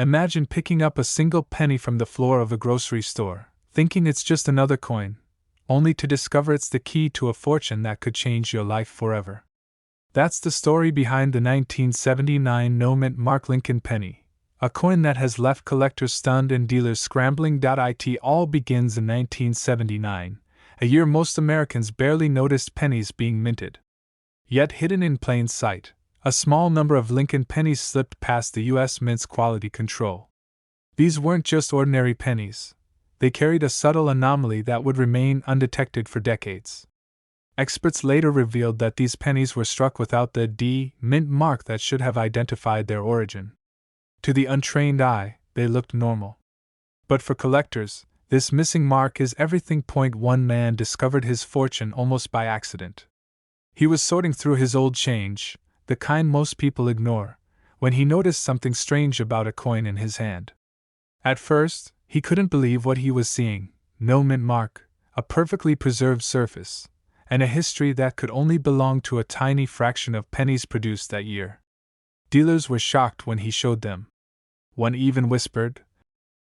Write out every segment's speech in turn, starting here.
Imagine picking up a single penny from the floor of a grocery store, thinking it's just another coin, only to discover it's the key to a fortune that could change your life forever. That's the story behind the 1979 no-mint mark Lincoln penny, a coin that has left collectors stunned and dealers scrambling. It all begins in 1979, a year most Americans barely noticed pennies being minted. Yet hidden in plain sight, a small number of Lincoln pennies slipped past the U.S. Mint's quality control. These weren't just ordinary pennies. They carried a subtle anomaly that would remain undetected for decades. Experts later revealed that these pennies were struck without the D mint mark that should have identified their origin. To the untrained eye, they looked normal. But for collectors, this missing mark is everything. One man discovered his fortune almost by accident. He was sorting through his old change, the kind most people ignore, when he noticed something strange about a coin in his hand. At first, he couldn't believe what he was seeing: no mint mark, a perfectly preserved surface, and a history that could only belong to a tiny fraction of pennies produced that year. Dealers were shocked when he showed them. One even whispered,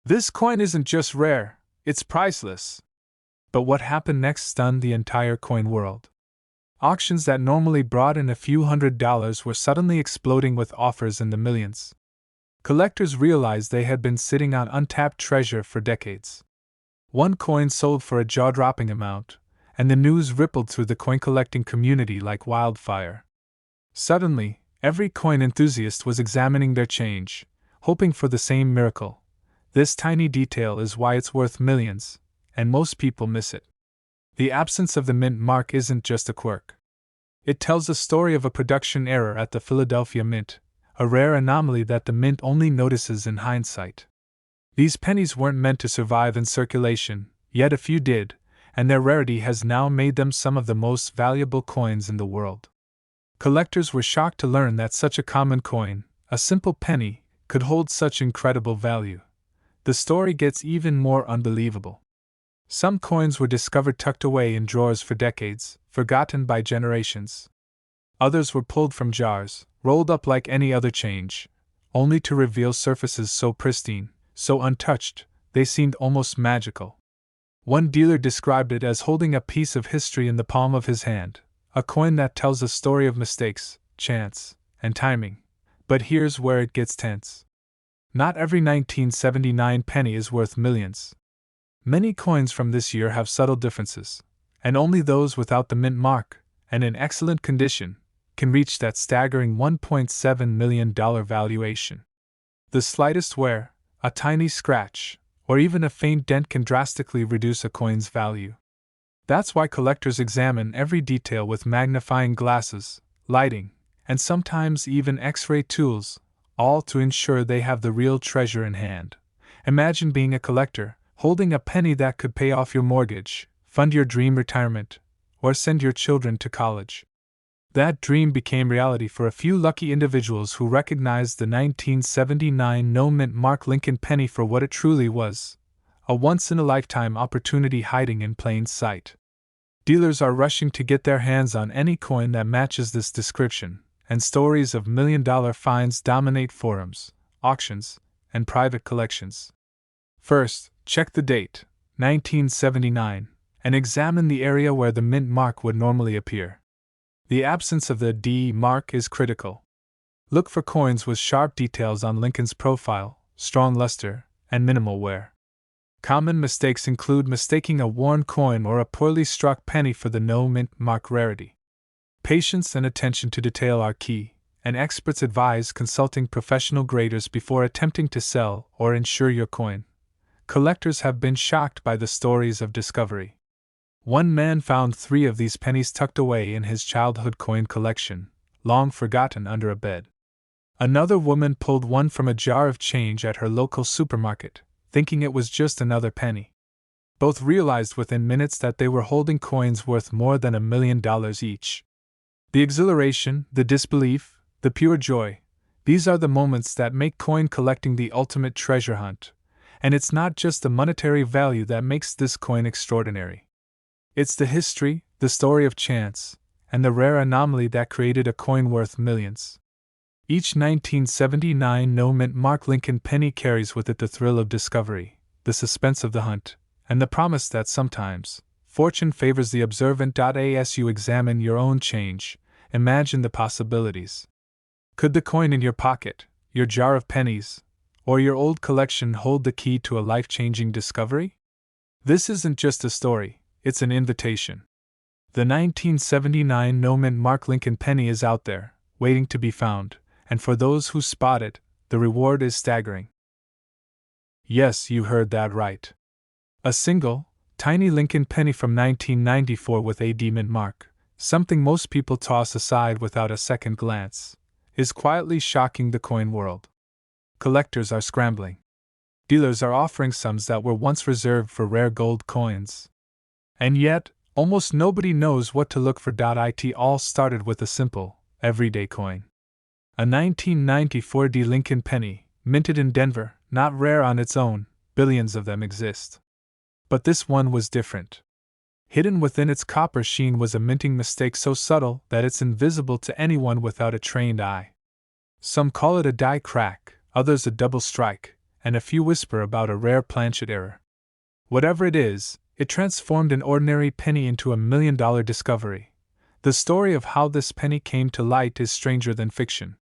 "This coin isn't just rare, it's priceless." But what happened next stunned the entire coin world. Auctions that normally brought in a few $100s were suddenly exploding with offers in the millions. Collectors realized they had been sitting on untapped treasure for decades. One coin sold for a jaw-dropping amount, and the news rippled through the coin-collecting community like wildfire. Suddenly, every coin enthusiast was examining their change, hoping for the same miracle. This tiny detail is why it's worth millions, and most people miss it. The absence of the mint mark isn't just a quirk. It tells the story of a production error at the Philadelphia Mint, a rare anomaly that the Mint only notices in hindsight. These pennies weren't meant to survive in circulation, yet a few did, and their rarity has now made them some of the most valuable coins in the world. Collectors were shocked to learn that such a common coin, a simple penny, could hold such incredible value. The story gets even more unbelievable. Some coins were discovered tucked away in drawers for decades, forgotten by generations. Others were pulled from jars, rolled up like any other change, only to reveal surfaces so pristine, so untouched, they seemed almost magical. One dealer described it as holding a piece of history in the palm of his hand, a coin that tells a story of mistakes, chance, and timing. But here's where it gets tense. Not every 1979 penny is worth millions. Many coins from this year have subtle differences, and only those without the mint mark, and in excellent condition, can reach that staggering $1.7 million valuation. The slightest wear, a tiny scratch, or even a faint dent can drastically reduce a coin's value. That's why collectors examine every detail with magnifying glasses, lighting, and sometimes even X-ray tools, all to ensure they have the real treasure in hand. Imagine being a collector, holding a penny that could pay off your mortgage, fund your dream retirement, or send your children to college. That dream became reality for a few lucky individuals who recognized the 1979 no-mint mark Lincoln penny for what it truly was: a once-in-a-lifetime opportunity hiding in plain sight. Dealers are rushing to get their hands on any coin that matches this description, and stories of million-dollar finds dominate forums, auctions, and private collections. First, check the date, 1979, and examine the area where the mint mark would normally appear. The absence of the D mark is critical. Look for coins with sharp details on Lincoln's profile, strong luster, and minimal wear. Common mistakes include mistaking a worn coin or a poorly struck penny for the no mint mark rarity. Patience and attention to detail are key, and experts advise consulting professional graders before attempting to sell or insure your coin. Collectors have been shocked by the stories of discovery. One man found 3 of these pennies tucked away in his childhood coin collection, long forgotten under a bed. Another woman pulled one from a jar of change at her local supermarket, thinking it was just another penny. Both realized within minutes that they were holding coins worth more than $1 million each. The exhilaration, the disbelief, the pure joy, these are the moments that make coin collecting the ultimate treasure hunt. And it's not just the monetary value that makes this coin extraordinary. It's the history, the story of chance, and the rare anomaly that created a coin worth millions. Each 1979 no-mint mark Lincoln penny carries with it the thrill of discovery, the suspense of the hunt, and the promise that sometimes fortune favors the observant. As you examine your own change, imagine the possibilities. Could the coin in your pocket, your jar of pennies, or your old collection hold the key to a life-changing discovery? This isn't just a story, it's an invitation. The 1979 no-mint mark Lincoln penny is out there, waiting to be found, and for those who spot it, the reward is staggering. Yes, you heard that right. A single, tiny Lincoln penny from 1994 with a mint mark, something most people toss aside without a second glance, is quietly shocking the coin world. Collectors are scrambling. Dealers are offering sums that were once reserved for rare gold coins. And yet, almost nobody knows what to look for. It all started with a simple, everyday coin. A 1994 Lincoln penny, minted in Denver, not rare on its own, billions of them exist. But this one was different. Hidden within its copper sheen was a minting mistake so subtle that it's invisible to anyone without a trained eye. Some call it a die crack, others a double strike, and a few whisper about a rare planchet error. Whatever it is, it transformed an ordinary penny into a $1 million discovery. The story of how this penny came to light is stranger than fiction.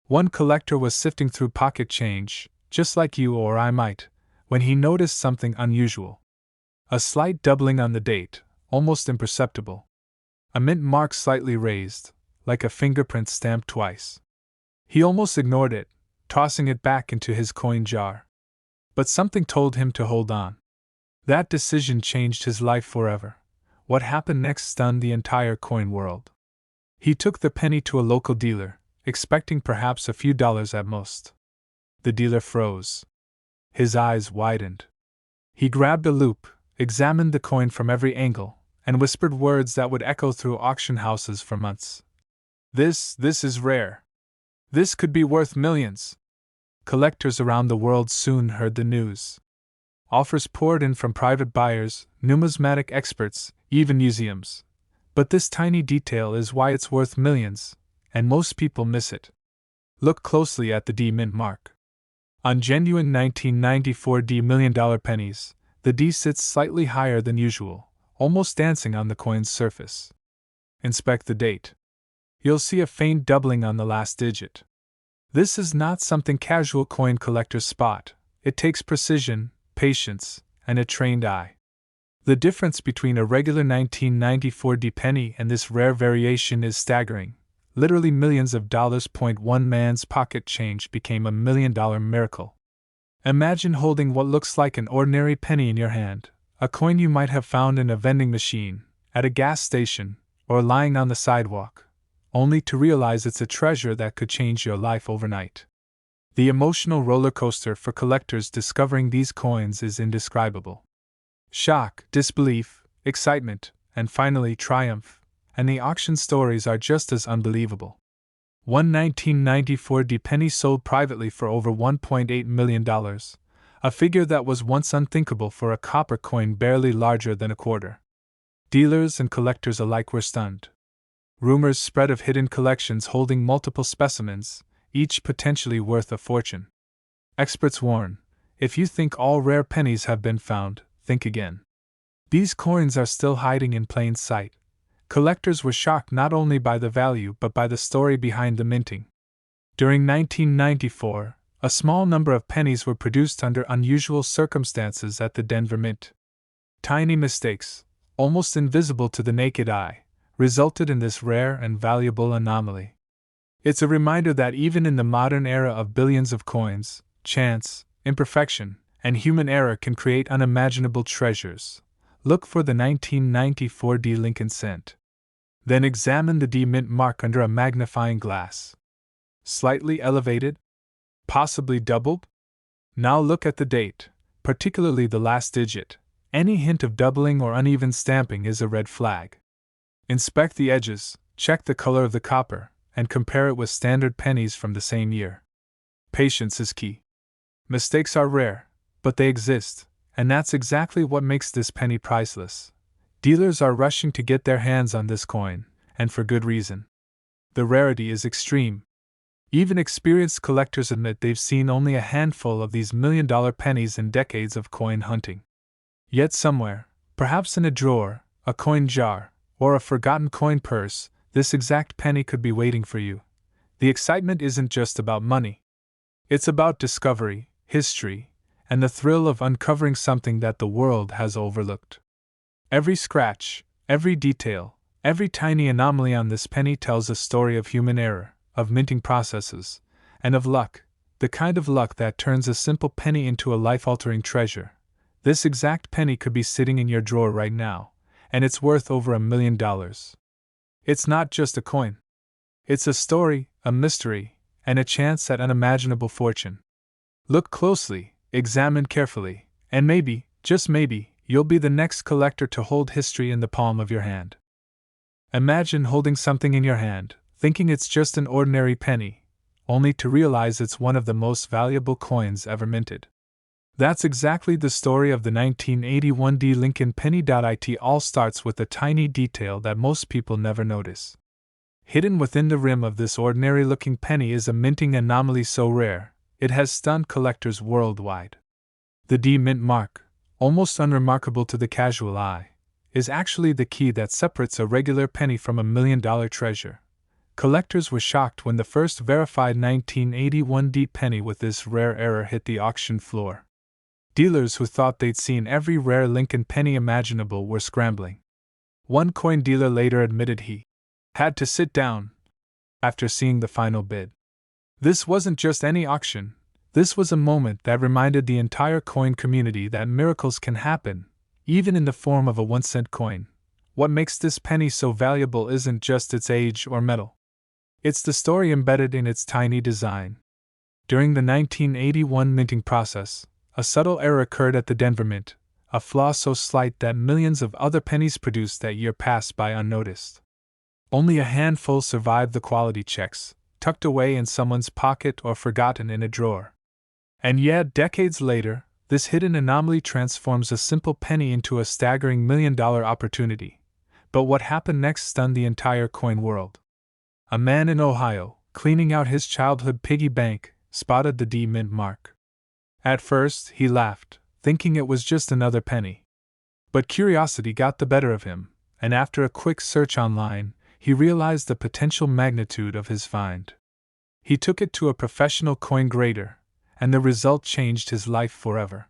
One collector was sifting through pocket change, just like you or I might, when he noticed something unusual. A slight doubling on the date, almost imperceptible. A mint mark slightly raised, like a fingerprint stamped twice. He almost ignored it, tossing it back into his coin jar. But something told him to hold on. That decision changed his life forever. What happened next stunned the entire coin world. He took the penny to a local dealer, expecting perhaps a few dollars at most. The dealer froze. His eyes widened. He grabbed a loupe, examined the coin from every angle, and whispered words that would echo through auction houses for months. This is rare. This could be worth millions. Collectors around the world soon heard the news. Offers poured in from private buyers, numismatic experts, even museums. But this tiny detail is why it's worth millions, and most people miss it. Look closely at the mint mark. On genuine 1994 $1 million pennies, the D sits slightly higher than usual, almost dancing on the coin's surface. Inspect the date. You'll see a faint doubling on the last digit. This is not something casual coin collectors spot. It takes precision, patience, and a trained eye. The difference between a regular 1994 penny and this rare variation is staggering. Literally millions of dollars. One man's pocket change became $1 million miracle. Imagine holding what looks like an ordinary penny in your hand, a coin you might have found in a vending machine, at a gas station, or lying on the sidewalk, only to realize it's a treasure that could change your life overnight. The emotional roller coaster for collectors discovering these coins is indescribable. Shock, disbelief, excitement, and finally triumph, and the auction stories are just as unbelievable. One 1994 penny sold privately for over $1.8 million, a figure that was once unthinkable for a copper coin barely larger than a quarter. Dealers and collectors alike were stunned. Rumors spread of hidden collections holding multiple specimens, each potentially worth a fortune. Experts warn, if you think all rare pennies have been found, think again. These coins are still hiding in plain sight. Collectors were shocked not only by the value but by the story behind the minting. During 1994, a small number of pennies were produced under unusual circumstances at the Denver Mint. Tiny mistakes, almost invisible to the naked eye, resulted in this rare and valuable anomaly. It's a reminder that even in the modern era of billions of coins, chance, imperfection, and human error can create unimaginable treasures. Look for the 1994 Lincoln cent. Then examine the mint mark under a magnifying glass. Slightly elevated? Possibly doubled? Now look at the date, particularly the last digit. Any hint of doubling or uneven stamping is a red flag. Inspect the edges, check the color of the copper, and compare it with standard pennies from the same year. Patience is key. Mistakes are rare, but they exist, and that's exactly what makes this penny priceless. Dealers are rushing to get their hands on this coin, and for good reason. The rarity is extreme. Even experienced collectors admit they've seen only a handful of these million-dollar pennies in decades of coin hunting. Yet somewhere, perhaps in a drawer, a coin jar, or a forgotten coin purse, this exact penny could be waiting for you. The excitement isn't just about money. It's about discovery, history, and the thrill of uncovering something that the world has overlooked. Every scratch, every detail, every tiny anomaly on this penny tells a story of human error, of minting processes, and of luck, the kind of luck that turns a simple penny into a life-altering treasure. This exact penny could be sitting in your drawer right now, and it's worth over $1 million. It's not just a coin. It's a story, a mystery, and a chance at unimaginable fortune. Look closely, examine carefully, and maybe, just maybe, you'll be the next collector to hold history in the palm of your hand. Imagine holding something in your hand, thinking it's just an ordinary penny, only to realize it's one of the most valuable coins ever minted. That's exactly the story of the 1981 D. Lincoln penny. It all starts with a tiny detail that most people never notice. Hidden within the rim of this ordinary-looking penny is a minting anomaly so rare, it has stunned collectors worldwide. The D mint mark, almost unremarkable to the casual eye, is actually the key that separates a regular penny from $1 million treasure. Collectors were shocked when the first verified 1981 D penny with this rare error hit the auction floor. Dealers who thought they'd seen every rare Lincoln penny imaginable were scrambling. One coin dealer later admitted he had to sit down after seeing the final bid. This wasn't just any auction, this was a moment that reminded the entire coin community that miracles can happen, even in the form of a 1-cent coin. What makes this penny so valuable isn't just its age or metal. It's the story embedded in its tiny design. During the 1981 minting process, a subtle error occurred at the Denver Mint, a flaw so slight that millions of other pennies produced that year passed by unnoticed. Only a handful survived the quality checks, tucked away in someone's pocket or forgotten in a drawer. And yet, decades later, this hidden anomaly transforms a simple penny into a staggering $1 million opportunity. But what happened next stunned the entire coin world. A man in Ohio, cleaning out his childhood piggy bank, spotted the D mint mark. At first, he laughed, thinking it was just another penny. But curiosity got the better of him, and after a quick search online, he realized the potential magnitude of his find. He took it to a professional coin grader, and the result changed his life forever.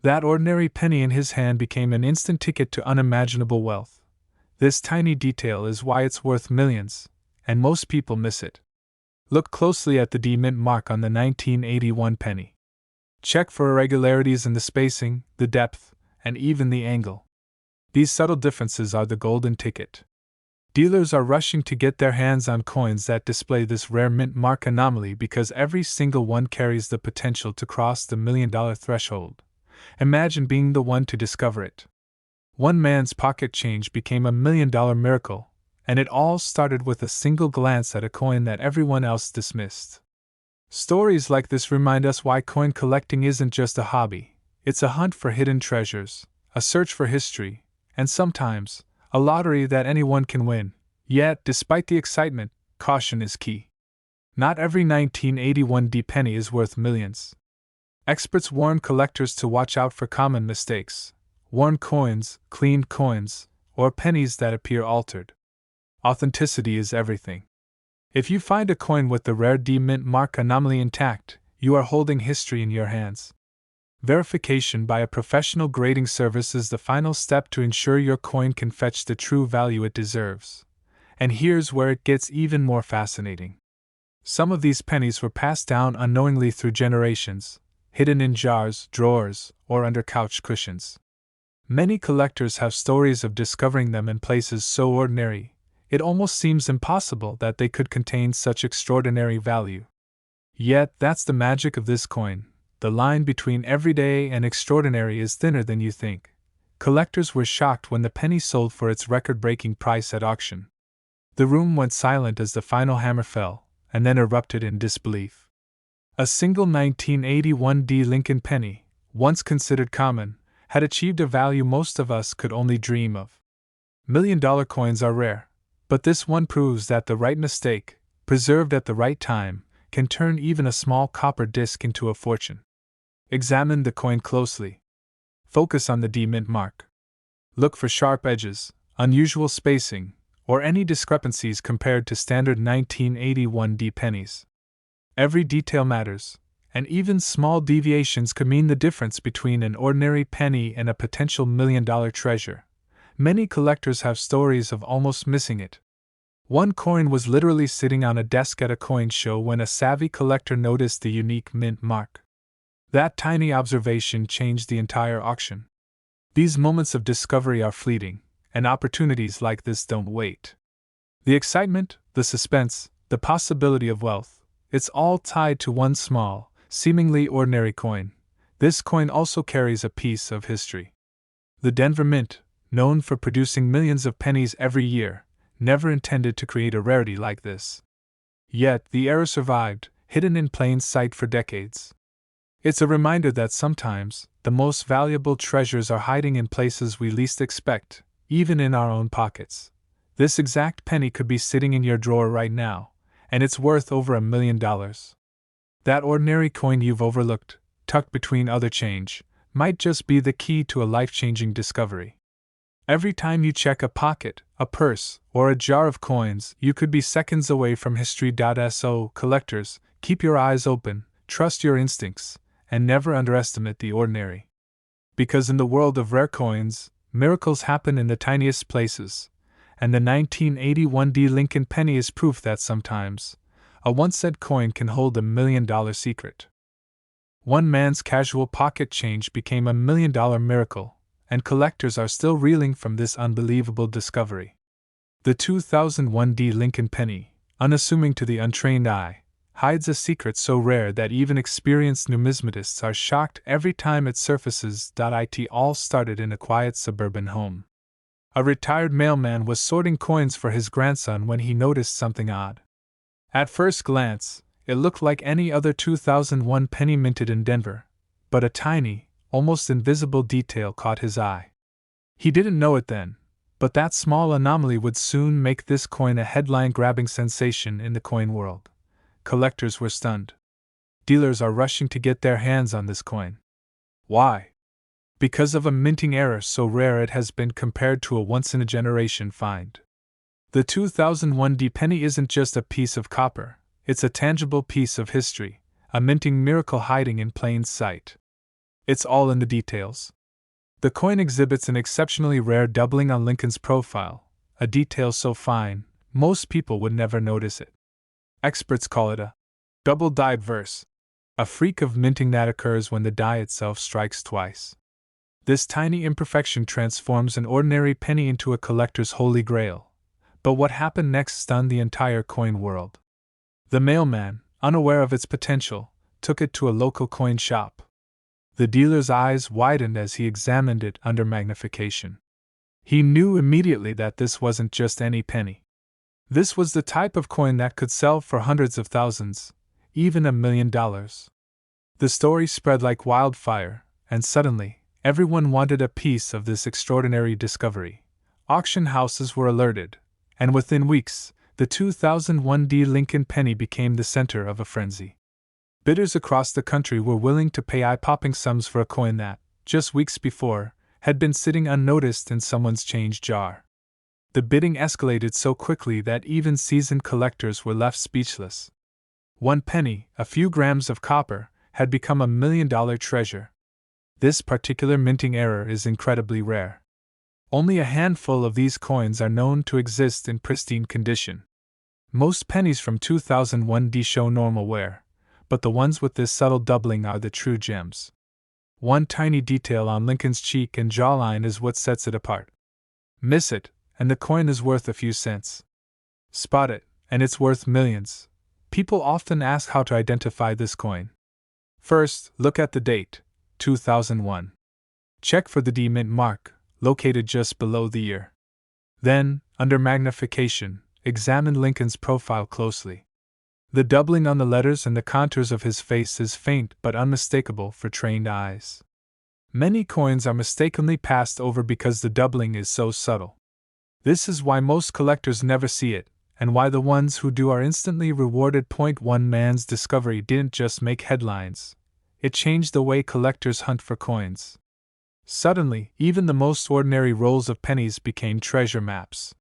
That ordinary penny in his hand became an instant ticket to unimaginable wealth. This tiny detail is why it's worth millions, and most people miss it. Look closely at the D mint mark on the 1981 penny. Check for irregularities in the spacing, the depth, and even the angle. These subtle differences are the golden ticket. Dealers are rushing to get their hands on coins that display this rare mint mark anomaly because every single one carries the potential to cross the $1 million threshold. Imagine being the one to discover it. One man's pocket change became a $1 million miracle, and it all started with a single glance at a coin that everyone else dismissed. Stories like this remind us why coin collecting isn't just a hobby, it's a hunt for hidden treasures, a search for history, and sometimes, a lottery that anyone can win. Yet, despite the excitement, caution is key. Not every 1981 D penny is worth millions. Experts warn collectors to watch out for common mistakes: worn coins, cleaned coins, or pennies that appear altered. Authenticity is everything. If you find a coin with the rare D mint mark anomaly intact, you are holding history in your hands. Verification by a professional grading service is the final step to ensure your coin can fetch the true value it deserves. And here's where it gets even more fascinating. Some of these pennies were passed down unknowingly through generations, hidden in jars, drawers, or under couch cushions. Many collectors have stories of discovering them in places so ordinary, it almost seems impossible that they could contain such extraordinary value. Yet, that's the magic of this coin. The line between everyday and extraordinary is thinner than you think. Collectors were shocked when the penny sold for its record-breaking price at auction. The room went silent as the final hammer fell, and then erupted in disbelief. A single 1981 D Lincoln penny, once considered common, had achieved a value most of us could only dream of. $1 million coins are rare, but this one proves that the right mistake, preserved at the right time, can turn even a small copper disc into a fortune. Examine the coin closely. Focus on the D mint mark. Look for sharp edges, unusual spacing, or any discrepancies compared to standard 1981 D pennies. Every detail matters, and even small deviations could mean the difference between an ordinary penny and a potential million-dollar treasure. Many collectors have stories of almost missing it. One coin was literally sitting on a desk at a coin show when a savvy collector noticed the unique mint mark. That tiny observation changed the entire auction. These moments of discovery are fleeting, and opportunities like this don't wait. The excitement, the suspense, the possibility of wealth, it's all tied to one small, seemingly ordinary coin. This coin also carries a piece of history. The Denver Mint, known for producing millions of pennies every year, never intended to create a rarity like this. Yet the error survived, hidden in plain sight for decades. It's a reminder that sometimes, the most valuable treasures are hiding in places we least expect, even in our own pockets. This exact penny could be sitting in your drawer right now, and it's worth over $1 million. That ordinary coin you've overlooked, tucked between other change, might just be the key to a life-changing discovery. Every time you check a pocket, a purse, or a jar of coins, you could be seconds away from history. So, collectors, keep your eyes open, trust your instincts, and never underestimate the ordinary. Because in the world of rare coins, miracles happen in the tiniest places, and the 1981 D Lincoln penny is proof that sometimes, a once-said coin can hold $1 million secret. One man's casual pocket change became $1 million miracle, and collectors are still reeling from this unbelievable discovery. The 2001 D Lincoln penny, unassuming to the untrained eye, hides a secret so rare that even experienced numismatists are shocked every time it surfaces. It all started in a quiet suburban home. A retired mailman was sorting coins for his grandson when he noticed something odd. At first glance, it looked like any other 2001 penny minted in Denver, but a tiny, almost invisible detail caught his eye. He didn't know it then, but that small anomaly would soon make this coin a headline-grabbing sensation in the coin world. Collectors were stunned. Dealers are rushing to get their hands on this coin. Why? Because of a minting error so rare it has been compared to a once-in-a-generation find. The 2001 D penny isn't just a piece of copper, it's a tangible piece of history, a minting miracle hiding in plain sight. It's all in the details. The coin exhibits an exceptionally rare doubling on Lincoln's profile, a detail so fine, most people would never notice it. Experts call it a double-dyed verse, a freak of minting that occurs when the die itself strikes twice. This tiny imperfection transforms an ordinary penny into a collector's holy grail. But what happened next stunned the entire coin world. The mailman, unaware of its potential, took it to a local coin shop. The dealer's eyes widened as he examined it under magnification. He knew immediately that this wasn't just any penny. This was the type of coin that could sell for hundreds of thousands, even $1 million. The story spread like wildfire, and suddenly, everyone wanted a piece of this extraordinary discovery. Auction houses were alerted, and within weeks, the 2001 D Lincoln penny became the center of a frenzy. Bidders across the country were willing to pay eye-popping sums for a coin that, just weeks before, had been sitting unnoticed in someone's change jar. The bidding escalated so quickly that even seasoned collectors were left speechless. One penny, a few grams of copper, had become $1 million treasure. This particular minting error is incredibly rare. Only a handful of these coins are known to exist in pristine condition. Most pennies from 2001 D show normal wear, but the ones with this subtle doubling are the true gems. One tiny detail on Lincoln's cheek and jawline is what sets it apart. Miss it, and the coin is worth a few cents. Spot it, and it's worth millions. People often ask how to identify this coin. First, look at the date, 2001. Check for the D mint mark, located just below the year. Then, under magnification, examine Lincoln's profile closely. The doubling on the letters and the contours of his face is faint but unmistakable for trained eyes. Many coins are mistakenly passed over because the doubling is so subtle. This is why most collectors never see it, and why the ones who do are instantly rewarded. Point 1. Man's discovery didn't just make headlines, it changed the way collectors hunt for coins. Suddenly, even the most ordinary rolls of pennies became treasure maps.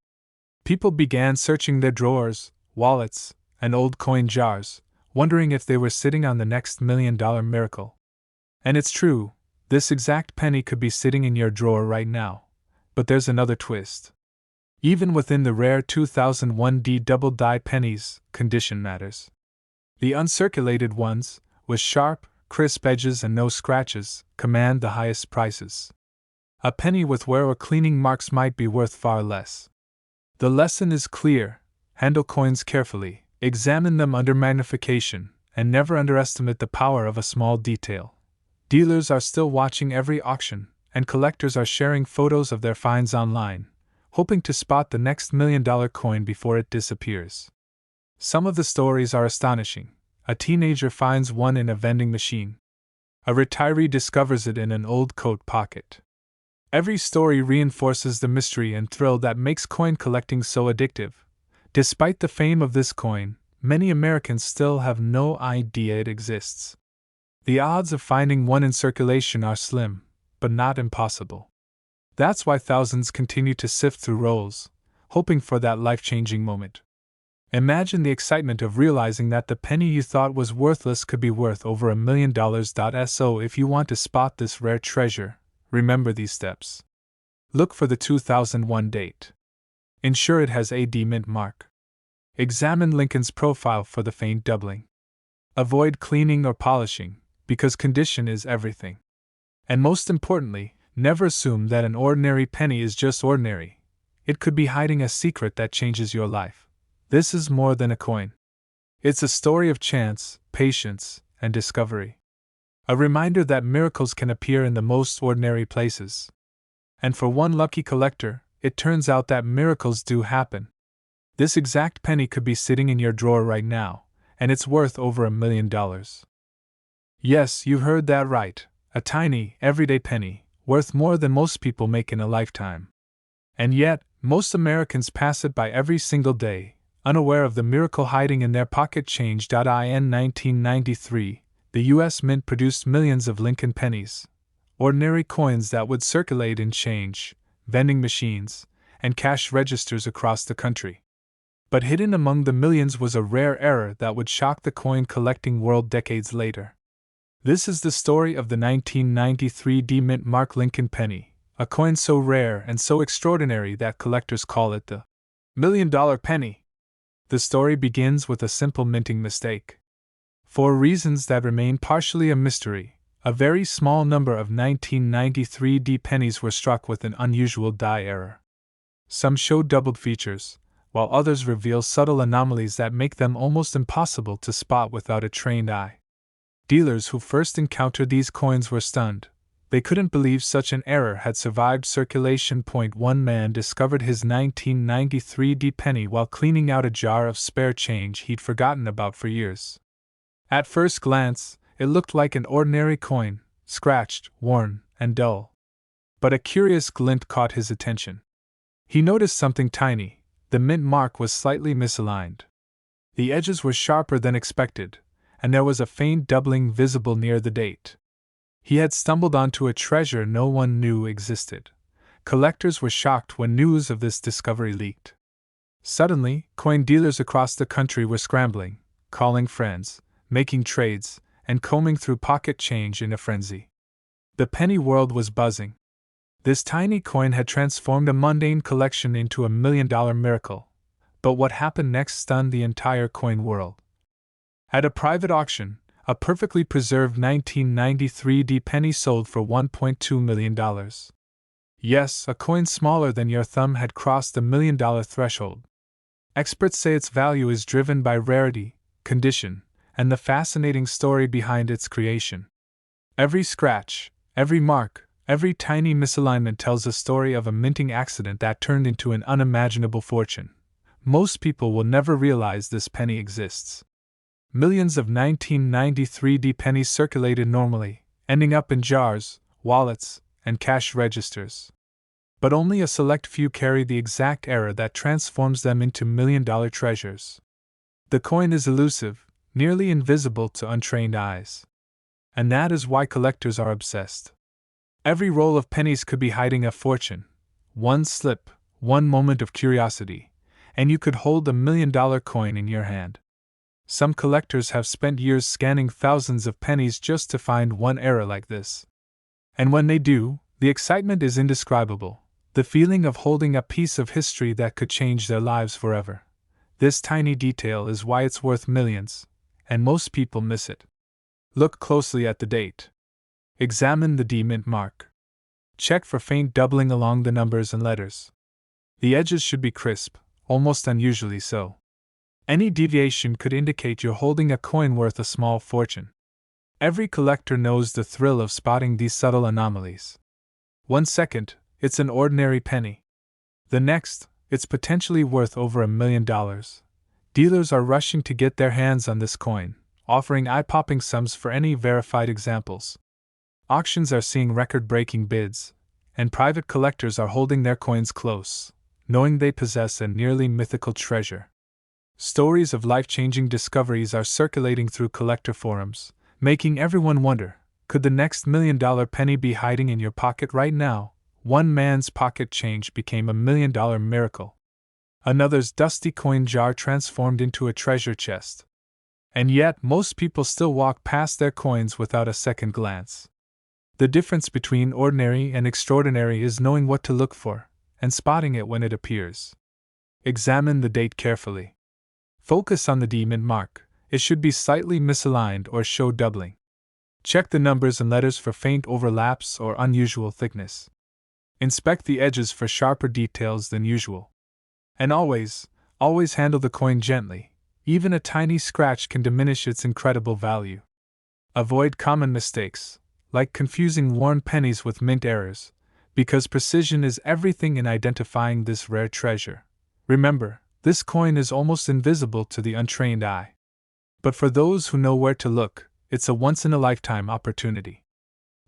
People began searching their drawers, wallets, and old coin jars, wondering if they were sitting on the next $1,000,000 miracle. And it's true, this exact penny could be sitting in your drawer right now. But there's another twist. Even within the rare 2001D double-die pennies, condition matters. The uncirculated ones, with sharp, crisp edges and no scratches, command the highest prices. A penny with wear or cleaning marks might be worth far less. The lesson is clear: handle coins carefully, examine them under magnification, and never underestimate the power of a small detail. Dealers are still watching every auction, and collectors are sharing photos of their finds online, hoping to spot the next $1,000,000 coin before it disappears. Some of the stories are astonishing. A teenager finds one in a vending machine. A retiree discovers it in an old coat pocket. Every story reinforces the mystery and thrill that makes coin collecting so addictive. Despite the fame of this coin, many Americans still have no idea it exists. The odds of finding one in circulation are slim, but not impossible. That's why thousands continue to sift through rolls, hoping for that life-changing moment. Imagine the excitement of realizing that the penny you thought was worthless could be worth over $1,000,000. So if you want to spot this rare treasure, remember these steps. Look for the 2001 date. Ensure it has a D mint mark. Examine Lincoln's profile for the faint doubling. Avoid cleaning or polishing, because condition is everything. And most importantly, never assume that an ordinary penny is just ordinary. It could be hiding a secret that changes your life. This is more than a coin. It's a story of chance, patience, and discovery. A reminder that miracles can appear in the most ordinary places. And for one lucky collector, it turns out that miracles do happen. This exact penny could be sitting in your drawer right now, and it's worth over $1,000,000. Yes, you heard that right. A tiny, everyday penny, worth more than most people make in a lifetime. And yet, most Americans pass it by every single day, unaware of the miracle hiding in their pocket change. In 1993, the U.S. Mint produced millions of Lincoln pennies, ordinary coins that would circulate in change, vending machines, and cash registers across the country. But hidden among the millions was a rare error that would shock the coin collecting world decades later. This is the story of the 1993 D mint mark Lincoln penny, a coin so rare and so extraordinary that collectors call it the $1,000,000 penny. The story begins with a simple minting mistake. For reasons that remain partially a mystery, a very small number of 1993 D pennies were struck with an unusual die error. Some show doubled features, while others reveal subtle anomalies that make them almost impossible to spot without a trained eye. Dealers who first encountered these coins were stunned. They couldn't believe such an error had survived circulation. One man discovered his 1993 D penny while cleaning out a jar of spare change he'd forgotten about for years. At first glance, it looked like an ordinary coin, scratched, worn, and dull. But a curious glint caught his attention. He noticed something tiny: the mint mark was slightly misaligned. The edges were sharper than expected, and there was a faint doubling visible near the date. He had stumbled onto a treasure no one knew existed. Collectors were shocked when news of this discovery leaked. Suddenly, coin dealers across the country were scrambling, calling friends, making trades, and combing through pocket change in a frenzy. The penny world was buzzing. This tiny coin had transformed a mundane collection into a $1,000,000 miracle. But what happened next stunned the entire coin world. At a private auction, a perfectly preserved 1993 D penny sold for $1.2 million. Yes, a coin smaller than your thumb had crossed the $1,000,000 threshold. Experts say its value is driven by rarity, condition, and the fascinating story behind its creation. Every scratch, every mark, every tiny misalignment tells a story of a minting accident that turned into an unimaginable fortune. Most people will never realize this penny exists. Millions of 1993 D pennies circulated normally, ending up in jars, wallets, and cash registers. But only a select few carry the exact error that transforms them into million-dollar treasures. The coin is elusive, nearly invisible to untrained eyes. And that is why collectors are obsessed. Every roll of pennies could be hiding a fortune. One slip, one moment of curiosity, and you could hold a million-dollar coin in your hand. Some collectors have spent years scanning thousands of pennies just to find one error like this. And when they do, the excitement is indescribable, the feeling of holding a piece of history that could change their lives forever. This tiny detail is why it's worth millions, and most people miss it. Look closely at the date. Examine the D-mint mark. Check for faint doubling along the numbers and letters. The edges should be crisp, almost unusually so. Any deviation could indicate you're holding a coin worth a small fortune. Every collector knows the thrill of spotting these subtle anomalies. 1 second, it's an ordinary penny. The next, it's potentially worth over $1 million. Dealers are rushing to get their hands on this coin, offering eye-popping sums for any verified examples. Auctions are seeing record-breaking bids, and private collectors are holding their coins close, knowing they possess a nearly mythical treasure. Stories of life-changing discoveries are circulating through collector forums, making everyone wonder, could the next $1 million penny be hiding in your pocket right now? One man's pocket change became a $1 million miracle. Another's dusty coin jar transformed into a treasure chest. And yet, most people still walk past their coins without a second glance. The difference between ordinary and extraordinary is knowing what to look for, and spotting it when it appears. Examine the date carefully. Focus on the D-mint mark. It should be slightly misaligned or show doubling. Check the numbers and letters for faint overlaps or unusual thickness. Inspect the edges for sharper details than usual. And always handle the coin gently. Even a tiny scratch can diminish its incredible value. Avoid common mistakes, like confusing worn pennies with mint errors, because precision is everything in identifying this rare treasure. Remember, this coin is almost invisible to the untrained eye. But for those who know where to look, it's a once-in-a-lifetime opportunity.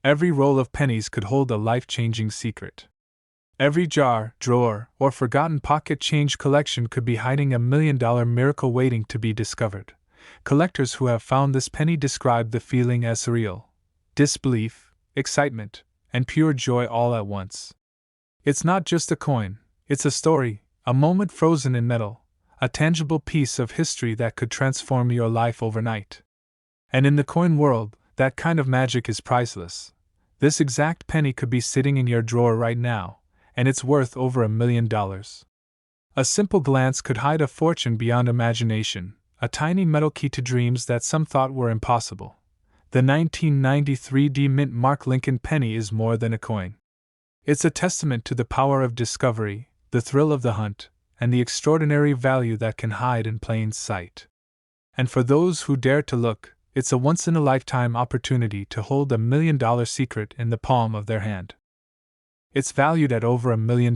Every roll of pennies could hold a life-changing secret. Every jar, drawer, or forgotten pocket change collection could be hiding a $1 million miracle waiting to be discovered. Collectors who have found this penny describe the feeling as surreal. Disbelief, excitement, and pure joy all at once. It's not just a coin, it's a story, a moment frozen in metal, a tangible piece of history that could transform your life overnight. And in the coin world, that kind of magic is priceless. This exact penny could be sitting in your drawer right now, and it's worth over $1 million. A simple glance could hide a fortune beyond imagination, a tiny metal key to dreams that some thought were impossible. The 1993 D-mint mark Lincoln penny is more than a coin. It's a testament to the power of discovery, the thrill of the hunt, and the extraordinary value that can hide in plain sight. And for those who dare to look, it's a once-in-a-lifetime opportunity to hold a $1 million secret in the palm of their hand. It's valued at over $1 million.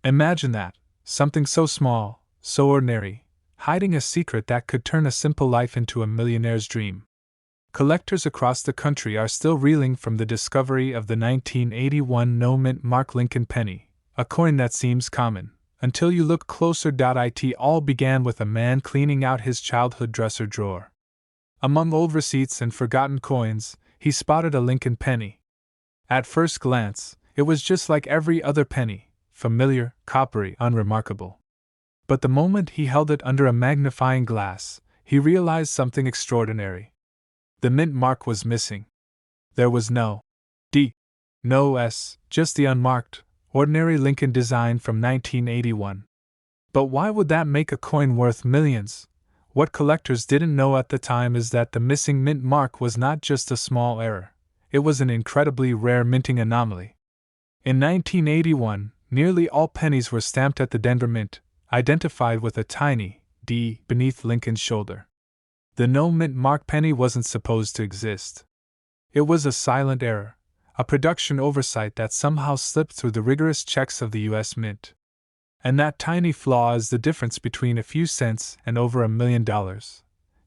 Imagine that, something so small, so ordinary, hiding a secret that could turn a simple life into a millionaire's dream. Collectors across the country are still reeling from the discovery of the 1981 no-mint mark Lincoln penny, a coin that seems common, until you look closer. It all began with a man cleaning out his childhood dresser drawer. Among old receipts and forgotten coins, he spotted a Lincoln penny. At first glance, it was just like every other penny, familiar, coppery, unremarkable. But the moment he held it under a magnifying glass, he realized something extraordinary. The mint mark was missing. There was no D, no S, just the unmarked, ordinary Lincoln design from 1981. But why would that make a coin worth millions? What collectors didn't know at the time is that the missing mint mark was not just a small error, it was an incredibly rare minting anomaly. In 1981, nearly all pennies were stamped at the Denver Mint, identified with a tiny D beneath Lincoln's shoulder. The no-mint mark penny wasn't supposed to exist. It was a silent error, a production oversight that somehow slipped through the rigorous checks of the U.S. Mint. And that tiny flaw is the difference between a few cents and over $1 million.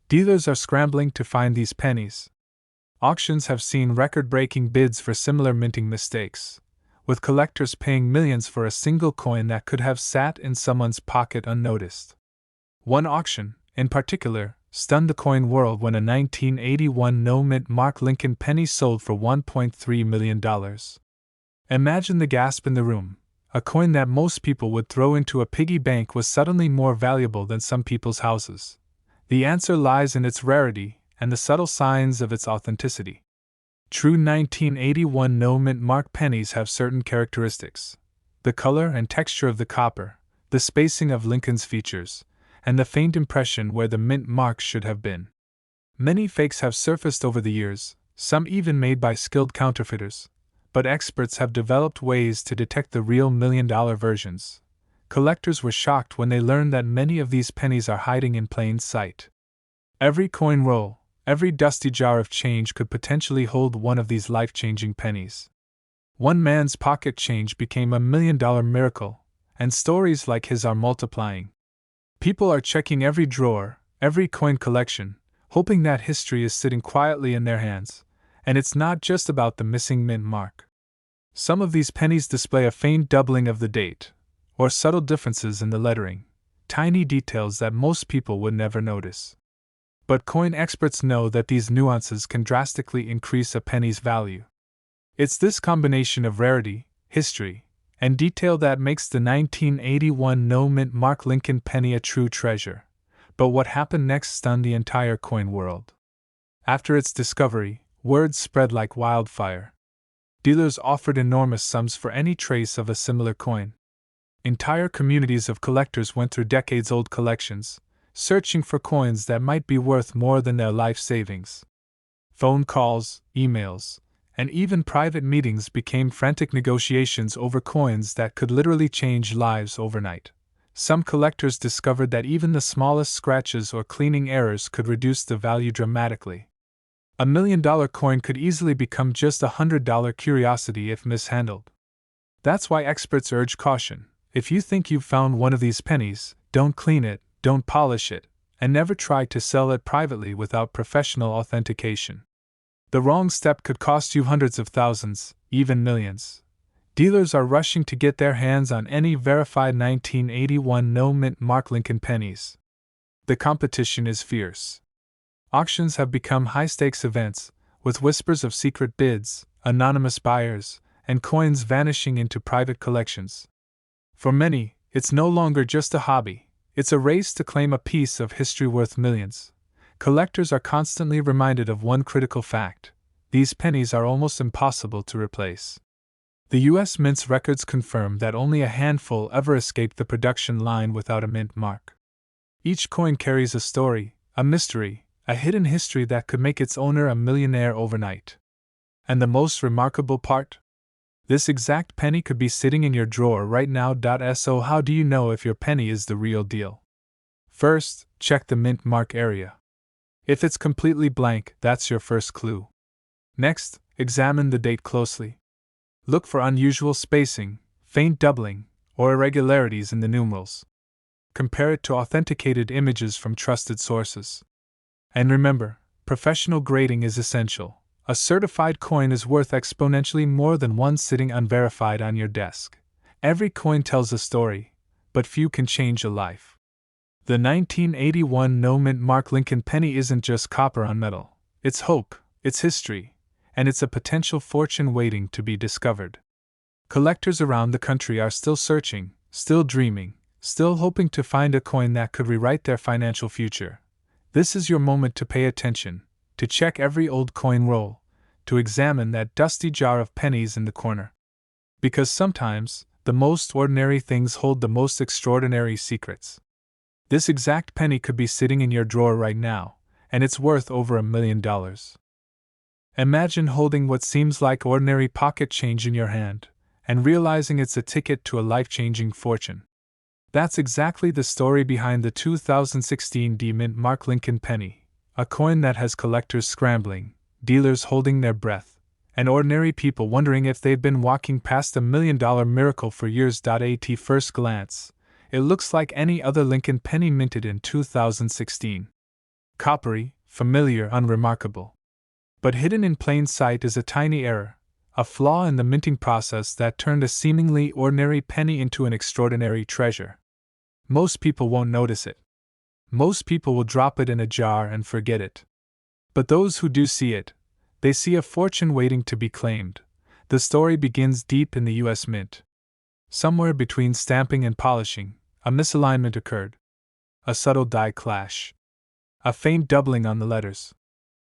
Dealers are scrambling to find these pennies. Auctions have seen record-breaking bids for similar minting mistakes. with collectors paying millions for a single coin that could have sat in someone's pocket unnoticed. One auction, in particular, stunned the coin world when a 1981 no-mint mark Lincoln penny sold for $1.3 million. Imagine the gasp in the room. A coin that most people would throw into a piggy bank was suddenly more valuable than some people's houses. The answer lies in its rarity and the subtle signs of its authenticity. True 1981 no-mint mark pennies have certain characteristics: the color and texture of the copper, the spacing of Lincoln's features, and the faint impression where the mint mark should have been. Many fakes have surfaced over the years, some even made by skilled counterfeiters, but experts have developed ways to detect the real million-dollar versions. Collectors were shocked when they learned that many of these pennies are hiding in plain sight. Every coin roll, every dusty jar of change could potentially hold one of these life-changing pennies. One man's pocket change became a million-dollar miracle, and stories like his are multiplying. People are checking every drawer, every coin collection, hoping that history is sitting quietly in their hands, and it's not just about the missing mint mark. Some of these pennies display a faint doubling of the date, or subtle differences in the lettering, tiny details that most people would never notice. But coin experts know that these nuances can drastically increase a penny's value. It's this combination of rarity, history, and detail that makes the 1981 no-mint mark Lincoln penny a true treasure. But what happened next stunned the entire coin world. After its discovery, word spread like wildfire. Dealers offered enormous sums for any trace of a similar coin. Entire communities of collectors went through decades-old collections, searching for coins that might be worth more than their life savings. Phone calls, emails, and even private meetings became frantic negotiations over coins that could literally change lives overnight. Some collectors discovered that even the smallest scratches or cleaning errors could reduce the value dramatically. $1 million coin could easily become just a $100 curiosity if mishandled. That's why experts urge caution. If you think you've found one of these pennies, don't clean it, don't polish it, and never try to sell it privately without professional authentication. The wrong step could cost you hundreds of thousands, even millions. Dealers are rushing to get their hands on any verified 1981 no-mint mark Lincoln pennies. The competition is fierce. Auctions have become high-stakes events, with whispers of secret bids, anonymous buyers, and coins vanishing into private collections. For many, it's no longer just a hobby, it's a race to claim a piece of history worth millions. Collectors are constantly reminded of one critical fact: these pennies are almost impossible to replace. The U.S. Mint's records confirm that only a handful ever escaped the production line without a mint mark. Each coin carries a story, a mystery, a hidden history that could make its owner a millionaire overnight. And the most remarkable part? This exact penny could be sitting in your drawer right now. So how do you know if your penny is the real deal? First, check the mint mark area. If it's completely blank, that's your first clue. Next, examine the date closely. Look for unusual spacing, faint doubling, or irregularities in the numerals. Compare it to authenticated images from trusted sources. And remember, professional grading is essential. A certified coin is worth exponentially more than one sitting unverified on your desk. Every coin tells a story, but few can change a life. The 1981 no-mint mark Lincoln penny isn't just copper on metal. It's hope, it's history, and it's a potential fortune waiting to be discovered. Collectors around the country are still searching, still dreaming, still hoping to find a coin that could rewrite their financial future. This is your moment to pay attention, to check every old coin roll, to examine that dusty jar of pennies in the corner. Because sometimes, the most ordinary things hold the most extraordinary secrets. This exact penny could be sitting in your drawer right now, and it's worth over $1 million. Imagine holding what seems like ordinary pocket change in your hand, and realizing it's a ticket to a life-changing fortune. That's exactly the story behind the 2016 mint mark Lincoln penny, a coin that has collectors scrambling, dealers holding their breath, and ordinary people wondering if they've been walking past $1 million miracle for years. At first glance, it looks like any other Lincoln penny minted in 2016. Coppery, familiar, unremarkable. But hidden in plain sight is a tiny error, a flaw in the minting process that turned a seemingly ordinary penny into an extraordinary treasure. Most people won't notice it. Most people will drop it in a jar and forget it. But those who do see it, they see a fortune waiting to be claimed. The story begins deep in the US Mint. Somewhere between stamping and polishing, a misalignment occurred. A subtle die clash. A faint doubling on the letters.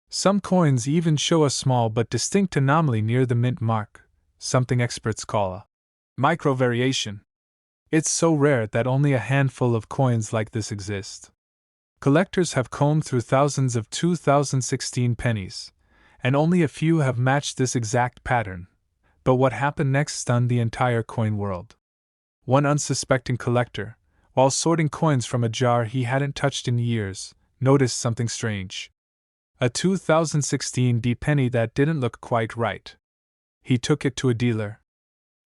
Some coins even show a small but distinct anomaly near the mint mark, something experts call a microvariation. It's so rare that only a handful of coins like this exist. Collectors have combed through thousands of 2016 pennies, and only a few have matched this exact pattern. But what happened next stunned the entire coin world. One unsuspecting collector, while sorting coins from a jar he hadn't touched in years, noticed something strange. A 2016 penny that didn't look quite right. He took it to a dealer.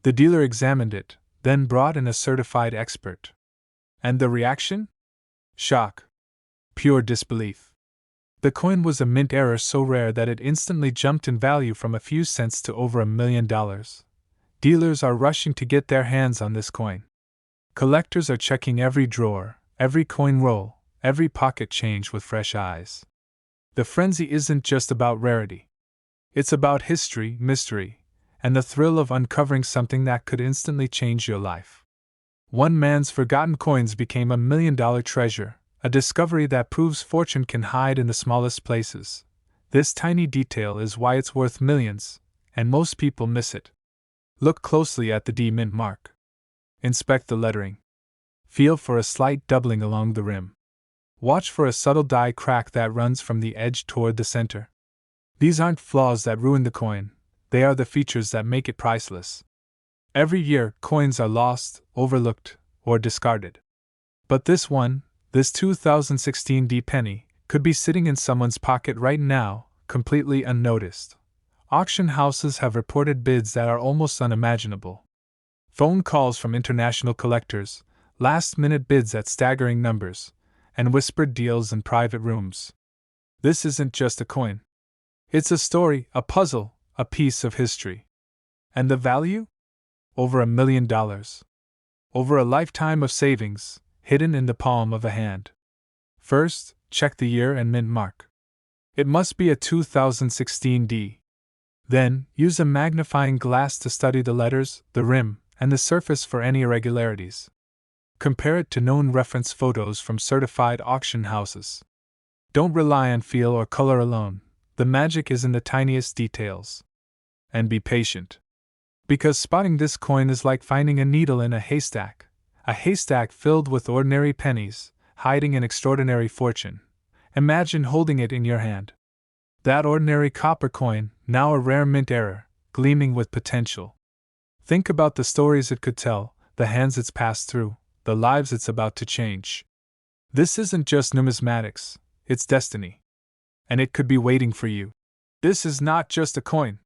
The dealer examined it, then brought in a certified expert. And the reaction? Shock. Pure disbelief. The coin was a mint error so rare that it instantly jumped in value from a few cents to over $1 million. Dealers are rushing to get their hands on this coin. Collectors are checking every drawer, every coin roll, every pocket change with fresh eyes. The frenzy isn't just about rarity. It's about history, mystery, and the thrill of uncovering something that could instantly change your life. One man's forgotten coins became $1 million treasure, a discovery that proves fortune can hide in the smallest places. This tiny detail is why it's worth millions, and most people miss it. Look closely at the D mint mark. Inspect the lettering. Feel for a slight doubling along the rim. Watch for a subtle die crack that runs from the edge toward the center. These aren't flaws that ruin the coin, they are the features that make it priceless. Every year, coins are lost, overlooked, or discarded. But this 2016 penny, could be sitting in someone's pocket right now, completely unnoticed. Auction houses have reported bids that are almost unimaginable. Phone calls from international collectors, last-minute bids at staggering numbers, and whispered deals in private rooms. This isn't just a coin. It's a story, a puzzle, a piece of history. And the value? Over $1 million. Over a lifetime of savings, hidden in the palm of a hand. First, check the year and mint mark. It must be a 2016 D. Then, use a magnifying glass to study the letters, the rim, and the surface for any irregularities. Compare it to known reference photos from certified auction houses. Don't rely on feel or color alone, the magic is in the tiniest details. And be patient. Because spotting this coin is like finding a needle in a haystack filled with ordinary pennies, hiding an extraordinary fortune. Imagine holding it in your hand. That ordinary copper coin, now a rare mint error, gleaming with potential. Think about the stories it could tell, the hands it's passed through, the lives it's about to change. This isn't just numismatics, it's destiny. And it could be waiting for you. This is not just a coin.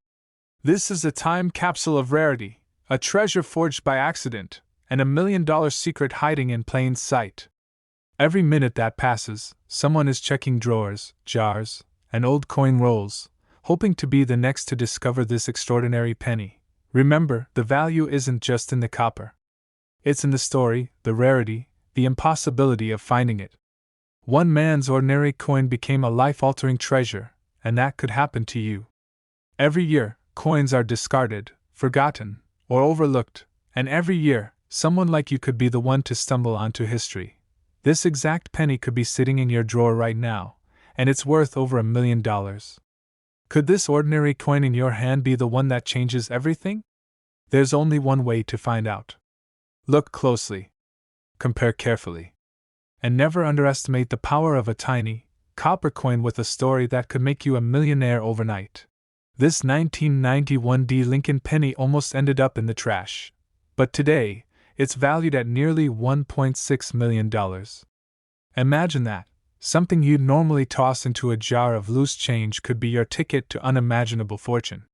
This is a time capsule of rarity, a treasure forged by accident, and $1 million secret hiding in plain sight. Every minute that passes, someone is checking drawers, jars, and old coin rolls, hoping to be the next to discover this extraordinary penny. Remember, the value isn't just in the copper. It's in the story, the rarity, the impossibility of finding it. One man's ordinary coin became a life-altering treasure, and that could happen to you. Every year, coins are discarded, forgotten, or overlooked, and every year, someone like you could be the one to stumble onto history. This exact penny could be sitting in your drawer right now, and it's worth over $1 million. Could this ordinary coin in your hand be the one that changes everything? There's only one way to find out. Look closely. Compare carefully. And never underestimate the power of a tiny, copper coin with a story that could make you a millionaire overnight. This 1991 Lincoln penny almost ended up in the trash. But today, it's valued at nearly $1.6 million. Imagine that. Something you'd normally toss into a jar of loose change could be your ticket to unimaginable fortune.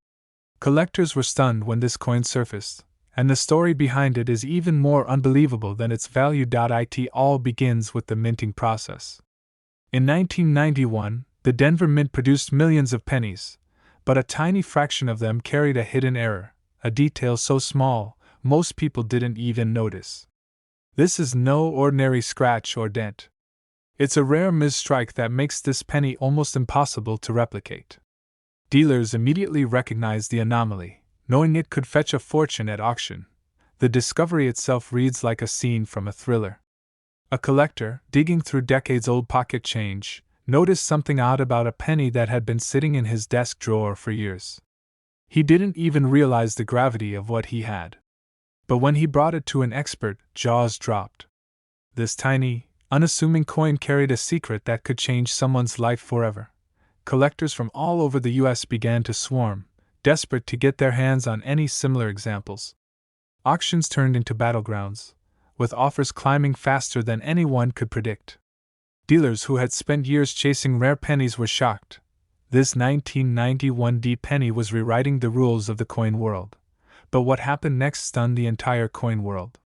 Collectors were stunned when this coin surfaced, and the story behind it is even more unbelievable than its value. It all begins with the minting process. In 1991, the Denver Mint produced millions of pennies, but a tiny fraction of them carried a hidden error, a detail so small, most people didn't even notice. This is no ordinary scratch or dent. It's a rare misstrike that makes this penny almost impossible to replicate. Dealers immediately recognized the anomaly, knowing it could fetch a fortune at auction. The discovery itself reads like a scene from a thriller. A collector, digging through decades-old pocket change, noticed something odd about a penny that had been sitting in his desk drawer for years. He didn't even realize the gravity of what he had. But when he brought it to an expert, jaws dropped. This tiny, unassuming coin carried a secret that could change someone's life forever. Collectors from all over the US began to swarm, desperate to get their hands on any similar examples. Auctions turned into battlegrounds, with offers climbing faster than anyone could predict. Dealers who had spent years chasing rare pennies were shocked. This 1991 D penny was rewriting the rules of the coin world. But what happened next stunned the entire coin world.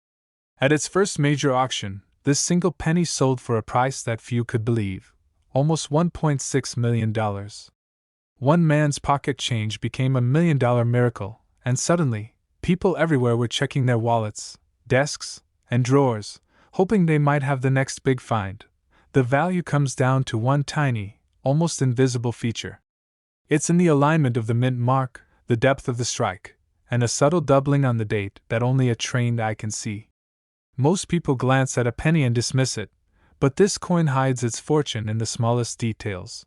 At its first major auction, this single penny sold for a price that few could believe, almost $1.6 million. One man's pocket change became $1 million miracle, and suddenly, people everywhere were checking their wallets, desks, and drawers, hoping they might have the next big find. The value comes down to one tiny, almost invisible feature. It's in the alignment of the mint mark, the depth of the strike, and a subtle doubling on the date that only a trained eye can see. Most people glance at a penny and dismiss it, but this coin hides its fortune in the smallest details.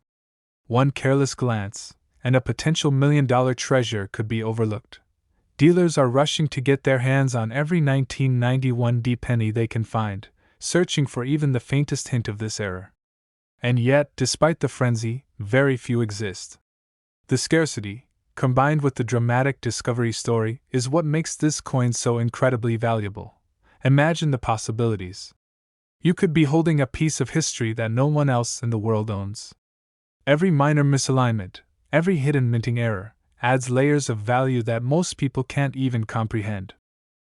One careless glance, and a potential $1 million treasure could be overlooked. Dealers are rushing to get their hands on every 1991 D penny they can find, searching for even the faintest hint of this error. And yet, despite the frenzy, very few exist. The scarcity, combined with the dramatic discovery story, is what makes this coin so incredibly valuable. Imagine the possibilities. You could be holding a piece of history that no one else in the world owns. Every minor misalignment, every hidden minting error, adds layers of value that most people can't even comprehend.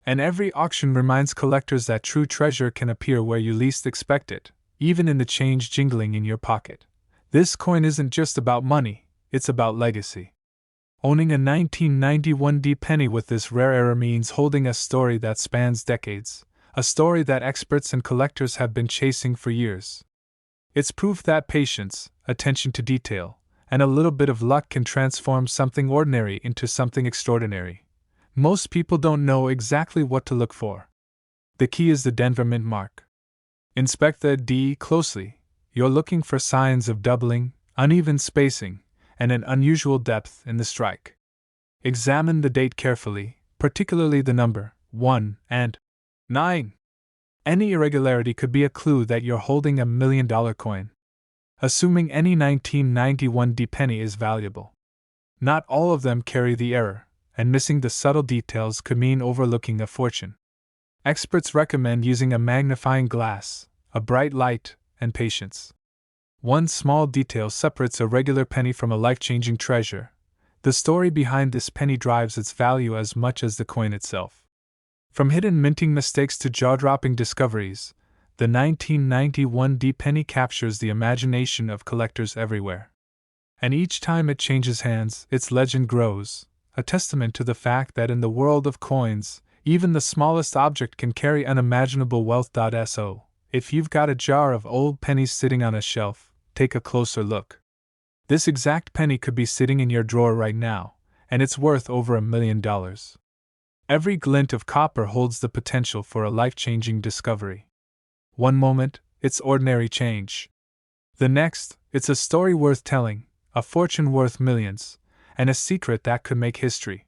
And every auction reminds collectors that true treasure can appear where you least expect it, even in the change jingling in your pocket. This coin isn't just about money, it's about legacy. Owning a 1991 D penny with this rare error means holding a story that spans decades, a story that experts and collectors have been chasing for years. It's proof that patience, attention to detail, and a little bit of luck can transform something ordinary into something extraordinary. Most people don't know exactly what to look for. The key is the Denver mint mark. Inspect the D closely. You're looking for signs of doubling, uneven spacing, and an unusual depth in the strike. Examine the date carefully, particularly the number 1 and 9. Any irregularity could be a clue that you're holding a $1 million coin. Assuming any 1991 D penny is valuable. Not all of them carry the error, and missing the subtle details could mean overlooking a fortune. Experts recommend using a magnifying glass, a bright light, and patience. One small detail separates a regular penny from a life-changing treasure. The story behind this penny drives its value as much as the coin itself. From hidden minting mistakes to jaw-dropping discoveries, the 1991 D penny captures the imagination of collectors everywhere. And each time it changes hands, its legend grows, a testament to the fact that in the world of coins, even the smallest object can carry unimaginable wealth. So, if you've got a jar of old pennies sitting on a shelf, take a closer look. This exact penny could be sitting in your drawer right now, and it's worth over $1 million. Every glint of copper holds the potential for a life-changing discovery. One moment, it's ordinary change. The next, it's a story worth telling, a fortune worth millions, and a secret that could make history.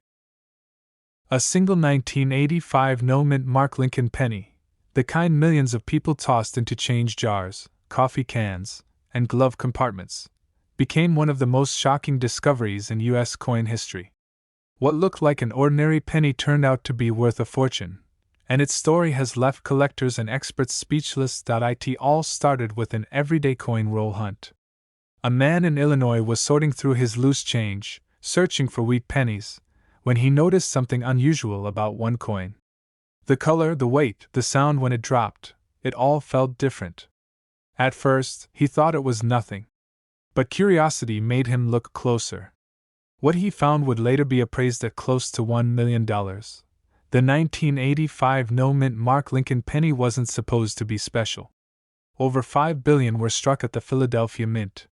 A single 1985 no-mint mark Lincoln penny, the kind millions of people tossed into change jars, coffee cans, and glove compartments, became one of the most shocking discoveries in U.S. coin history. What looked like an ordinary penny turned out to be worth a fortune, and its story has left collectors and experts speechless. It all started with an everyday coin roll hunt. A man in Illinois was sorting through his loose change, searching for weak pennies, when he noticed something unusual about one coin. The color, the weight, the sound when it dropped, it all felt different. At first, he thought it was nothing. But curiosity made him look closer. What he found would later be appraised at close to $1 million. The 1985 no-mint mark Lincoln penny wasn't supposed to be special. Over 5 billion were struck at the Philadelphia Mint.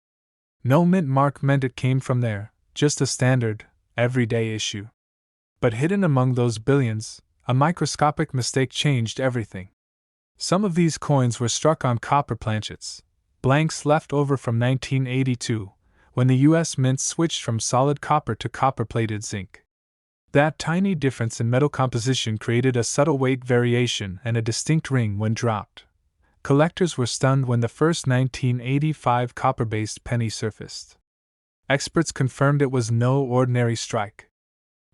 No mint mark meant it came from there, just a standard, everyday issue. But hidden among those billions, a microscopic mistake changed everything. Some of these coins were struck on copper planchets, blanks left over from 1982, when the U.S. Mint switched from solid copper to copper-plated zinc. That tiny difference in metal composition created a subtle weight variation and a distinct ring when dropped. Collectors were stunned when the first 1985 copper-based penny surfaced. Experts confirmed it was no ordinary strike.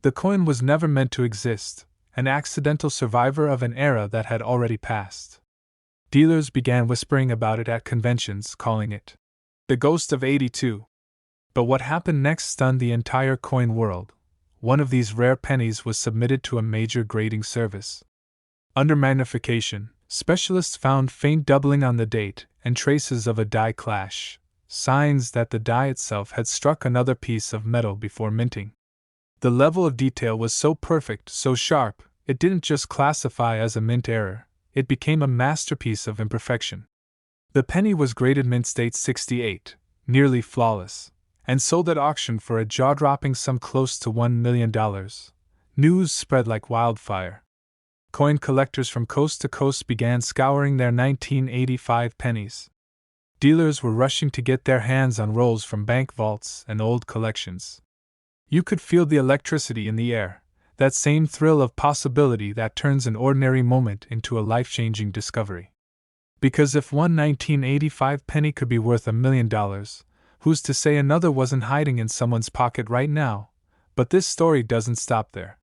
The coin was never meant to exist, an accidental survivor of an era that had already passed. Dealers began whispering about it at conventions, calling it the ghost of '82. But what happened next stunned the entire coin world. One of these rare pennies was submitted to a major grading service. Under magnification, specialists found faint doubling on the date and traces of a die clash, signs that the die itself had struck another piece of metal before minting. The level of detail was so perfect, so sharp, it didn't just classify as a mint error, it became a masterpiece of imperfection. The penny was graded mint state 68, nearly flawless, and sold at auction for a jaw-dropping sum close to $1 million. News spread like wildfire. Coin collectors from coast to coast began scouring their 1985 pennies. Dealers were rushing to get their hands on rolls from bank vaults and old collections. You could feel the electricity in the air, that same thrill of possibility that turns an ordinary moment into a life-changing discovery. Because if one 1985 penny could be worth $1 million, who's to say another wasn't hiding in someone's pocket right now? But this story doesn't stop there.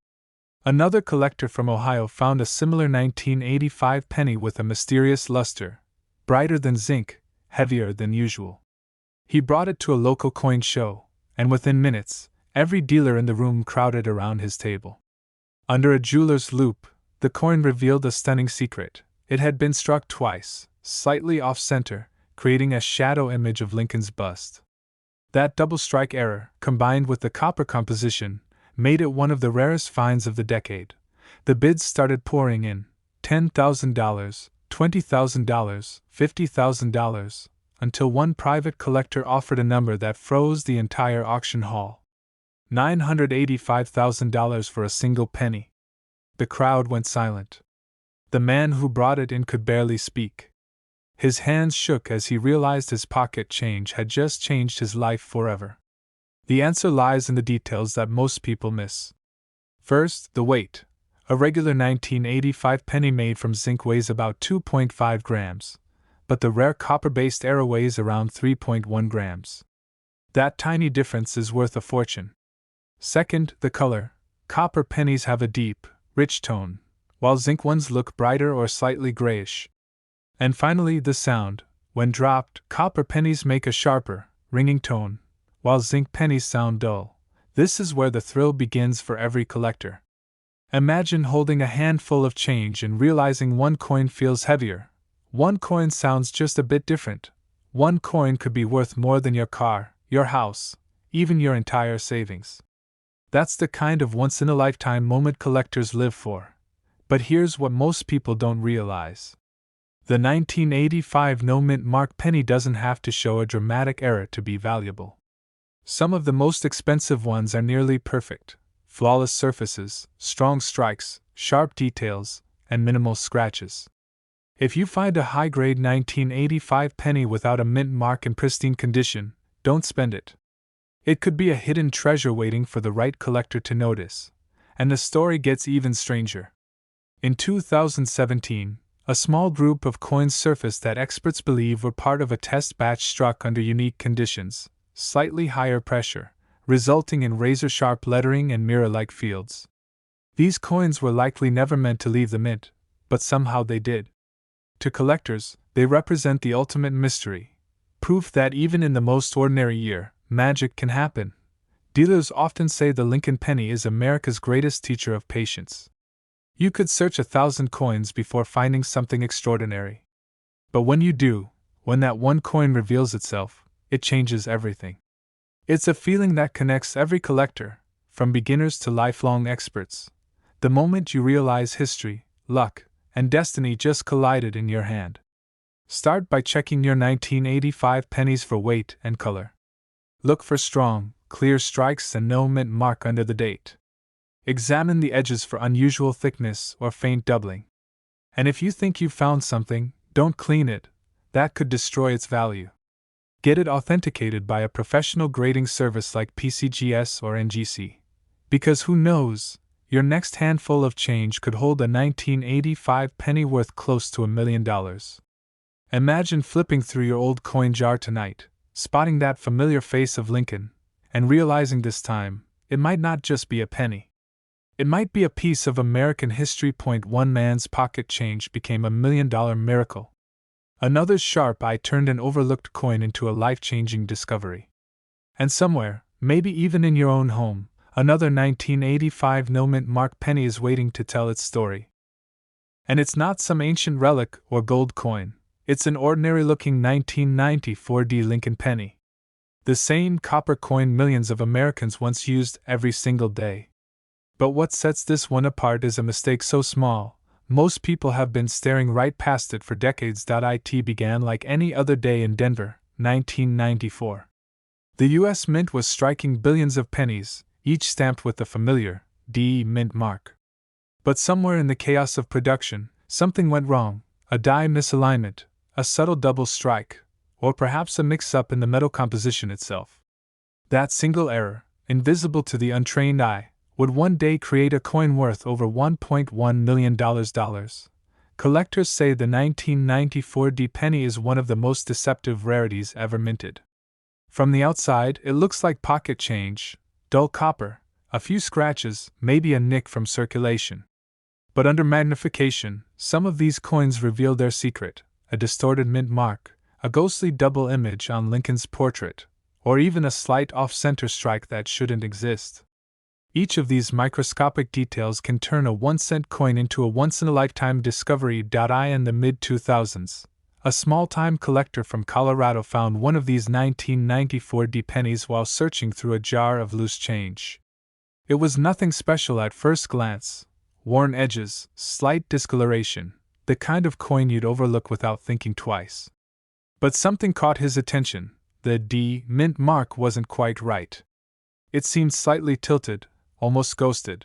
Another collector from Ohio found a similar 1985 penny with a mysterious luster, brighter than zinc, heavier than usual. He brought it to a local coin show, and within minutes, every dealer in the room crowded around his table. Under a jeweler's loupe, the coin revealed a stunning secret. It had been struck twice, slightly off-center, creating a shadow image of Lincoln's bust. That double strike error, combined with the copper composition, made it one of the rarest finds of the decade. The bids started pouring in, $10,000, $20,000, $50,000, until one private collector offered a number that froze the entire auction hall. $985,000 for a single penny. The crowd went silent. The man who brought it in could barely speak. His hands shook as he realized his pocket change had just changed his life forever. The answer lies in the details that most people miss. First, the weight. A regular 1985 penny made from zinc weighs about 2.5 grams, but the rare copper-based era weighs around 3.1 grams. That tiny difference is worth a fortune. Second, the color. Copper pennies have a deep, rich tone, while zinc ones look brighter or slightly grayish. And finally, the sound. When dropped, copper pennies make a sharper, ringing tone, while zinc pennies sound dull. This is where the thrill begins for every collector. Imagine holding a handful of change and realizing one coin feels heavier. One coin sounds just a bit different. One coin could be worth more than your car, your house, even your entire savings. That's the kind of once-in-a-lifetime moment collectors live for. But here's what most people don't realize. The 1985 no-mint mark penny doesn't have to show a dramatic error to be valuable. Some of the most expensive ones are nearly perfect. Flawless surfaces, strong strikes, sharp details, and minimal scratches. If you find a high-grade 1985 penny without a mint mark in pristine condition, don't spend it. It could be a hidden treasure waiting for the right collector to notice. And the story gets even stranger. In 2017, a small group of coins surfaced that experts believe were part of a test batch struck under unique conditions, slightly higher pressure, resulting in razor-sharp lettering and mirror-like fields. These coins were likely never meant to leave the mint, but somehow they did. To collectors, they represent the ultimate mystery, proof that even in the most ordinary year, magic can happen. Dealers often say the Lincoln penny is America's greatest teacher of patience. You could search 1,000 coins before finding something extraordinary. But when you do, when that one coin reveals itself, it changes everything. It's a feeling that connects every collector, from beginners to lifelong experts. The moment you realize history, luck, and destiny just collided in your hand. Start by checking your 1985 pennies for weight and color. Look for strong, clear strikes and no mint mark under the date. Examine the edges for unusual thickness or faint doubling. And if you think you've found something, don't clean it. That could destroy its value. Get it authenticated by a professional grading service like PCGS or NGC. Because who knows, your next handful of change could hold a 1985 penny worth close to $1 million. Imagine flipping through your old coin jar tonight, spotting that familiar face of Lincoln, and realizing this time, it might not just be a penny. It might be a piece of American history. One man's pocket change became $1 million miracle. Another's sharp eye turned an overlooked coin into a life-changing discovery. And somewhere, maybe even in your own home, another 1985 no-mint mark penny is waiting to tell its story. And it's not some ancient relic or gold coin, it's an ordinary-looking 1994 Lincoln penny. The same copper coin millions of Americans once used every single day. But what sets this one apart is a mistake so small, most people have been staring right past it for decades. It began like any other day in Denver, 1994. The U.S. Mint was striking billions of pennies, each stamped with the familiar D mint mark. But somewhere in the chaos of production, something went wrong, a die misalignment, a subtle double strike, or perhaps a mix-up in the metal composition itself. That single error, invisible to the untrained eye, would one day create a coin worth over $1.1 million. Collectors say the 1994 penny is one of the most deceptive rarities ever minted. From the outside, it looks like pocket change, dull copper, a few scratches, maybe a nick from circulation. But under magnification, some of these coins reveal their secret: a distorted mint mark, a ghostly double image on Lincoln's portrait, or even a slight off-center strike that shouldn't exist. Each of these microscopic details can turn a 1-cent coin into a once-in-a-lifetime discovery. In the mid-2000s, a small-time collector from Colorado found one of these 1994 pennies while searching through a jar of loose change. It was nothing special at first glance: worn edges, slight discoloration, the kind of coin you'd overlook without thinking twice. But something caught his attention. The D mint mark wasn't quite right. It seemed slightly tilted, almost ghosted.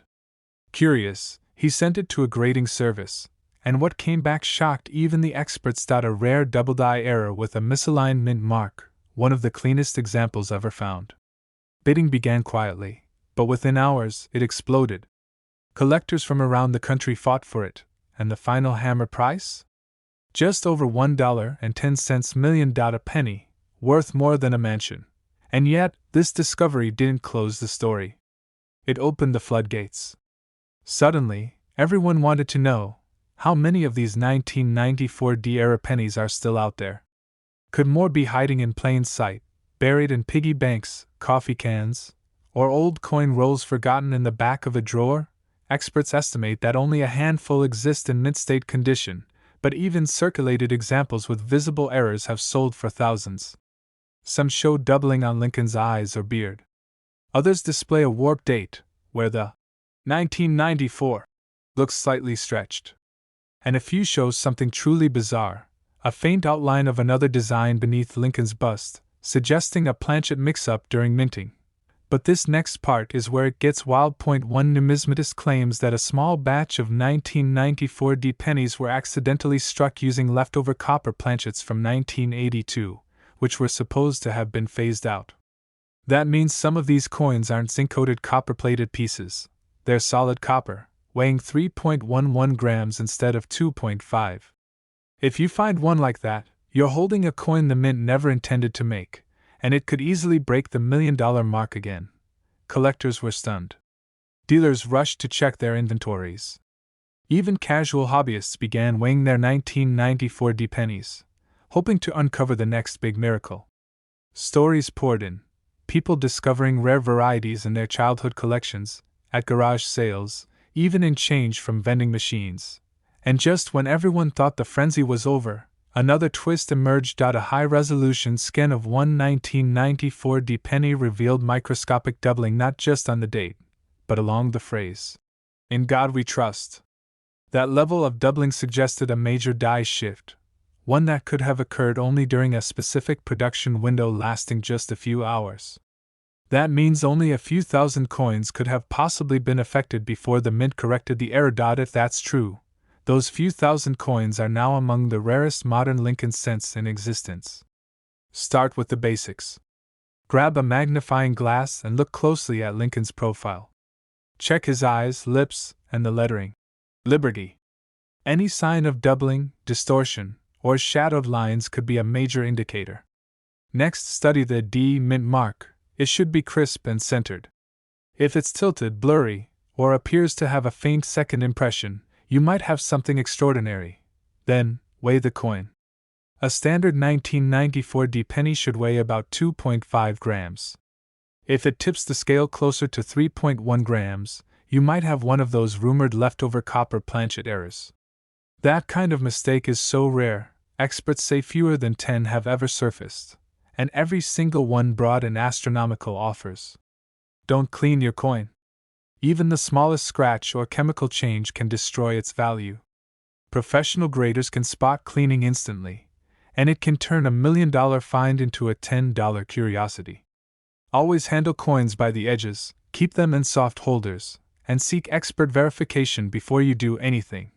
Curious, he sent it to a grading service, and what came back shocked even the experts. A rare double die error with a misaligned mint mark, one of the cleanest examples ever found. Bidding began quietly, but within hours it exploded. Collectors from around the country fought for it, and the final hammer price? Just over $1.10 million. A penny, worth more than a mansion. And yet, this discovery didn't close the story. It opened the floodgates. Suddenly, everyone wanted to know, how many of these 1994 era pennies are still out there? Could more be hiding in plain sight, buried in piggy banks, coffee cans, or old coin rolls forgotten in the back of a drawer? Experts estimate that only a handful exist in mint-state condition, but even circulated examples with visible errors have sold for thousands. Some show doubling on Lincoln's eyes or beard. Others display a warped date, where the 1994 looks slightly stretched. And a few show something truly bizarre, a faint outline of another design beneath Lincoln's bust, suggesting a planchet mix-up during minting. But this next part is where it gets wild. One numismatist claims that a small batch of 1994 pennies were accidentally struck using leftover copper planchets from 1982, which were supposed to have been phased out. That means some of these coins aren't zinc-coated copper-plated pieces. They're solid copper, weighing 3.11 grams instead of 2.5. If you find one like that, you're holding a coin the mint never intended to make, and it could easily break the $1 million mark again. Collectors were stunned. Dealers rushed to check their inventories. Even casual hobbyists began weighing their 1994 pennies, hoping to uncover the next big miracle. Stories poured in, people discovering rare varieties in their childhood collections, at garage sales, even in change from vending machines. And just when everyone thought the frenzy was over, Another twist emerged. A high-resolution scan of one 1994 penny revealed microscopic doubling not just on the date, but along the phrase, "In God We Trust." That level of doubling suggested a major die shift, one that could have occurred only during a specific production window lasting just a few hours. That means only a few thousand coins could have possibly been affected before the mint corrected the error. If that's true, those few thousand coins are now among the rarest modern Lincoln cents in existence. Start with the basics. Grab a magnifying glass and look closely at Lincoln's profile. Check his eyes, lips, and the lettering. Liberty. Any sign of doubling, distortion, or shadowed lines could be a major indicator. Next, study the D mint mark. It should be crisp and centered. If it's tilted, blurry, or appears to have a faint second impression, you might have something extraordinary. Then, weigh the coin. A standard 1994 penny should weigh about 2.5 grams. If it tips the scale closer to 3.1 grams, you might have one of those rumored leftover copper planchet errors. That kind of mistake is so rare, experts say fewer than 10 have ever surfaced, and every single one brought in astronomical offers. Don't clean your coin. Even the smallest scratch or chemical change can destroy its value. Professional graders can spot cleaning instantly, and it can turn a $1 million find into a $10 curiosity. Always handle coins by the edges, keep them in soft holders, and seek expert verification before you do anything.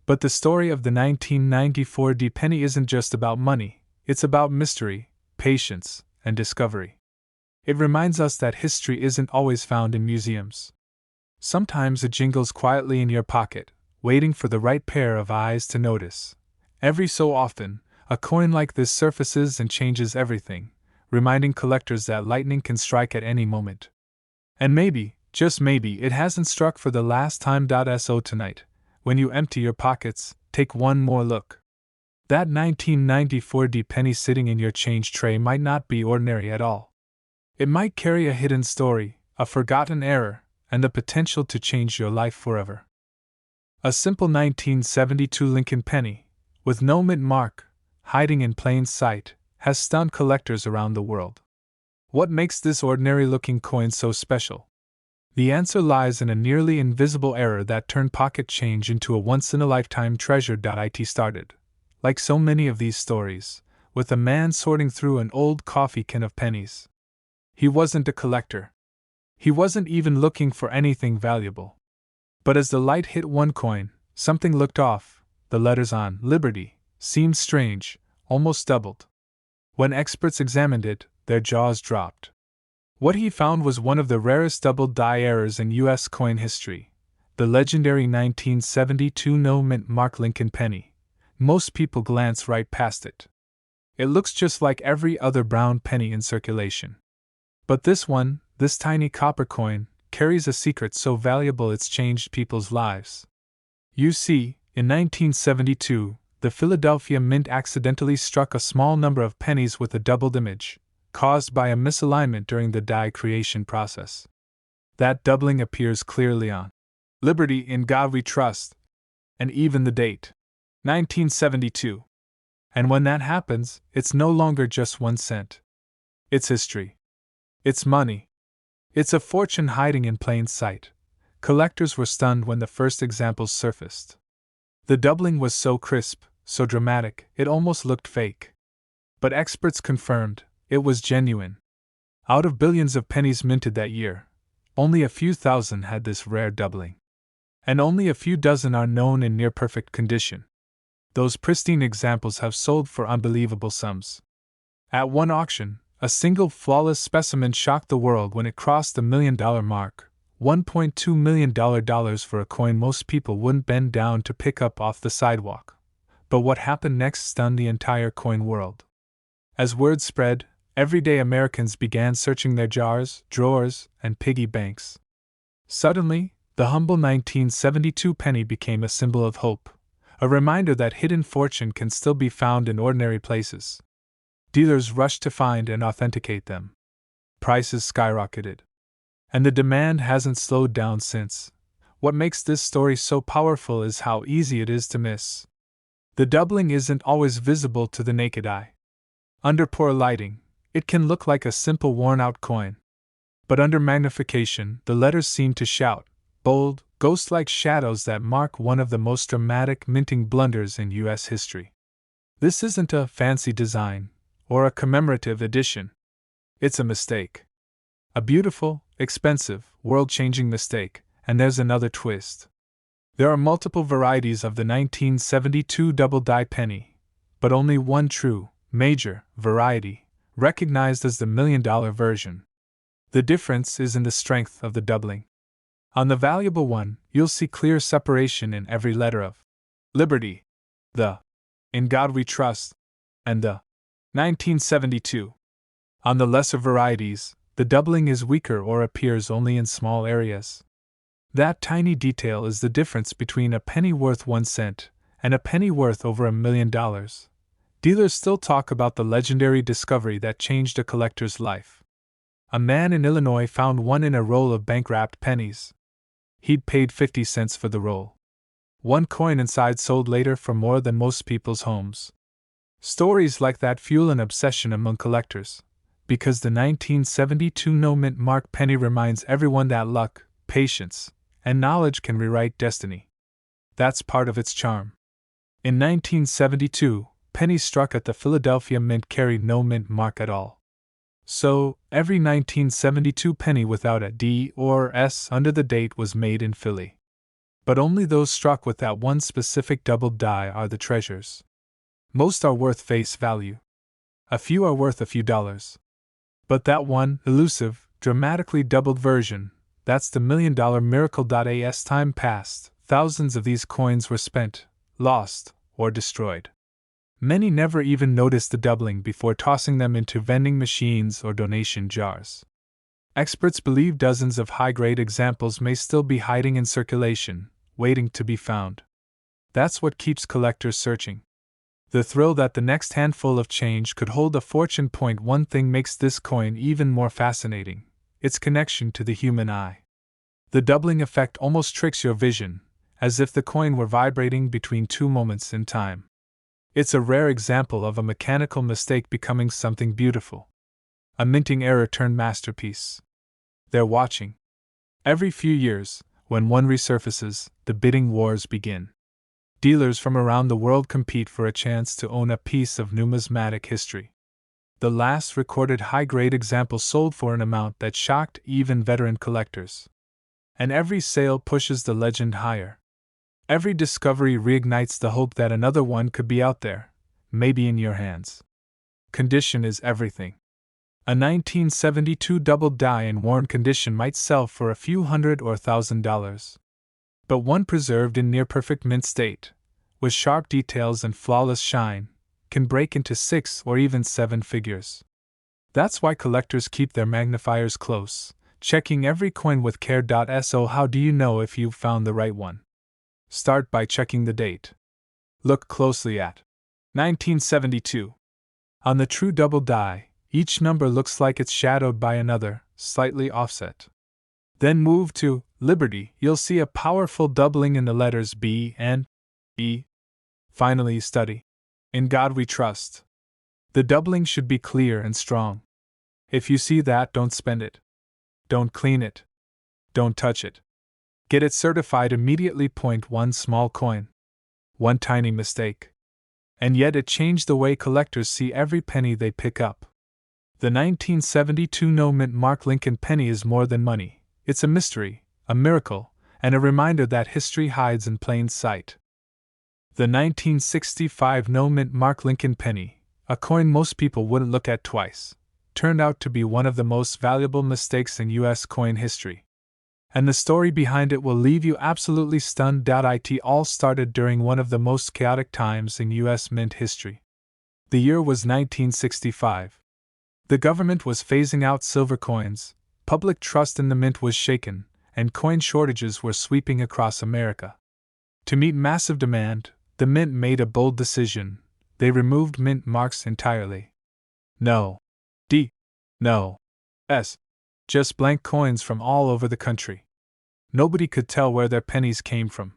But the story of the 1994 penny isn't just about money, it's about mystery, patience, and discovery. It reminds us that history isn't always found in museums. Sometimes it jingles quietly in your pocket, waiting for the right pair of eyes to notice. Every so often, a coin like this surfaces and changes everything, reminding collectors that lightning can strike at any moment. And maybe, just maybe, it hasn't struck for the last time. So tonight, when you empty your pockets, take one more look. That 1994 penny sitting in your change tray might not be ordinary at all. It might carry a hidden story, a forgotten error, and the potential to change your life forever. A simple 1972 Lincoln penny, with no mint mark, hiding in plain sight, has stunned collectors around the world. What makes this ordinary-looking coin so special? The answer lies in a nearly invisible error that turned pocket change into a once-in-a-lifetime treasure. It started, like so many of these stories, with a man sorting through an old coffee can of pennies. He wasn't a collector. He wasn't even looking for anything valuable. But as the light hit one coin, something looked off. The letters on Liberty seemed strange, almost doubled. When experts examined it, their jaws dropped. What he found was one of the rarest double die errors in U.S. coin history, the legendary 1972 no mint mark Lincoln penny. Most people glance right past it. It looks just like every other brown penny in circulation. But this one, this tiny copper coin, carries a secret so valuable it's changed people's lives. You see, in 1972, the Philadelphia Mint accidentally struck a small number of pennies with a doubled image, caused by a misalignment during the die creation process. That doubling appears clearly on Liberty, in God We Trust, and even the date, 1972. And when that happens, it's no longer just 1 cent. It's history. It's money. It's a fortune hiding in plain sight. Collectors were stunned when the first examples surfaced. The doubling was so crisp, so dramatic, it almost looked fake. But experts confirmed it was genuine. Out of billions of pennies minted that year, only a few thousand had this rare doubling. And only a few dozen are known in near-perfect condition. Those pristine examples have sold for unbelievable sums. At one auction, a single flawless specimen shocked the world when it crossed the $1 million mark, $1.2 million for a coin most people wouldn't bend down to pick up off the sidewalk. But what happened next stunned the entire coin world. As word spread, everyday Americans began searching their jars, drawers, and piggy banks. Suddenly, the humble 1972 penny became a symbol of hope, a reminder that hidden fortune can still be found in ordinary places. Dealers rushed to find and authenticate them. Prices skyrocketed. And the demand hasn't slowed down since. What makes this story so powerful is how easy it is to miss. The doubling isn't always visible to the naked eye. Under poor lighting, it can look like a simple worn-out coin. But under magnification, the letters seem to shout, bold, ghost-like shadows that mark one of the most dramatic minting blunders in U.S. history. This isn't a fancy design, or a commemorative edition. It's a mistake. A beautiful, expensive, world-changing mistake, and there's another twist. There are multiple varieties of the 1972 double-die penny, but only one true, major, variety, recognized as the million-dollar version. The difference is in the strength of the doubling. On the valuable one, you'll see clear separation in every letter of Liberty, the In God We Trust, and the 1972. On the lesser varieties, the doubling is weaker or appears only in small areas. That tiny detail is the difference between a penny worth 1 cent and a penny worth over $1 million. Dealers still talk about the legendary discovery that changed a collector's life. A man in Illinois found one in a roll of bank-wrapped pennies. He'd paid 50 cents for the roll. One coin inside sold later for more than most people's homes. Stories like that fuel an obsession among collectors, because the 1972 no-mint mark penny reminds everyone that luck, patience, and knowledge can rewrite destiny. That's part of its charm. In 1972, pennies struck at the Philadelphia Mint carried no mint mark at all. So, every 1972 penny without a D or S under the date was made in Philly. But only those struck with that one specific doubled die are the treasures. Most are worth face value. A few are worth a few dollars. But that one, elusive, dramatically doubled version, that's the $1 million miracle. As time passed, thousands of these coins were spent, lost, or destroyed. Many never even noticed the doubling before tossing them into vending machines or donation jars. Experts believe dozens of high-grade examples may still be hiding in circulation, waiting to be found. That's what keeps collectors searching. The thrill that the next handful of change could hold a fortune. One thing makes this coin even more fascinating: its connection to the human eye. The doubling effect almost tricks your vision, as if the coin were vibrating between two moments in time. It's a rare example of a mechanical mistake becoming something beautiful. A minting error turned masterpiece. They're watching. Every few years, when one resurfaces, the bidding wars begin. Dealers from around the world compete for a chance to own a piece of numismatic history. The last recorded high-grade example sold for an amount that shocked even veteran collectors. And every sale pushes the legend higher. Every discovery reignites the hope that another one could be out there, maybe in your hands. Condition is everything. A 1972 double die in worn condition might sell for a few $100 or $1,000. But one preserved in near-perfect mint state, with sharp details and flawless shine, can break into 6 or even 7 figures. That's why collectors keep their magnifiers close, checking every coin with care. So how do you know if you've found the right one? Start by checking the date. Look closely at 1972. On the true double die, each number looks like it's shadowed by another, slightly offset. Then move to Liberty, you'll see a powerful doubling in the letters B and E. Finally, study In God We Trust. The doubling should be clear and strong. If you see that, don't spend it. Don't clean it. Don't touch it. Get it certified immediately. One small coin. One tiny mistake. And yet it changed the way collectors see every penny they pick up. The 1972 no-mint mark Lincoln penny is more than money. It's a mystery, a miracle, and a reminder that history hides in plain sight. The 1965 no-mint mark Lincoln penny, a coin most people wouldn't look at twice, turned out to be one of the most valuable mistakes in U.S. coin history. And the story behind it will leave you absolutely stunned. It all started during one of the most chaotic times in U.S. mint history. The year was 1965. The government was phasing out silver coins, public trust in the mint was shaken, and coin shortages were sweeping across America. To meet massive demand, the mint made a bold decision: they removed mint marks entirely. No D, no S, just blank coins from all over the country. Nobody could tell where their pennies came from.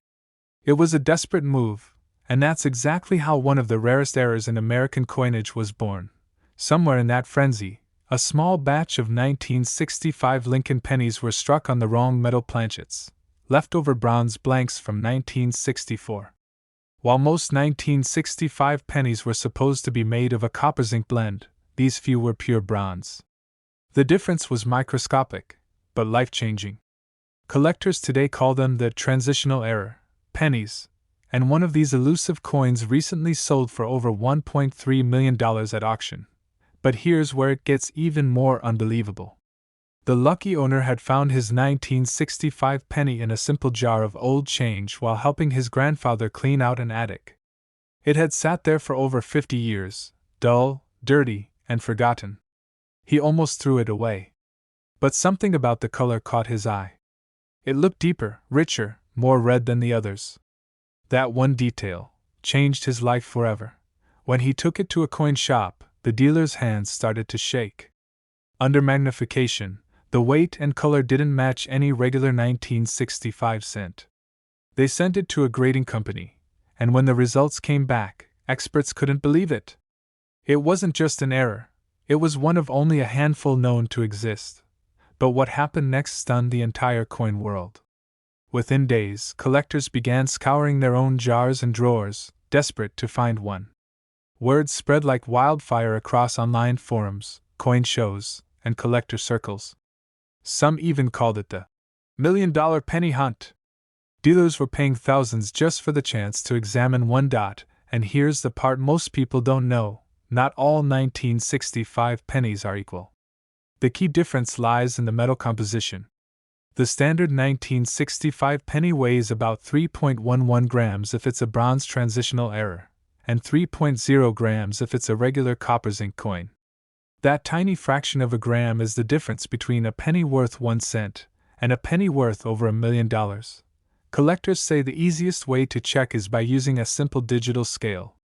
It was a desperate move, And that's exactly how one of the rarest errors in American coinage was born. Somewhere in that frenzy, a small batch of 1965 Lincoln pennies were struck on the wrong metal planchets, leftover bronze blanks from 1964. While most 1965 pennies were supposed to be made of a copper-zinc blend, these few were pure bronze. The difference was microscopic, but life-changing. Collectors today call them the transitional error, pennies, and one of these elusive coins recently sold for over $1.3 million at auction. But here's where it gets even more unbelievable. The lucky owner had found his 1965 penny in a simple jar of old change while helping his grandfather clean out an attic. It had sat there for over 50 years, dull, dirty, and forgotten. He almost threw it away. But something about the color caught his eye. It looked deeper, richer, more red than the others. That one detail changed his life forever. When he took it to a coin shop, the dealer's hands started to shake. Under magnification, the weight and color didn't match any regular 1965 cent. They sent it to a grading company, and when the results came back, experts couldn't believe it. It wasn't just an error, it was one of only a handful known to exist. But what happened next stunned the entire coin world. Within days, collectors began scouring their own jars and drawers, desperate to find one. Word spread like wildfire across online forums, coin shows, and collector circles. Some even called it the $1 million penny hunt. Dealers were paying thousands just for the chance to examine one dot, and here's the part most people don't know: not all 1965 pennies are equal. The key difference lies in the metal composition. The standard 1965 penny weighs about 3.11 grams if it's a bronze transitional error, and 3.0 grams if it's a regular copper-zinc coin. That tiny fraction of a gram is the difference between a penny worth 1 cent and a penny worth over $1 million. Collectors say the easiest way to check is by using a simple digital scale.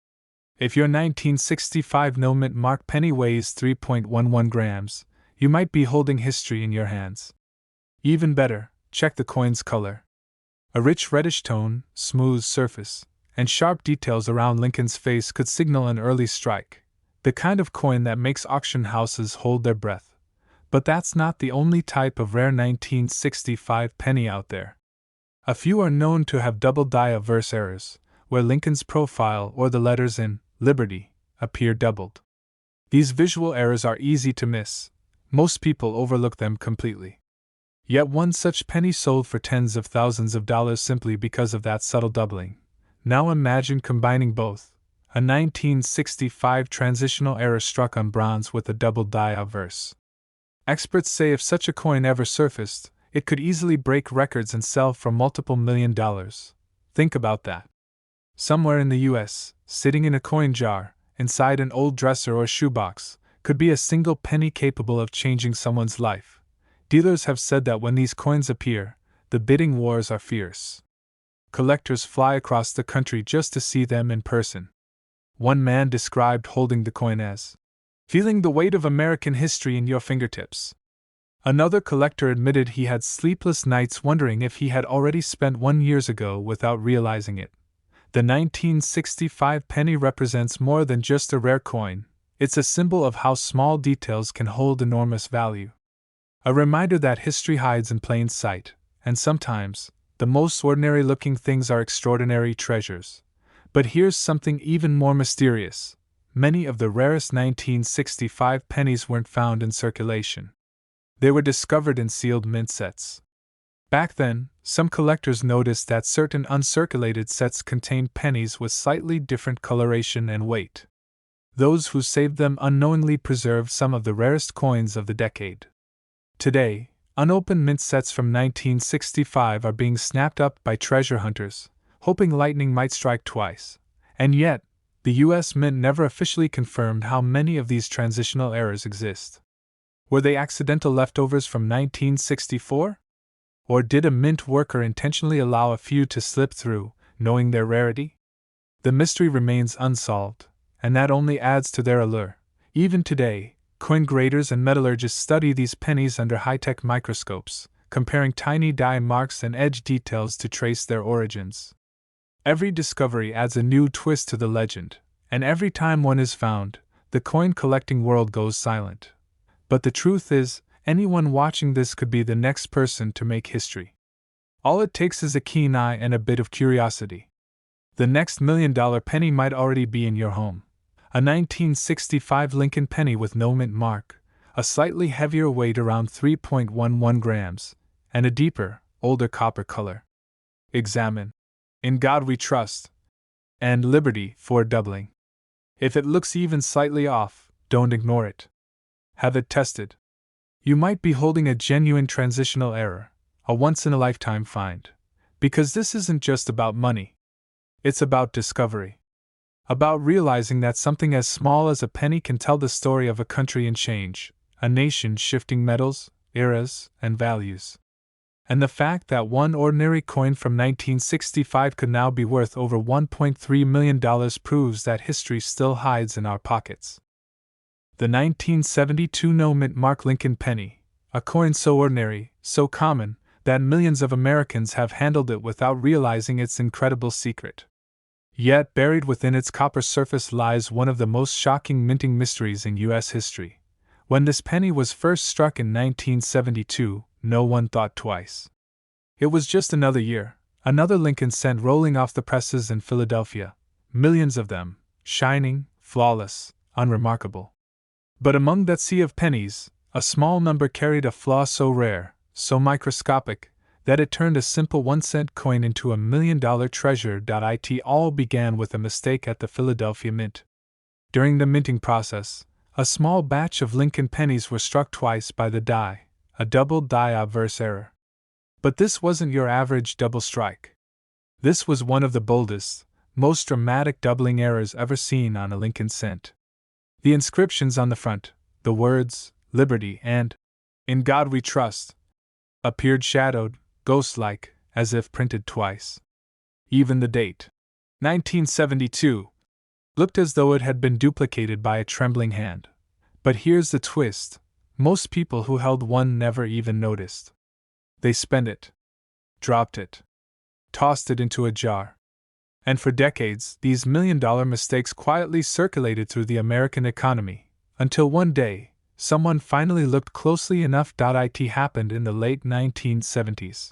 If your 1965 no-mint mark penny weighs 3.11 grams, you might be holding history in your hands. Even better, check the coin's color. A rich reddish tone, smooth surface, and sharp details around Lincoln's face could signal an early strike, the kind of coin that makes auction houses hold their breath. But that's not the only type of rare 1965 penny out there. A few are known to have double die-averse errors, where Lincoln's profile or the letters in Liberty appear doubled. These visual errors are easy to miss. Most people overlook them completely. Yet one such penny sold for tens of thousands of dollars simply because of that subtle doubling. Now imagine combining both: a 1965 transitional error struck on bronze with a double die-averse. Experts say if such a coin ever surfaced, it could easily break records and sell for multiple $1 million. Think about that. Somewhere in the US, sitting in a coin jar, inside an old dresser or shoebox, could be a single penny capable of changing someone's life. Dealers have said that when these coins appear, the bidding wars are fierce. Collectors fly across the country just to see them in person. One man described holding the coin as feeling the weight of American history in your fingertips. Another collector admitted he had sleepless nights wondering if he had already spent 1 year ago without realizing it. The 1965 penny represents more than just a rare coin. It's a symbol of how small details can hold enormous value. A reminder that history hides in plain sight, and sometimes, the most ordinary-looking things are extraordinary treasures. But here's something even more mysterious. Many of the rarest 1965 pennies weren't found in circulation. They were discovered in sealed mint sets. Back then, some collectors noticed that certain uncirculated sets contained pennies with slightly different coloration and weight. Those who saved them unknowingly preserved some of the rarest coins of the decade. Today, unopened mint sets from 1965 are being snapped up by treasure hunters, hoping lightning might strike twice. And yet, the U.S. Mint never officially confirmed how many of these transitional errors exist. Were they accidental leftovers from 1964? Or did a mint worker intentionally allow a few to slip through, knowing their rarity? The mystery remains unsolved, and that only adds to their allure. Even today, coin graders and metallurgists study these pennies under high-tech microscopes, comparing tiny die marks and edge details to trace their origins. Every discovery adds a new twist to the legend, and every time one is found, the coin collecting world goes silent. But the truth is, anyone watching this could be the next person to make history. All it takes is a keen eye and a bit of curiosity. The next $1 million penny might already be in your home. A 1965 Lincoln penny with no mint mark, a slightly heavier weight around 3.11 grams, and a deeper, older copper color. Examine. In God we trust. And liberty for doubling. If it looks even slightly off, don't ignore it. Have it tested. You might be holding a genuine transitional error, a once-in-a-lifetime find. Because this isn't just about money. It's about discovery. About realizing that something as small as a penny can tell the story of a country in change, a nation shifting metals, eras, and values. And the fact that one ordinary coin from 1965 could now be worth over $1.3 million proves that history still hides in our pockets. The 1972 no-mint mark Lincoln penny, a coin so ordinary, so common, that millions of Americans have handled it without realizing its incredible secret. Yet buried within its copper surface lies one of the most shocking minting mysteries in U.S. history. When this penny was first struck in 1972, no one thought twice. It was just another year, another Lincoln cent rolling off the presses in Philadelphia, millions of them, shining, flawless, unremarkable. But among that sea of pennies, a small number carried a flaw so rare, so microscopic, that it turned a simple 1-cent coin into a $1 million treasure. It all began with a mistake at the Philadelphia Mint. During the minting process, a small batch of Lincoln pennies were struck twice by the die, a double die obverse error. But this wasn't your average double strike. This was one of the boldest, most dramatic doubling errors ever seen on a Lincoln cent. The inscriptions on the front, the words, Liberty and In God We Trust, appeared shadowed, ghost-like, as if printed twice. Even the date, 1972, looked as though it had been duplicated by a trembling hand. But here's the twist: most people who held one never even noticed. They spent it, dropped it, tossed it into a jar. And for decades, these $1 million mistakes quietly circulated through the American economy, until one day, someone finally looked closely enough. It happened in the late 1970s.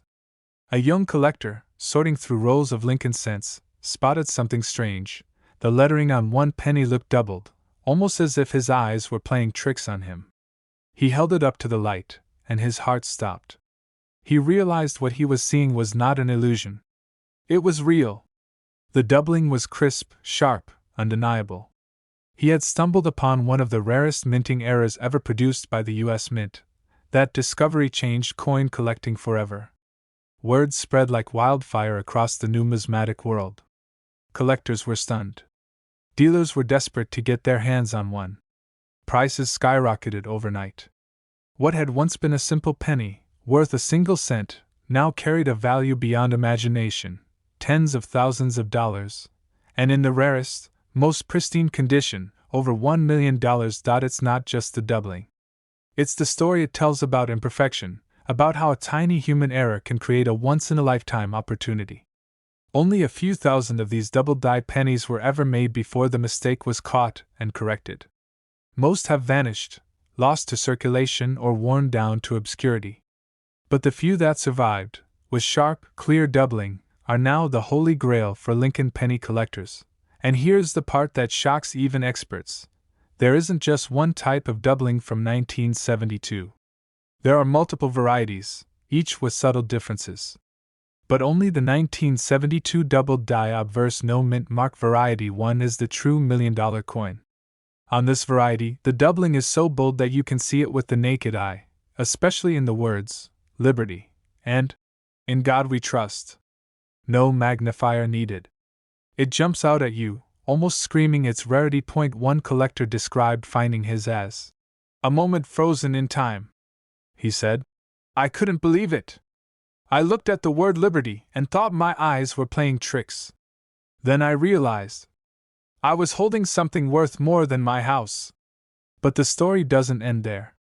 A young collector, sorting through rolls of Lincoln cents, spotted something strange. The lettering on one penny looked doubled, almost as if his eyes were playing tricks on him. He held it up to the light, and his heart stopped. He realized what he was seeing was not an illusion. It was real. The doubling was crisp, sharp, undeniable. He had stumbled upon one of the rarest minting errors ever produced by the U.S. Mint. That discovery changed coin collecting forever. Word spread like wildfire across the numismatic world. Collectors were stunned. Dealers were desperate to get their hands on one. Prices skyrocketed overnight. What had once been a simple penny, worth a single cent, now carried a value beyond imagination, tens of thousands of dollars, and in the rarest, most pristine condition, over $1 million. It's not just the doubling. It's the story it tells about imperfection, about how a tiny human error can create a once-in-a-lifetime opportunity. Only a few thousand of these double-die pennies were ever made before the mistake was caught and corrected. Most have vanished, lost to circulation or worn down to obscurity. But the few that survived, with sharp, clear doubling, are now the holy grail for Lincoln penny collectors. And here's the part that shocks even experts. There isn't just one type of doubling from 1972. There are multiple varieties, each with subtle differences. But only the 1972 doubled die obverse no mint mark variety 1 is the true $1 million coin. On this variety, the doubling is so bold that you can see it with the naked eye, especially in the words, Liberty, and In God We Trust. No magnifier needed. It jumps out at you, almost screaming its rarity. One collector described finding his as a moment frozen in time. He said, "I couldn't believe it. I looked at the word liberty and thought my eyes were playing tricks. Then I realized I was holding something worth more than my house." But the story doesn't end there.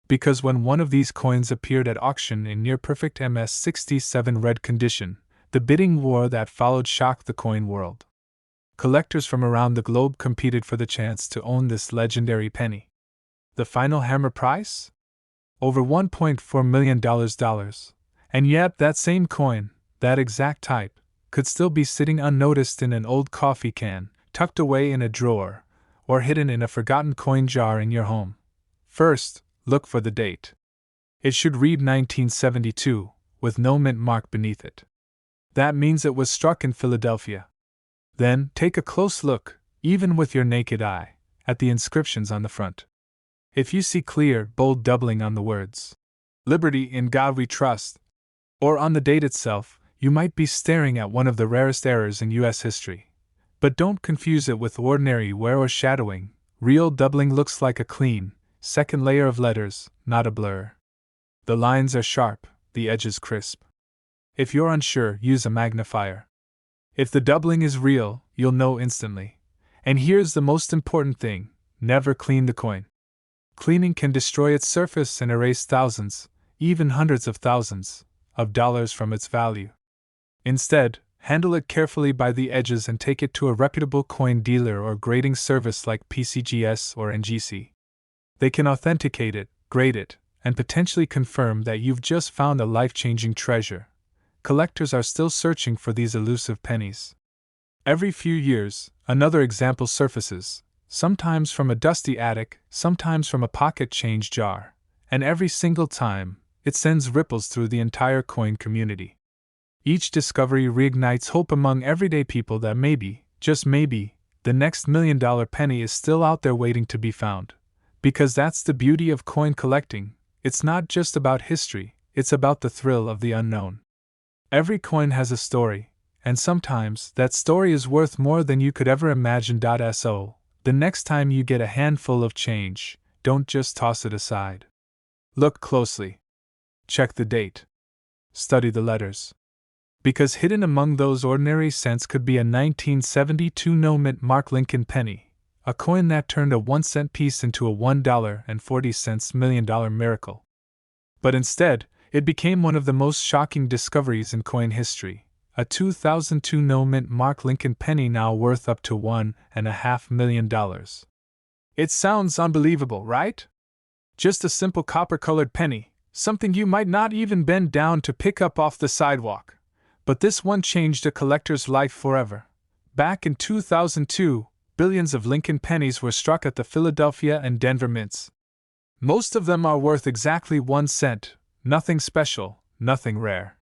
Because when one of these coins appeared at auction in near-perfect MS-67 red condition, The bidding war that followed shocked the coin world. Collectors from around the globe competed for the chance to own this legendary penny. The final hammer price? Over $1.4 million. And yet, that same coin, that exact type, could still be sitting unnoticed in an old coffee can, tucked away in a drawer, or hidden in a forgotten coin jar in your home. First, look for the date. It should read 1972, with no mint mark beneath it. That means it was struck in Philadelphia. Then, take a close look, even with your naked eye, at the inscriptions on the front. If you see clear, bold doubling on the words, "Liberty, in God We Trust," or on the date itself, you might be staring at one of the rarest errors in U.S. history. But don't confuse it with ordinary wear or shadowing. Real doubling looks like a clean, second layer of letters, not a blur. The lines are sharp, the edges crisp. If you're unsure, use a magnifier. If the doubling is real, you'll know instantly. And here's the most important thing: never clean the coin. Cleaning can destroy its surface and erase thousands, even hundreds of thousands, of dollars from its value. Instead, handle it carefully by the edges and take it to a reputable coin dealer or grading service like PCGS or NGC. They can authenticate it, grade it, and potentially confirm that you've just found a life-changing treasure. Collectors are still searching for these elusive pennies. Every few years, another example surfaces, sometimes from a dusty attic, sometimes from a pocket change jar, and every single time, it sends ripples through the entire coin community. Each discovery reignites hope among everyday people that maybe, just maybe, the next $1 million penny is still out there waiting to be found. Because that's the beauty of coin collecting. It's not just about history, it's about the thrill of the unknown. Every coin has a story, and sometimes that story is worth more than you could ever imagine. So, the next time you get a handful of change, don't just toss it aside. Look closely. Check the date. Study the letters. Because hidden among those ordinary cents could be a 1972 no-mint mark Lincoln penny, a coin that turned a 1-cent piece into a $1.40 million miracle. But instead, it became one of the most shocking discoveries in coin history, a 2002 no-mint mark Lincoln penny now worth up to $1.5 million. It sounds unbelievable, right? Just a simple copper-colored penny, something you might not even bend down to pick up off the sidewalk. But this one changed a collector's life forever. Back in 2002, billions of Lincoln pennies were struck at the Philadelphia and Denver mints. Most of them are worth exactly 1 cent, nothing special, nothing rare.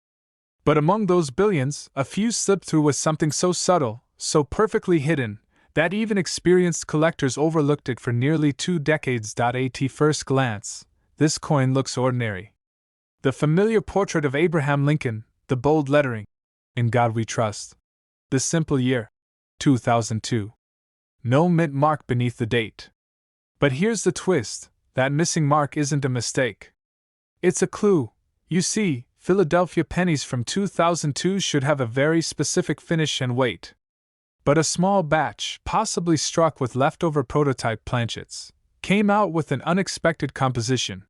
But among those billions, a few slipped through with something so subtle, so perfectly hidden, that even experienced collectors overlooked it for nearly 2 decades. At first glance, this coin looks ordinary. The familiar portrait of Abraham Lincoln, the bold lettering, "In God We Trust." The simple year, 2002. No mint mark beneath the date. But here's the twist: that missing mark isn't a mistake. It's a clue. You see, Philadelphia pennies from 2002 should have a very specific finish and weight. But a small batch, possibly struck with leftover prototype planchets, came out with an unexpected composition.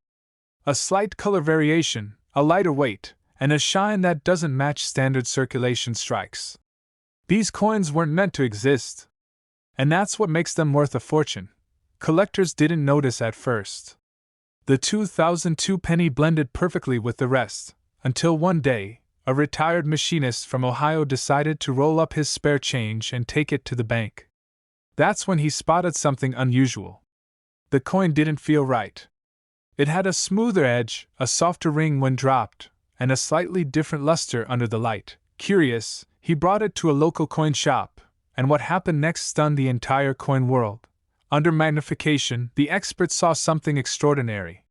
A slight color variation, a lighter weight, and a shine that doesn't match standard circulation strikes. These coins weren't meant to exist. And that's what makes them worth a fortune. Collectors didn't notice at first. The 2002 penny blended perfectly with the rest, until one day, a retired machinist from Ohio decided to roll up his spare change and take it to the bank. That's when he spotted something unusual. The coin didn't feel right. It had a smoother edge, a softer ring when dropped, and a slightly different luster under the light. Curious, he brought it to a local coin shop, and what happened next stunned the entire coin world. Under magnification, the experts saw something extraordinary.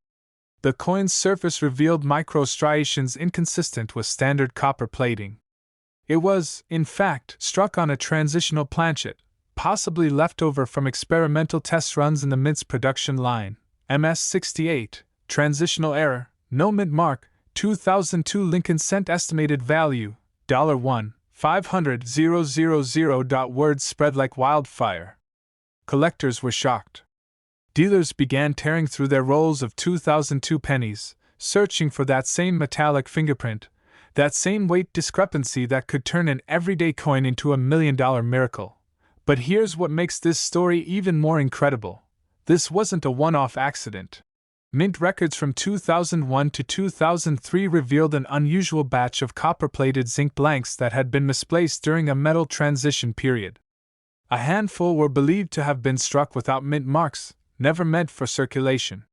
The coin's surface revealed microstriations inconsistent with standard copper plating. It was, in fact, struck on a transitional planchet, possibly left over from experimental test runs in the mint's production line. MS-68, transitional error, no mint mark, 2002 Lincoln cent estimated value, $1, 500,000. Word spread like wildfire. Collectors were shocked. Dealers began tearing through their rolls of 2002 pennies, searching for that same metallic fingerprint, That same weight discrepancy that could turn an everyday coin into a $1 million miracle. But here's what makes this story even more incredible. This wasn't a one-off accident. Mint records from 2001 to 2003 revealed an unusual batch of copper-plated zinc blanks that had been misplaced during a metal transition period. A handful were believed to have been struck without mint marks, never meant for circulation.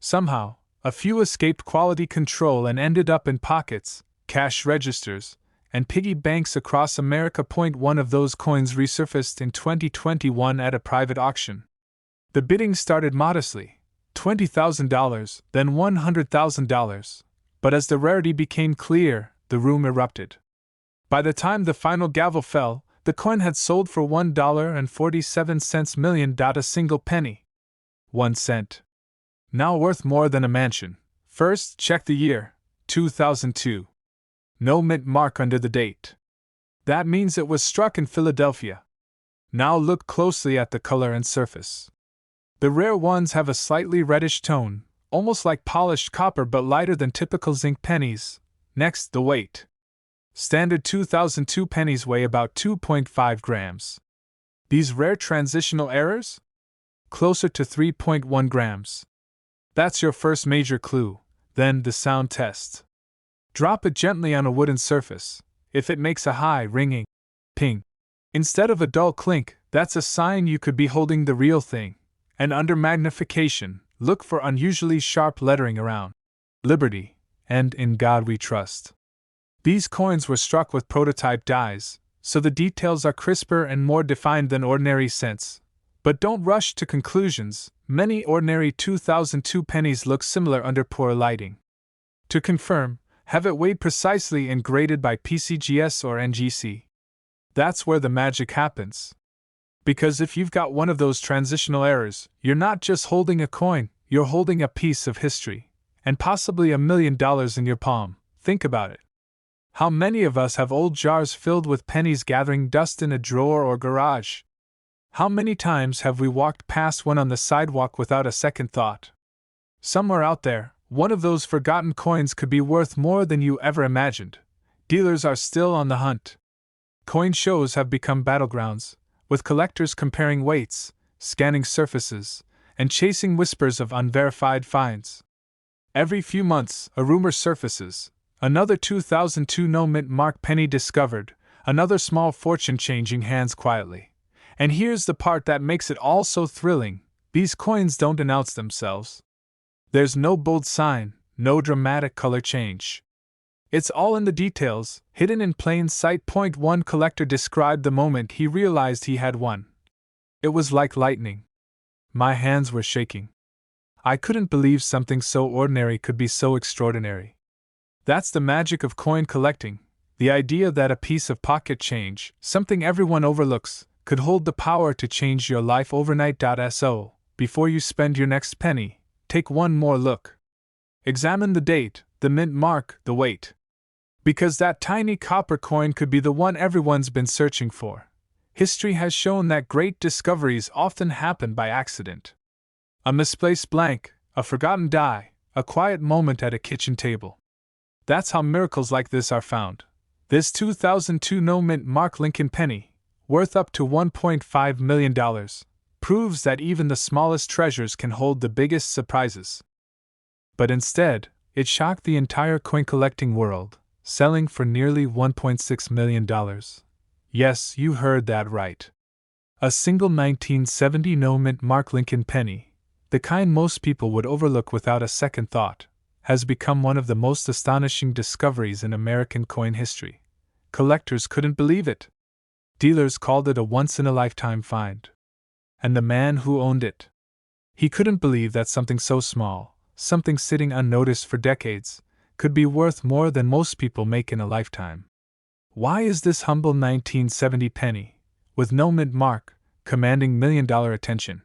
Somehow, a few escaped quality control and ended up in pockets, cash registers, and piggy banks across America. One of those coins resurfaced in 2021 at a private auction. The bidding started modestly, $20,000, then $100,000, but as the rarity became clear, the room erupted. By the time the final gavel fell, the coin had sold for $1.47 million. A single penny. 1 cent. Now worth more than a mansion. First, check the year, 2002. No mint mark under the date. That means it was struck in Philadelphia. Now look closely at the color and surface. The rare ones have a slightly reddish tone, almost like polished copper but lighter than typical zinc pennies. Next, the weight. Standard 2002 pennies weigh about 2.5 grams. These rare transitional errors? Closer to 3.1 grams. That's your first major clue. Then the sound test. Drop it gently on a wooden surface. If it makes a high, ringing ping instead of a dull clink, that's a sign you could be holding the real thing. And under magnification, look for unusually sharp lettering around Liberty and In God We Trust. These coins were struck with prototype dies, so the details are crisper and more defined than ordinary cents. But don't rush to conclusions. Many ordinary 2002 pennies look similar under poor lighting. To confirm, have it weighed precisely and graded by PCGS or NGC. That's where the magic happens. Because if you've got one of those transitional errors, you're not just holding a coin, you're holding a piece of history, and possibly $1 million in your palm. Think about it. How many of us have old jars filled with pennies gathering dust in a drawer or garage? How many times have we walked past one on the sidewalk without a second thought? Somewhere out there, one of those forgotten coins could be worth more than you ever imagined. Dealers are still on the hunt. Coin shows have become battlegrounds, with collectors comparing weights, scanning surfaces, and chasing whispers of unverified finds. Every few months, a rumor surfaces. Another 2002 no-mint mark penny discovered, another small fortune changing hands quietly. And here's the part that makes it all so thrilling: these coins don't announce themselves. There's no bold sign, no dramatic color change. It's all in the details, hidden in plain sight. One collector described the moment he realized he had one. It was like lightning. My hands were shaking. I couldn't believe something so ordinary could be so extraordinary. That's the magic of coin collecting, the idea that a piece of pocket change, something everyone overlooks, could hold the power to change your life overnight. So, before you spend your next penny, take one more look. Examine the date, the mint mark, the weight. Because that tiny copper coin could be the one everyone's been searching for. History has shown that great discoveries often happen by accident. A misplaced blank, a forgotten die, a quiet moment at a kitchen table. That's how miracles like this are found. This 2002 no-mint mark Lincoln penny, worth up to $1.5 million, proves that even the smallest treasures can hold the biggest surprises. But instead, it shocked the entire coin collecting world, selling for nearly $1.6 million. Yes, you heard that right. A single 1970 no-mint mark Lincoln penny, the kind most people would overlook without a second thought, has become one of the most astonishing discoveries in American coin history. Collectors couldn't believe it. Dealers called it a once-in-a-lifetime find. And the man who owned it, he couldn't believe that something so small, something sitting unnoticed for decades, could be worth more than most people make in a lifetime. Why is this humble 1970 penny, with no mint mark, commanding million-dollar attention?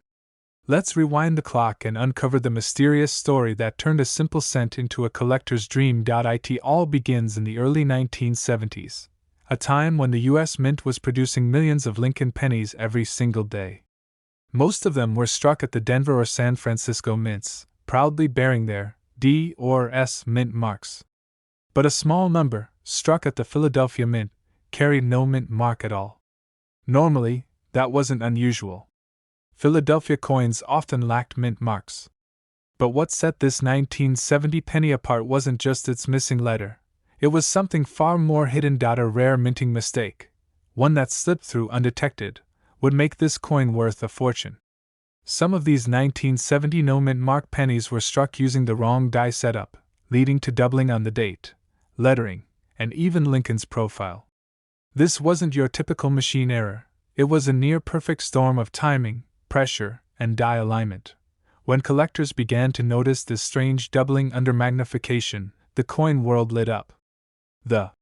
Let's rewind the clock and uncover the mysterious story that turned a simple cent into a collector's dream. It all begins in the early 1970s, a time when the U.S. Mint was producing millions of Lincoln pennies every single day. Most of them were struck at the Denver or San Francisco mints, proudly bearing their D or S mint marks. But a small number, struck at the Philadelphia Mint, carried no mint mark at all. Normally, that wasn't unusual. Philadelphia coins often lacked mint marks. But what set this 1970 penny apart wasn't just its missing letter. It was something far more hidden. A rare minting mistake, one that slipped through undetected, would make this coin worth a fortune. Some of these 1970 no mint mark pennies were struck using the wrong die setup, leading to doubling on the date, lettering, and even Lincoln's profile. This wasn't your typical machine error, it was a near-perfect storm of timing, pressure, and die alignment. When collectors began to notice this strange doubling under magnification, the coin world lit up. The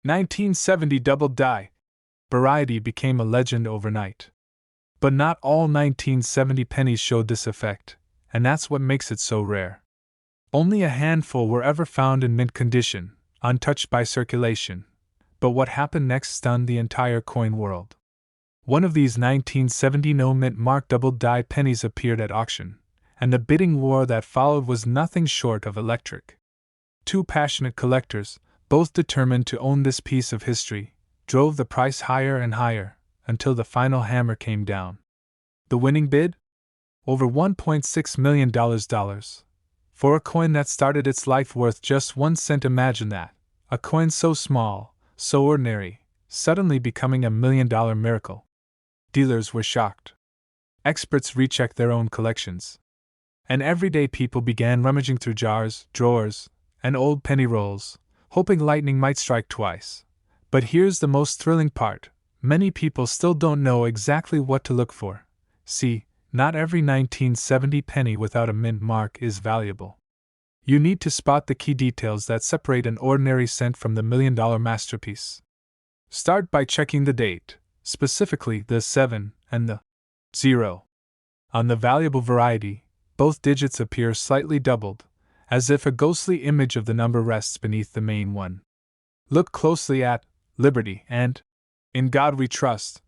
1970 doubled die variety became a legend overnight. But not all 1970 pennies showed this effect, and that's what makes it so rare. Only a handful were ever found in mint condition, untouched by circulation. But what happened next stunned the entire coin world. One of these 1970 no mint mark doubled die pennies appeared at auction, and the bidding war that followed was nothing short of electric. Two passionate collectors, both determined to own this piece of history, drove the price higher and higher, until the final hammer came down. The winning bid? Over $1.6 million. For a coin that started its life worth just 1 cent. Imagine that. A coin so small, so ordinary, suddenly becoming $1 million miracle. Dealers were shocked. Experts rechecked their own collections. And everyday people began rummaging through jars, drawers, and old penny rolls, hoping lightning might strike twice. But here's the most thrilling part. Many people still don't know exactly what to look for. See, not every 1970 penny without a mint mark is valuable. You need to spot the key details that separate an ordinary cent from the $1 million masterpiece. Start by checking the date, specifically the 7 and the 0. On the valuable variety, both digits appear slightly doubled, as if a ghostly image of the number rests beneath the main one. Look closely at Liberty and In God We Trust.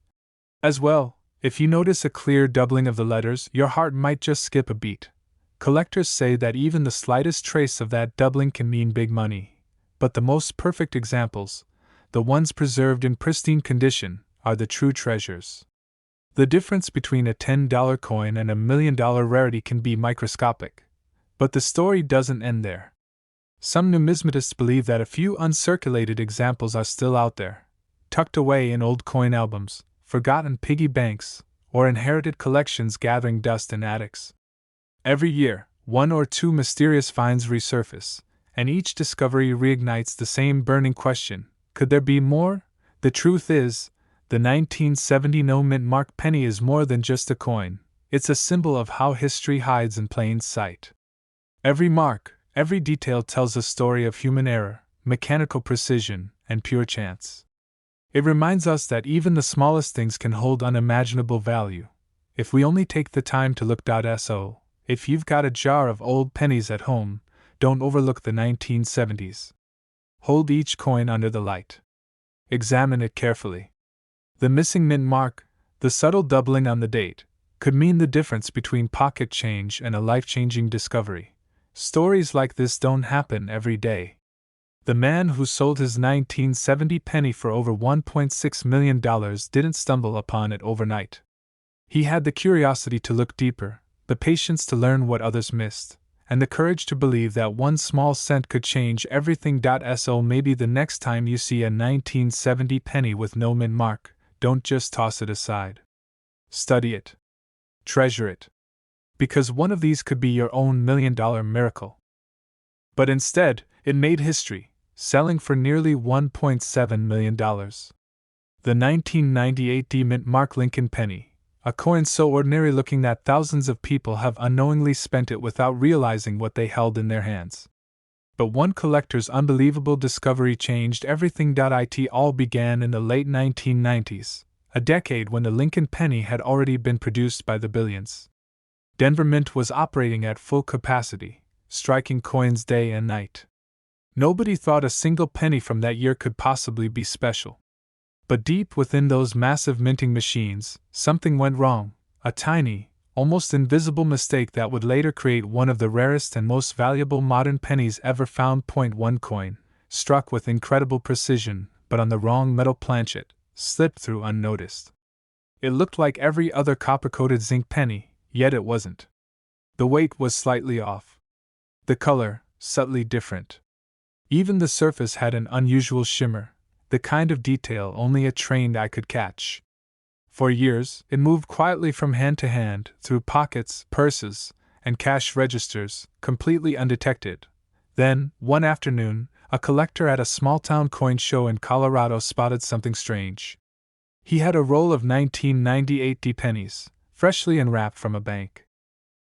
As well, if you notice a clear doubling of the letters, your heart might just skip a beat. Collectors say that even the slightest trace of that doubling can mean big money. But the most perfect examples, the ones preserved in pristine condition, are the true treasures. The difference between a $10 coin and a $1 million rarity can be microscopic. But the story doesn't end there. Some numismatists believe that a few uncirculated examples are still out there, tucked away in old coin albums, forgotten piggy banks, or inherited collections gathering dust in attics. Every year, 1 or 2 mysterious finds resurface, and each discovery reignites the same burning question: could there be more? The truth is, the 1970 no mint mark penny is more than just a coin. It's a symbol of how history hides in plain sight. Every mark, every detail tells a story of human error, mechanical precision, and pure chance. It reminds us that even the smallest things can hold unimaginable value, if we only take the time to look. So, if you've got a jar of old pennies at home, don't overlook the 1970s. Hold each coin under the light. Examine it carefully. The missing mint mark, the subtle doubling on the date, could mean the difference between pocket change and a life-changing discovery. Stories like this don't happen every day. The man who sold his 1970 penny for over $1.6 million didn't stumble upon it overnight. He had the curiosity to look deeper, the patience to learn what others missed, and the courage to believe that 1 small cent could change everything. So maybe the next time you see a 1970 penny with no mint mark, don't just toss it aside. Study it. Treasure it. Because one of these could be your own $1 million miracle. But instead, it made history, selling for nearly $1.7 million. The 1998 mint mark Lincoln penny, a coin so ordinary looking that thousands of people have unknowingly spent it without realizing what they held in their hands. But one collector's unbelievable discovery changed everything. It all began in the late 1990s, a decade when the Lincoln penny had already been produced by the billions. Denver Mint was operating at full capacity, striking coins day and night. Nobody thought a single penny from that year could possibly be special. But deep within those massive minting machines, something went wrong, a tiny, almost invisible mistake that would later create one of the rarest and most valuable modern pennies ever found. 1 coin, struck with incredible precision, but on the wrong metal planchet, slipped through unnoticed. It looked like every other copper-coated zinc penny, yet it wasn't. The weight was slightly off. The color, subtly different. Even the surface had an unusual shimmer, the kind of detail only a trained eye could catch. For years, it moved quietly from hand to hand, through pockets, purses, and cash registers, completely undetected. Then, one afternoon, a collector at a small-town coin show in Colorado spotted something strange. He had a roll of 1998 pennies, freshly unwrapped from a bank.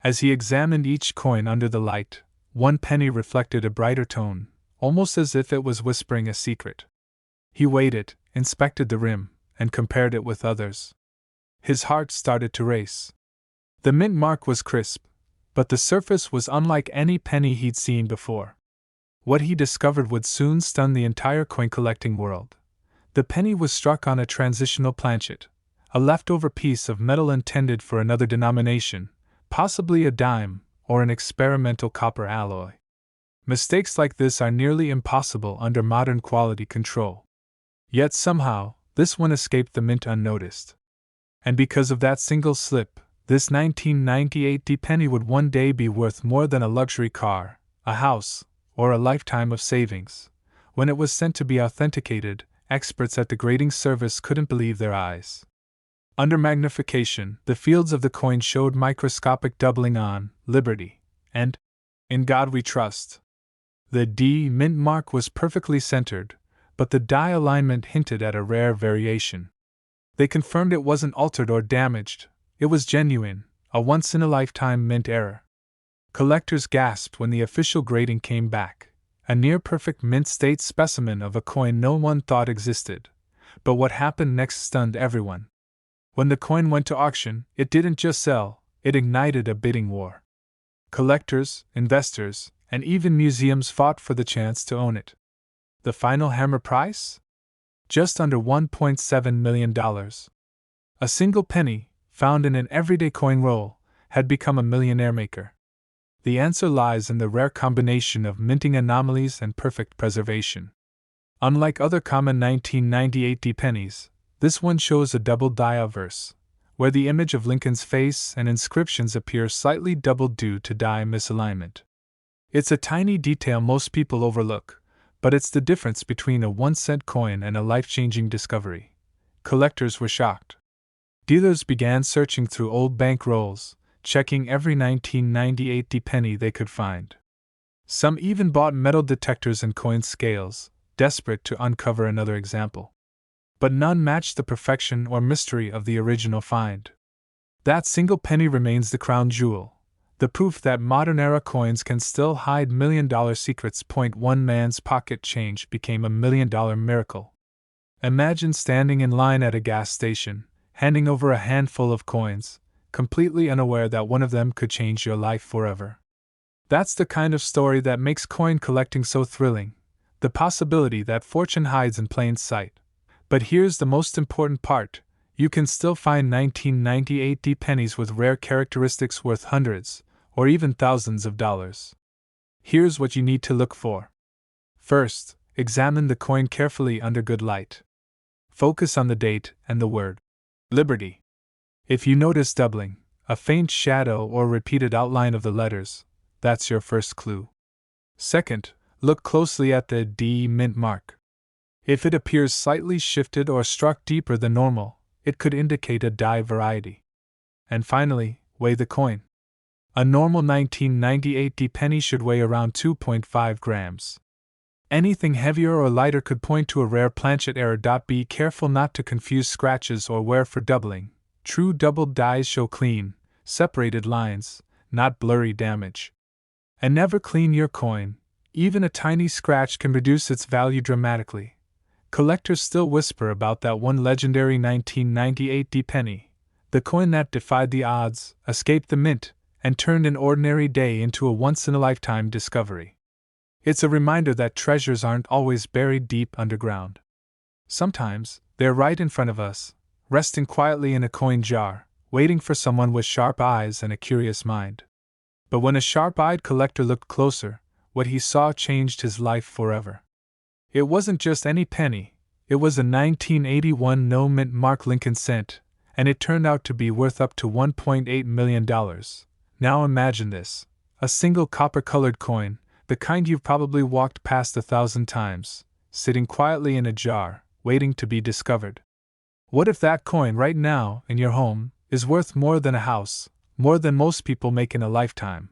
As he examined each coin under the light, one penny reflected a brighter tone, almost as if it was whispering a secret. He weighed it, inspected the rim, and compared it with others. His heart started to race. The mint mark was crisp, but the surface was unlike any penny he'd seen before. What he discovered would soon stun the entire coin collecting world. The penny was struck on a transitional planchet, a leftover piece of metal intended for another denomination, possibly a dime or an experimental copper alloy. Mistakes like this are nearly impossible under modern quality control. Yet somehow, this one escaped the mint unnoticed. And because of that single slip, this 1998 penny would one day be worth more than a luxury car, a house, or a lifetime of savings. When it was sent to be authenticated, experts at the grading service couldn't believe their eyes. Under magnification, the fields of the coin showed microscopic doubling on Liberty and In God We Trust. The D mint mark was perfectly centered, but the die alignment hinted at a rare variation. They confirmed it wasn't altered or damaged, it was genuine, a once-in-a-lifetime mint error. Collectors gasped when the official grading came back, a near-perfect mint-state specimen of a coin no one thought existed. But what happened next stunned everyone. When the coin went to auction, it didn't just sell, it ignited a bidding war. Collectors, investors, and even museums fought for the chance to own it. The final hammer price? Just under $1.7 million. A single penny, found in an everyday coin roll, had become a millionaire maker. The answer lies in the rare combination of minting anomalies and perfect preservation. Unlike other common 1998 pennies, this one shows a double die obverse, where the image of Lincoln's face and inscriptions appear slightly doubled due to die misalignment. It's a tiny detail most people overlook, but it's the difference between a 1-cent coin and a life-changing discovery. Collectors were shocked. Dealers began searching through old bank rolls, checking every 1998 penny they could find. Some even bought metal detectors and coin scales, desperate to uncover another example. But none matched the perfection or mystery of the original find. That single penny remains the crown jewel, the proof that modern-era coins can still hide million-dollar secrets. One man's pocket change became $1 million miracle. Imagine standing in line at a gas station, handing over a handful of coins, completely unaware that one of them could change your life forever. That's the kind of story that makes coin collecting so thrilling, the possibility that fortune hides in plain sight. But here's the most important part: you can still find 1998 pennies with rare characteristics worth hundreds, or even thousands of dollars. Here's what you need to look for. First, examine the coin carefully under good light. Focus on the date and the word Liberty. If you notice doubling, a faint shadow or repeated outline of the letters, that's your first clue. Second, look closely at the D mint mark. If it appears slightly shifted or struck deeper than normal, it could indicate a die variety. And finally, weigh the coin. A normal 1998 penny should weigh around 2.5 grams. Anything heavier or lighter could point to a rare planchet error. Be careful not to confuse scratches or wear for doubling. True doubled dies show clean, separated lines, not blurry damage. And never clean your coin. Even a tiny scratch can reduce its value dramatically. Collectors still whisper about that one legendary 1998 penny, the coin that defied the odds, escaped the mint, and turned an ordinary day into a once-in-a-lifetime discovery. It's a reminder that treasures aren't always buried deep underground. Sometimes, they're right in front of us, resting quietly in a coin jar, waiting for someone with sharp eyes and a curious mind. But when a sharp-eyed collector looked closer, what he saw changed his life forever. It wasn't just any penny, it was a 1981 no mint mark Lincoln cent, and it turned out to be worth up to $1.8 million. Now imagine this: a single copper-colored coin, the kind you've probably walked past 1,000 times, sitting quietly in a jar, waiting to be discovered. What if that coin right now, in your home, is worth more than a house, more than most people make in a lifetime?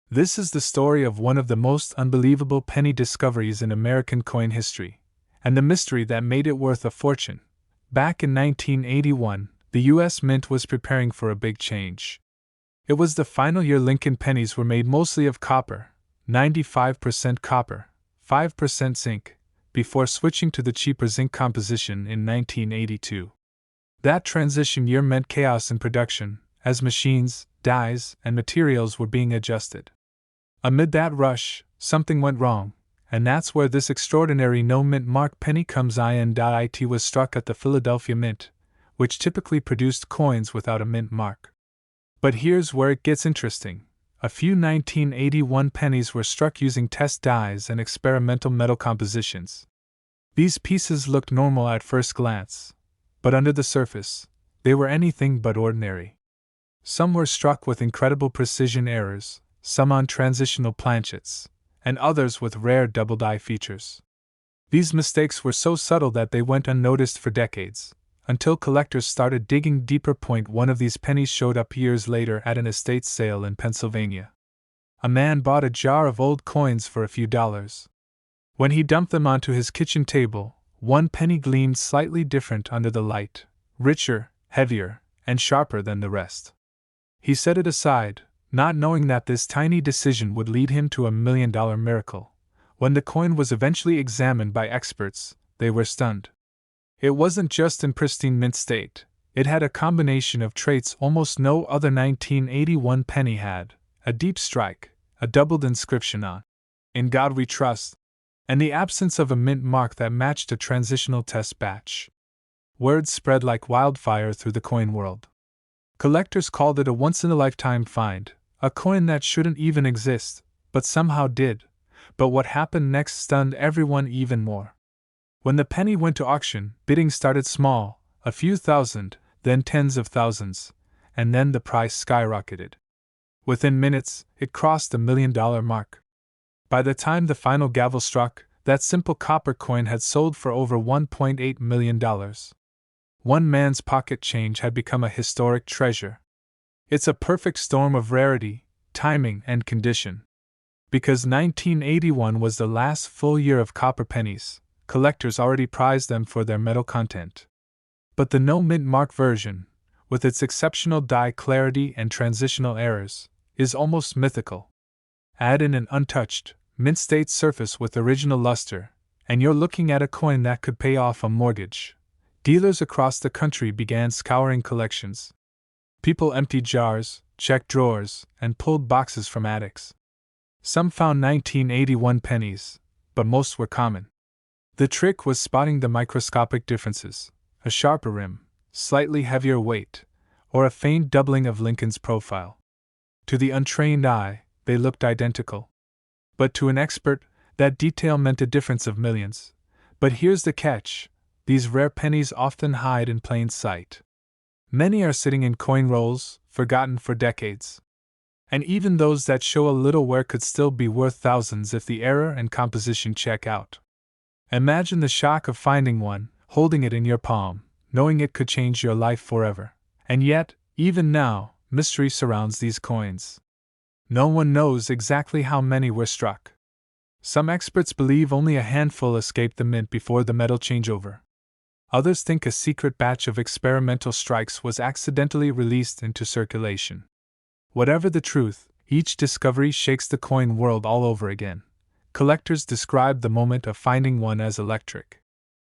This is the story of one of the most unbelievable penny discoveries in American coin history, and the mystery that made it worth a fortune. Back in 1981, the U.S. Mint was preparing for a big change. It was the final year Lincoln pennies were made mostly of copper, 95% copper, 5% zinc, before switching to the cheaper zinc composition in 1982. That transition year meant chaos in production, as machines, dies, and materials were being adjusted. Amid that rush, something went wrong, and that's where this extraordinary no-mint mark penny comes in. It was struck at the Philadelphia Mint, which typically produced coins without a mint mark. But here's where it gets interesting. A few 1981 pennies were struck using test dies and experimental metal compositions. These pieces looked normal at first glance, but under the surface, they were anything but ordinary. Some were struck with incredible precision errors, some on transitional planchets, and others with rare double-die features. These mistakes were so subtle that they went unnoticed for decades, until collectors started digging deeper. One of these pennies showed up years later at an estate sale in Pennsylvania. A man bought a jar of old coins for a few dollars. When he dumped them onto his kitchen table, one penny gleamed slightly different under the light, richer, heavier, and sharper than the rest. He set it aside, not knowing that this tiny decision would lead him to $1 million miracle. When the coin was eventually examined by experts, they were stunned. It wasn't just in pristine mint state, it had a combination of traits almost no other 1981 penny had: a deep strike, a doubled inscription on "In God We Trust," and the absence of a mint mark that matched a transitional test batch. Word spread like wildfire through the coin world. Collectors called it a once-in-a-lifetime find, a coin that shouldn't even exist, but somehow did. But what happened next stunned everyone even more. When the penny went to auction, bidding started small, a few thousand, then tens of thousands, and then the price skyrocketed. Within minutes, it crossed the $1 million mark. By the time the final gavel struck, that simple copper coin had sold for over $1.8 million. One man's pocket change had become a historic treasure. It's a perfect storm of rarity, timing, and condition. Because 1981 was the last full year of copper pennies, collectors already prized them for their metal content. But the no-mint mark version, with its exceptional die clarity and transitional errors, is almost mythical. Add in an untouched, mint-state surface with original luster, and you're looking at a coin that could pay off a mortgage. Dealers across the country began scouring collections. People emptied jars, checked drawers, and pulled boxes from attics. Some found 1981 pennies, but most were common. The trick was spotting the microscopic differences: a sharper rim, slightly heavier weight, or a faint doubling of Lincoln's profile. To the untrained eye, they looked identical. But to an expert, that detail meant a difference of millions. But here's the catch: these rare pennies often hide in plain sight. Many are sitting in coin rolls, forgotten for decades. And even those that show a little wear could still be worth thousands if the error and composition check out. Imagine the shock of finding one, holding it in your palm, knowing it could change your life forever. And yet, even now, mystery surrounds these coins. No one knows exactly how many were struck. Some experts believe only a handful escaped the mint before the metal changeover. Others think a secret batch of experimental strikes was accidentally released into circulation. Whatever the truth, each discovery shakes the coin world all over again. Collectors describe the moment of finding one as electric.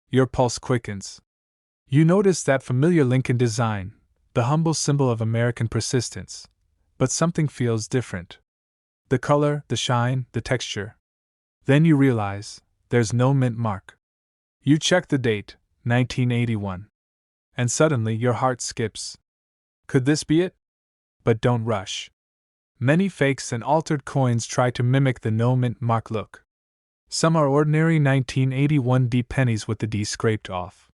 Your pulse quickens. You notice that familiar Lincoln design, the humble symbol of American persistence. But something feels different. The color, the shine, the texture. Then you realize, there's no mint mark. You check the date, 1981. And suddenly your heart skips. Could this be it? But don't rush. Many fakes and altered coins try to mimic the no mint mark look. Some are ordinary 1981 D pennies with the D scraped off.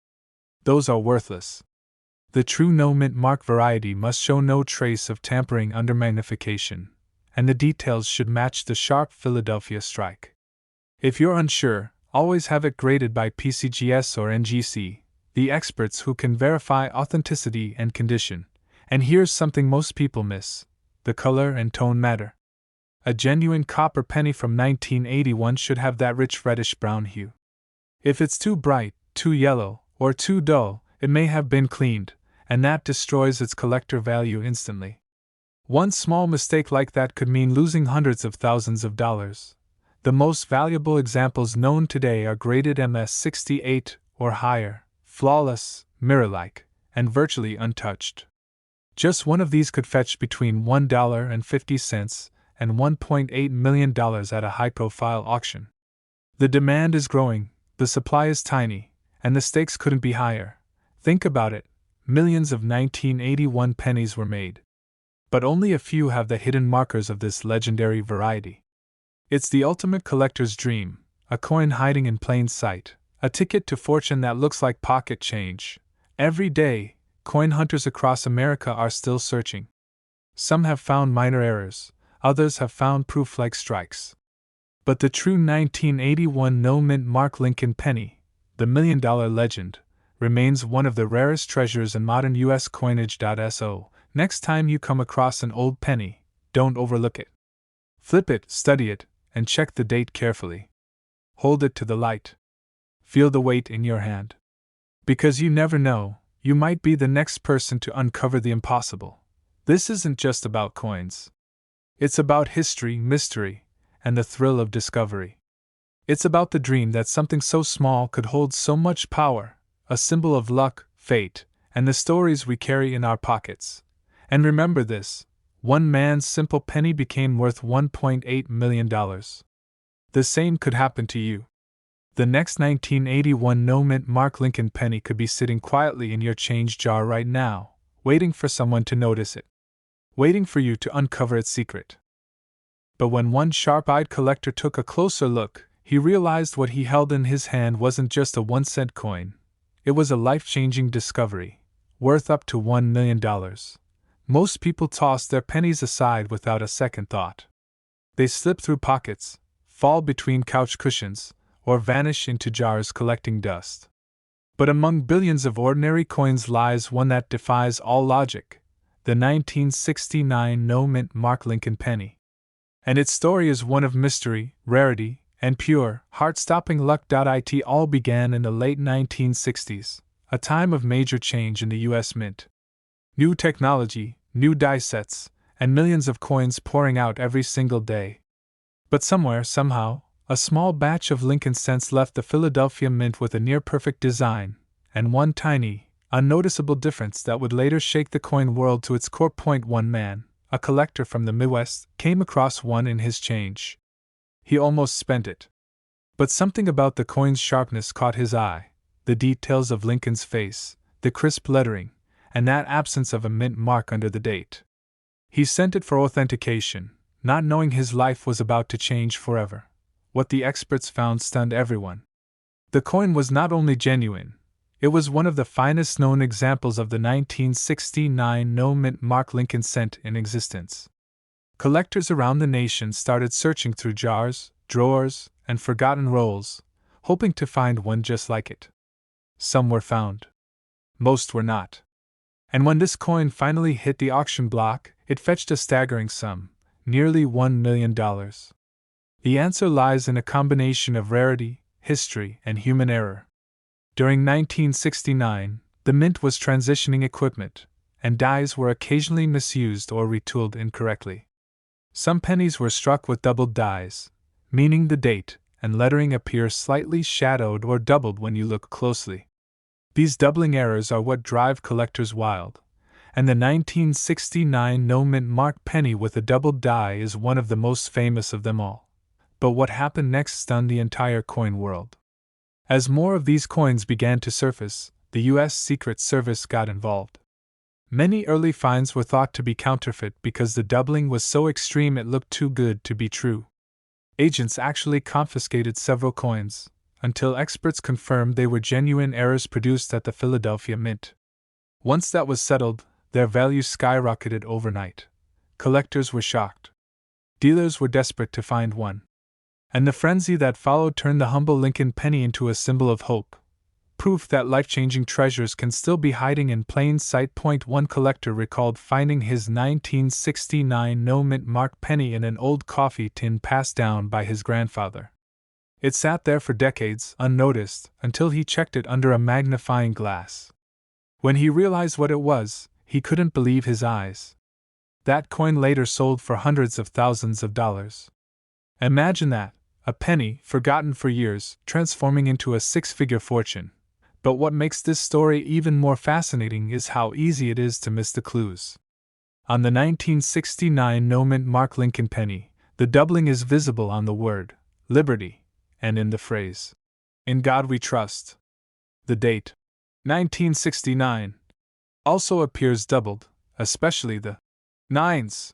Those are worthless. The true no mint mark variety must show no trace of tampering under magnification, and the details should match the sharp Philadelphia strike. If you're unsure, always have it graded by PCGS or NGC, the experts who can verify authenticity and condition. And here's something most people miss: the color and tone matter. A genuine copper penny from 1981 should have that rich reddish-brown hue. If it's too bright, too yellow, or too dull, it may have been cleaned, and that destroys its collector value instantly. One small mistake like that could mean losing hundreds of thousands of dollars. The most valuable examples known today are graded MS-68 or higher, flawless, mirror-like, and virtually untouched. Just one of these could fetch between $1.50 and $1.8 million at a high-profile auction. The demand is growing, the supply is tiny, and the stakes couldn't be higher. Think about it: millions of 1981 pennies were made. But only a few have the hidden markers of this legendary variety. It's the ultimate collector's dream, a coin hiding in plain sight, a ticket to fortune that looks like pocket change. Every day, coin hunters across America are still searching. Some have found minor errors, others have found proof like strikes. But the true 1981 no mint mark Lincoln penny, the $1 million legend, remains one of the rarest treasures in modern U.S. coinage. So, next time you come across an old penny, don't overlook it. Flip it, study it, and check the date carefully. Hold it to the light. Feel the weight in your hand. Because you never know, you might be the next person to uncover the impossible. This isn't just about coins. It's about history, mystery, and the thrill of discovery. It's about the dream that something so small could hold so much power, a symbol of luck, fate, and the stories we carry in our pockets. And remember this: one man's simple penny became worth $1.8 million. The same could happen to you. The next 1981 no mint mark Lincoln penny could be sitting quietly in your change jar right now, waiting for someone to notice it, waiting for you to uncover its secret. But when one sharp-eyed collector took a closer look, he realized what he held in his hand wasn't just a 1-cent coin. It was a life-changing discovery, worth up to $1 million. Most people toss their pennies aside without a second thought. They slip through pockets, fall between couch cushions, or vanish into jars collecting dust. But among billions of ordinary coins lies one that defies all logic: the 1969 no mint mark Lincoln penny. And its story is one of mystery, rarity, and pure, heart-stopping luck. It all began in the late 1960s, a time of major change in the U.S. Mint. New technology, new die sets, and millions of coins pouring out every single day. But somewhere, somehow, a small batch of Lincoln cents left the Philadelphia Mint with a near-perfect design, and one tiny, unnoticeable difference that would later shake the coin world to its core. One man, a collector from the Midwest, came across one in his change. He almost spent it. But something about the coin's sharpness caught his eye: the details of Lincoln's face, the crisp lettering, and that absence of a mint mark under the date. He sent it for authentication, not knowing his life was about to change forever. What the experts found stunned everyone. The coin was not only genuine, it was one of the finest known examples of the 1969 no mint mark Lincoln cent in existence. Collectors around the nation started searching through jars, drawers, and forgotten rolls, hoping to find one just like it. Some were found. Most were not. And when this coin finally hit the auction block, it fetched a staggering sum, nearly $1 million. The answer lies in a combination of rarity, history, and human error. During 1969, the Mint was transitioning equipment, and dies were occasionally misused or retooled incorrectly. Some pennies were struck with doubled dies, meaning the date and lettering appear slightly shadowed or doubled when you look closely. These doubling errors are what drive collectors wild, and the 1969 no mint mark penny with a doubled die is one of the most famous of them all. But what happened next stunned the entire coin world. As more of these coins began to surface, the U.S. Secret Service got involved. Many early finds were thought to be counterfeit because the doubling was so extreme it looked too good to be true. Agents actually confiscated several coins, until experts confirmed they were genuine errors produced at the Philadelphia Mint. Once that was settled, their value skyrocketed overnight. Collectors were shocked. Dealers were desperate to find one. And the frenzy that followed turned the humble Lincoln penny into a symbol of hope. Proof that life-changing treasures can still be hiding in plain sight. One collector recalled finding his 1969 no-mint mark penny in an old coffee tin passed down by his grandfather. It sat there for decades, unnoticed, until he checked it under a magnifying glass. When he realized what it was, he couldn't believe his eyes. That coin later sold for hundreds of thousands of dollars. Imagine that, a penny, forgotten for years, transforming into a six-figure fortune. But what makes this story even more fascinating is how easy it is to miss the clues. On the 1969 no-mint mark Lincoln penny, the doubling is visible on the word, liberty, and in the phrase, "In God we trust." The date, 1969, also appears doubled, especially the nines.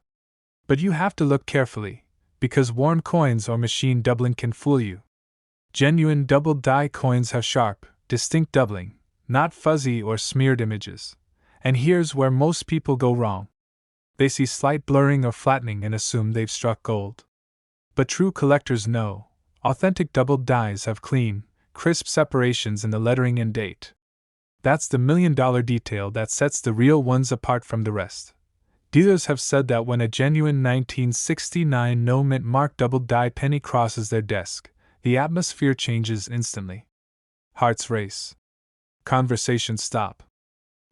But you have to look carefully, because worn coins or machine doubling can fool you. Genuine doubled die coins have sharp, distinct doubling, not fuzzy or smeared images. And here's where most people go wrong. They see slight blurring or flattening and assume they've struck gold. But true collectors know, authentic doubled dies have clean, crisp separations in the lettering and date. That's the million-dollar detail that sets the real ones apart from the rest. Dealers have said that when a genuine 1969 no-mint mark doubled die penny crosses their desk, the atmosphere changes instantly. Hearts race. Conversations stop.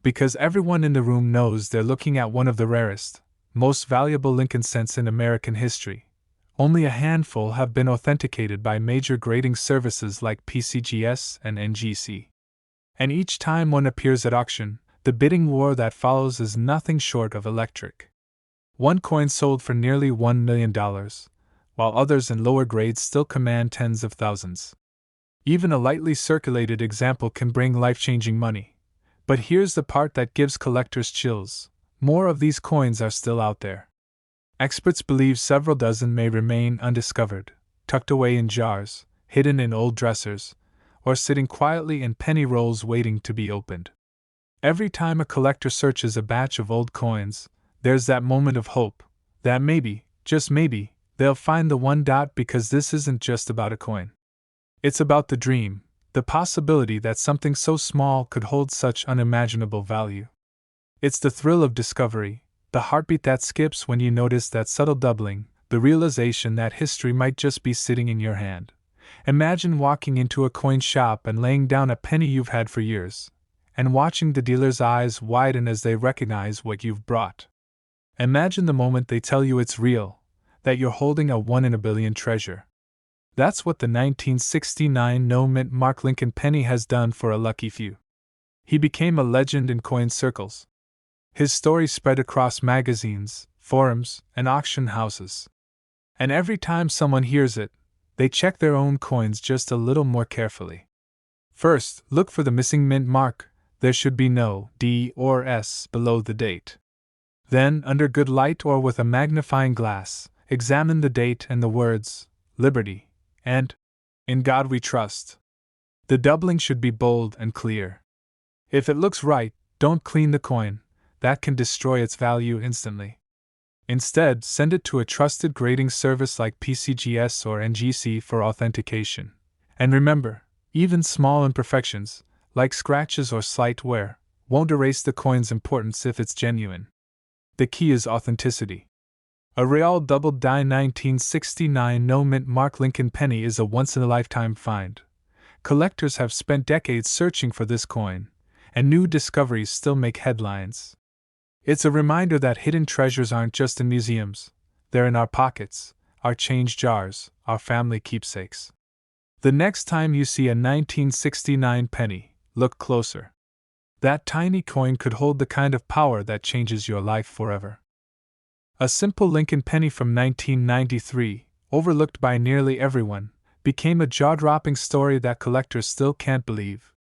Because everyone in the room knows they're looking at one of the rarest, most valuable Lincoln cents in American history. Only a handful have been authenticated by major grading services like PCGS and NGC. And each time one appears at auction, the bidding war that follows is nothing short of electric. One coin sold for nearly $1 million, while others in lower grades still command tens of thousands. Even a lightly circulated example can bring life-changing money. But here's the part that gives collectors chills. More of these coins are still out there. Experts believe several dozen may remain undiscovered, tucked away in jars, hidden in old dressers, or sitting quietly in penny rolls waiting to be opened. Every time a collector searches a batch of old coins, there's that moment of hope, that maybe, just maybe, they'll find the one dot, because this isn't just about a coin. It's about the dream, the possibility that something so small could hold such unimaginable value. It's the thrill of discovery, the heartbeat that skips when you notice that subtle doubling, the realization that history might just be sitting in your hand. Imagine walking into a coin shop and laying down a penny you've had for years, and watching the dealer's eyes widen as they recognize what you've brought. Imagine the moment they tell you it's real, that you're holding a one-in-a-billion treasure. That's what the 1969 no-mint mark Lincoln penny has done for a lucky few. He became a legend in coin circles. His story spread across magazines, forums, and auction houses. And every time someone hears it, they check their own coins just a little more carefully. First, look for the missing mint mark. There should be no D or S below the date. Then, under good light or with a magnifying glass, examine the date and the words, "Liberty," and "In God we trust." The doubling should be bold and clear. If it looks right, don't clean the coin. That can destroy its value instantly. Instead, send it to a trusted grading service like PCGS or NGC for authentication. And remember, even small imperfections, like scratches or slight wear, won't erase the coin's importance if it's genuine. The key is authenticity. A real doubled die 1969 no-mint mark Lincoln penny is a once-in-a-lifetime find. Collectors have spent decades searching for this coin, and new discoveries still make headlines. It's a reminder that hidden treasures aren't just in museums, they're in our pockets, our change jars, our family keepsakes. The next time you see a 1969 penny, look closer. That tiny coin could hold the kind of power that changes your life forever. A simple Lincoln penny from 1993, overlooked by nearly everyone, became a jaw-dropping story that collectors still can't believe.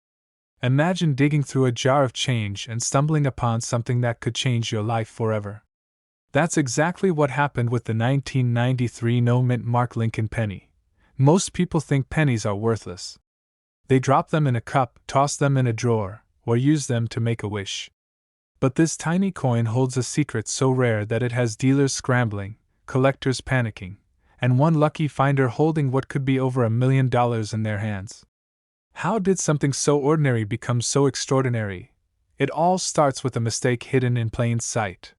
Imagine digging through a jar of change and stumbling upon something that could change your life forever. That's exactly what happened with the 1993 no-mint mark Lincoln penny. Most people think pennies are worthless. They drop them in a cup, toss them in a drawer, or use them to make a wish. But this tiny coin holds a secret so rare that it has dealers scrambling, collectors panicking, and one lucky finder holding what could be over $1 million in their hands. How did something so ordinary become so extraordinary? It all starts with a mistake hidden in plain sight.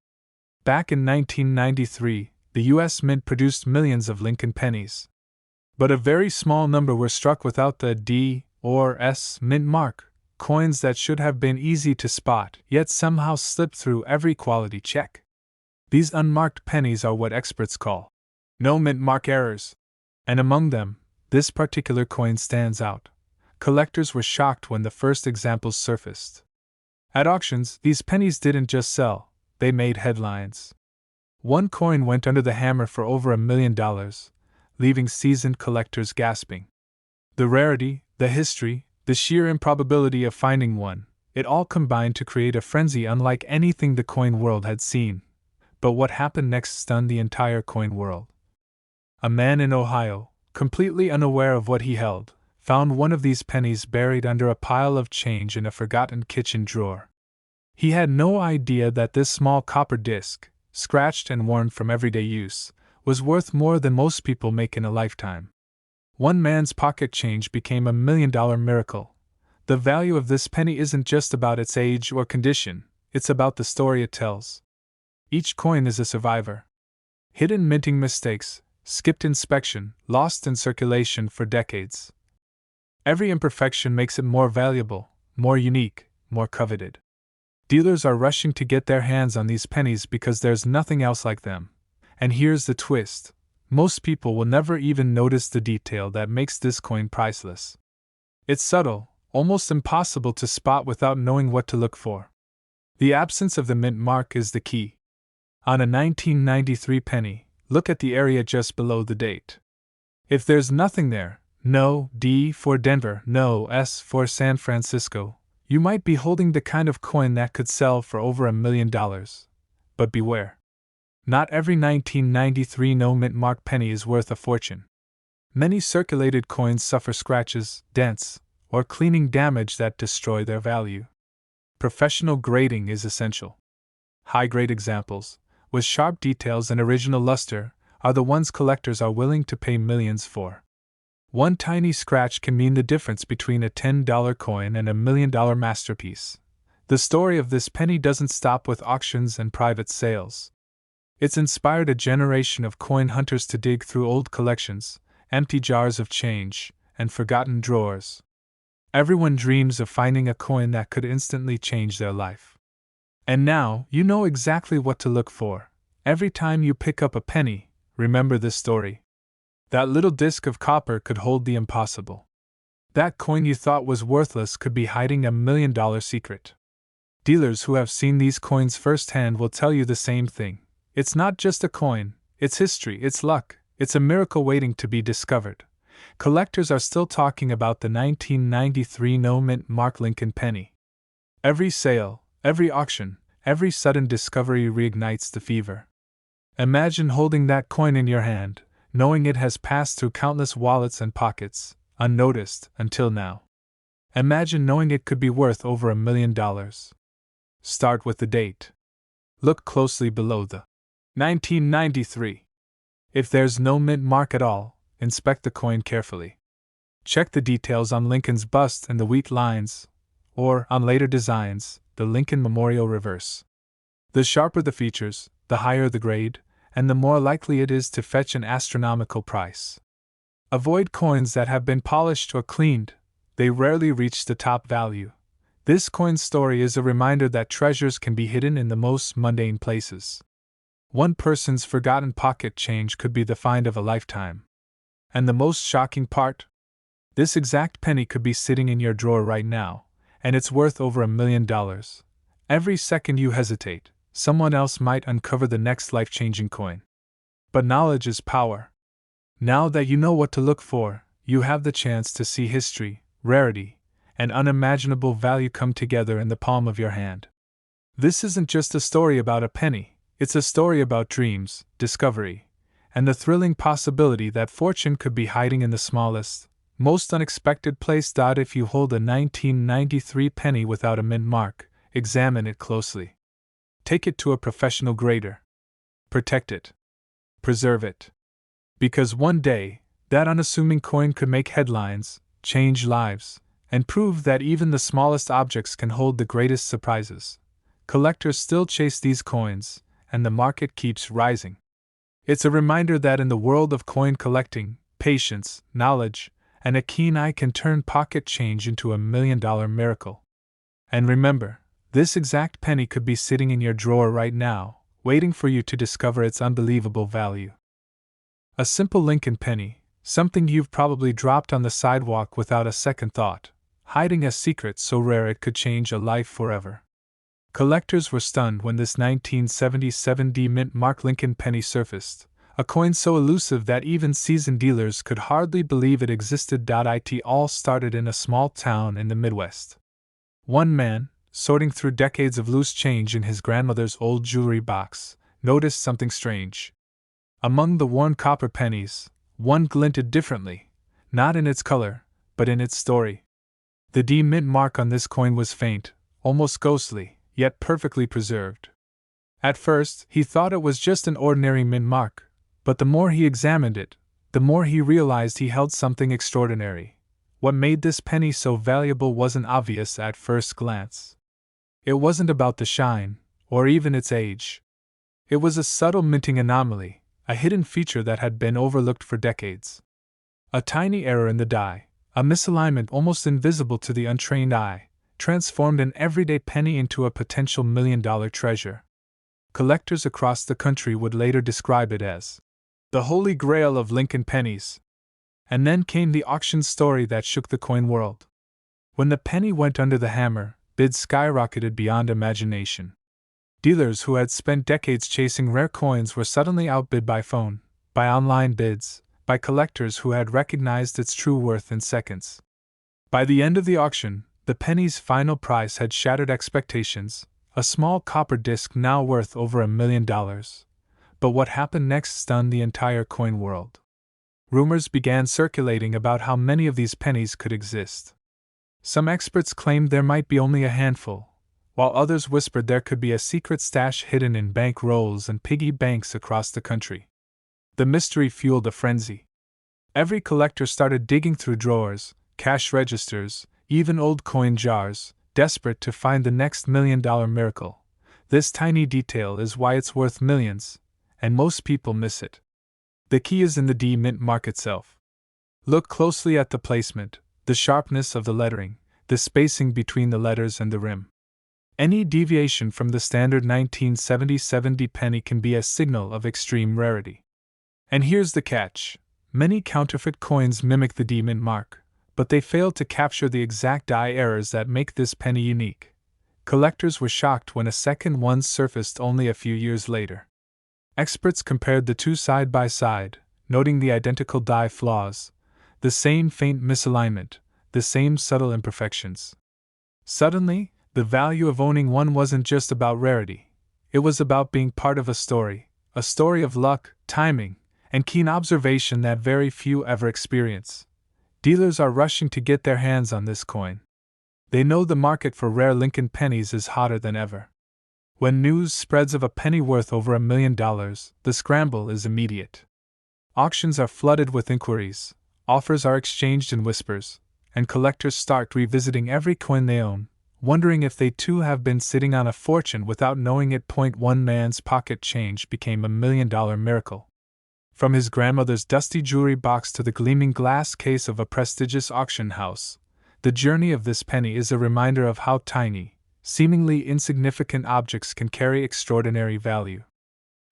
Back in 1993, the U.S. Mint produced millions of Lincoln pennies. But a very small number were struck without the D or S mint mark, coins that should have been easy to spot, yet somehow slipped through every quality check. These unmarked pennies are what experts call no mint mark errors. And among them, this particular coin stands out. Collectors were shocked when the first examples surfaced. At auctions, these pennies didn't just sell, they made headlines. One coin went under the hammer for over $1 million, leaving seasoned collectors gasping. The rarity, the history, the sheer improbability of finding one, it all combined to create a frenzy unlike anything the coin world had seen. But what happened next stunned the entire coin world. A man in Ohio, completely unaware of what he held, found one of these pennies buried under a pile of change in a forgotten kitchen drawer. He had no idea that this small copper disc, scratched and worn from everyday use, was worth more than most people make in a lifetime. One man's pocket change became $1 million miracle. The value of this penny isn't just about its age or condition, it's about the story it tells. Each coin is a survivor. Hidden minting mistakes, skipped inspection, lost in circulation for decades. Every imperfection makes it more valuable, more unique, more coveted. Dealers are rushing to get their hands on these pennies because there's nothing else like them. And here's the twist. Most people will never even notice the detail that makes this coin priceless. It's subtle, almost impossible to spot without knowing what to look for. The absence of the mint mark is the key. On a 1993 penny, look at the area just below the date. If there's nothing there, no D for Denver, no S for San Francisco, you might be holding the kind of coin that could sell for over $1 million. But beware. Not every 1993 no-mint mark penny is worth a fortune. Many circulated coins suffer scratches, dents, or cleaning damage that destroy their value. Professional grading is essential. High-grade examples, with sharp details and original luster, are the ones collectors are willing to pay millions for. One tiny scratch can mean the difference between a $10 coin and $1 million masterpiece. The story of this penny doesn't stop with auctions and private sales. It's inspired a generation of coin hunters to dig through old collections, empty jars of change, and forgotten drawers. Everyone dreams of finding a coin that could instantly change their life. And now, you know exactly what to look for. Every time you pick up a penny, remember this story. That little disc of copper could hold the impossible. That coin you thought was worthless could be hiding $1 million secret. Dealers who have seen these coins firsthand will tell you the same thing. It's not just a coin, it's history, it's luck, it's a miracle waiting to be discovered. Collectors are still talking about the 1993 no-mint mark Lincoln penny. Every sale, every auction, every sudden discovery reignites the fever. Imagine holding that coin in your hand, knowing it has passed through countless wallets and pockets, unnoticed until now. Imagine knowing it could be worth over $1 million. Start with the date. Look closely below the 1993. If there's no mint mark at all, inspect the coin carefully. Check the details on Lincoln's bust and the wheat lines, or, on later designs, the Lincoln Memorial reverse. The sharper the features, the higher the grade, and the more likely it is to fetch an astronomical price. Avoid coins that have been polished or cleaned, they rarely reach the top value. This coin's story is a reminder that treasures can be hidden in the most mundane places. One person's forgotten pocket change could be the find of a lifetime. And the most shocking part? This exact penny could be sitting in your drawer right now, and it's worth over $1 million. Every second you hesitate, someone else might uncover the next life-changing coin. But knowledge is power. Now that you know what to look for, you have the chance to see history, rarity, and unimaginable value come together in the palm of your hand. This isn't just a story about a penny, It's a story about dreams, discovery, and the thrilling possibility that fortune could be hiding in the smallest, most unexpected place. If you hold a 1993 penny without a mint mark, examine it closely. Take it to a professional grader. Protect it. Preserve it. Because one day, that unassuming coin could make headlines, change lives, and prove that even the smallest objects can hold the greatest surprises. Collectors still chase these coins, and the market keeps rising. It's a reminder that in the world of coin collecting, patience, knowledge, and a keen eye can turn pocket change into $1 million miracle. And remember, this exact penny could be sitting in your drawer right now, waiting for you to discover its unbelievable value. A simple Lincoln penny, something you've probably dropped on the sidewalk without a second thought, hiding a secret so rare it could change a life forever. Collectors were stunned when this 1977 D mint mark Lincoln penny surfaced, a coin so elusive that even seasoned dealers could hardly believe it existed. It all started in a small town in the Midwest. One man, sorting through decades of loose change in his grandmother's old jewelry box, noticed something strange. Among the worn copper pennies, one glinted differently, not in its color, but in its story. The D mint mark on this coin was faint, almost ghostly, yet perfectly preserved. At first, he thought it was just an ordinary mint mark, but the more he examined it, the more he realized he held something extraordinary. What made this penny so valuable wasn't obvious at first glance. It wasn't about the shine, or even its age. It was a subtle minting anomaly, a hidden feature that had been overlooked for decades. A tiny error in the die, a misalignment almost invisible to the untrained eye, transformed an everyday penny into a potential $1 million treasure. Collectors across the country would later describe it as the holy grail of Lincoln pennies. And then came the auction story that shook the coin world. When the penny went under the hammer, bids skyrocketed beyond imagination. Dealers who had spent decades chasing rare coins were suddenly outbid by phone, by online bids, by collectors who had recognized its true worth in seconds. By the end of the auction, the penny's final price had shattered expectations, a small copper disc now worth over $1 million. But what happened next stunned the entire coin world. Rumors began circulating about how many of these pennies could exist. Some experts claimed there might be only a handful, while others whispered there could be a secret stash hidden in bank rolls and piggy banks across the country. The mystery fueled a frenzy. Every collector started digging through drawers, cash registers, even old coin jars, desperate to find the next $1 million miracle. This tiny detail is why it's worth millions, and most people miss it. The key is in the D mint mark itself. Look closely at the placement, the sharpness of the lettering, the spacing between the letters and the rim. Any deviation from the standard 1977 D penny can be a signal of extreme rarity. And here's the catch. Many counterfeit coins mimic the D mint mark, but they fail to capture the exact die errors that make this penny unique. Collectors were shocked when a second one surfaced only a few years later. Experts compared the two side by side, noting the identical die flaws, the same faint misalignment, the same subtle imperfections. Suddenly, the value of owning one wasn't just about rarity. It was about being part of a story of luck, timing, and keen observation that very few ever experience. Dealers are rushing to get their hands on this coin. They know the market for rare Lincoln pennies is hotter than ever. When news spreads of a penny worth over $1 million, the scramble is immediate. Auctions are flooded with inquiries, offers are exchanged in whispers, and collectors start revisiting every coin they own, wondering if they too have been sitting on a fortune without knowing it. One man's pocket change became $1 million miracle. From his grandmother's dusty jewelry box to the gleaming glass case of a prestigious auction house, the journey of this penny is a reminder of how tiny, seemingly insignificant objects can carry extraordinary value.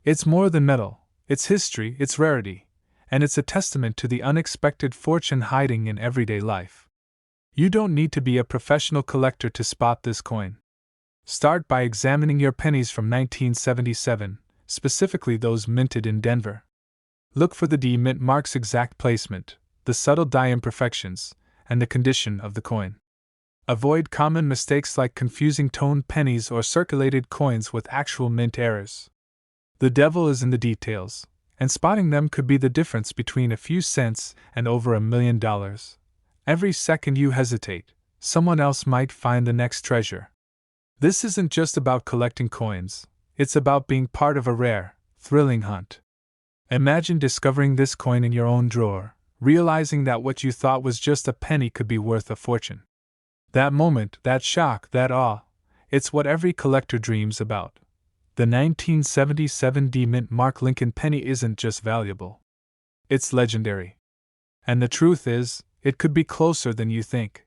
It's more than metal, it's history, it's rarity, and it's a testament to the unexpected fortune hiding in everyday life. You don't need to be a professional collector to spot this coin. Start by examining your pennies from 1977, specifically those minted in Denver. Look for the D mint mark's exact placement, the subtle die imperfections, and the condition of the coin. Avoid common mistakes like confusing toned pennies or circulated coins with actual mint errors. The devil is in the details, and spotting them could be the difference between a few cents and over $1 million. Every second you hesitate, someone else might find the next treasure. This isn't just about collecting coins, it's about being part of a rare, thrilling hunt. Imagine discovering this coin in your own drawer, realizing that what you thought was just a penny could be worth a fortune. That moment, that shock, that awe, it's what every collector dreams about. The 1977 D Mint Mark Lincoln penny isn't just valuable. It's legendary. And the truth is, it could be closer than you think.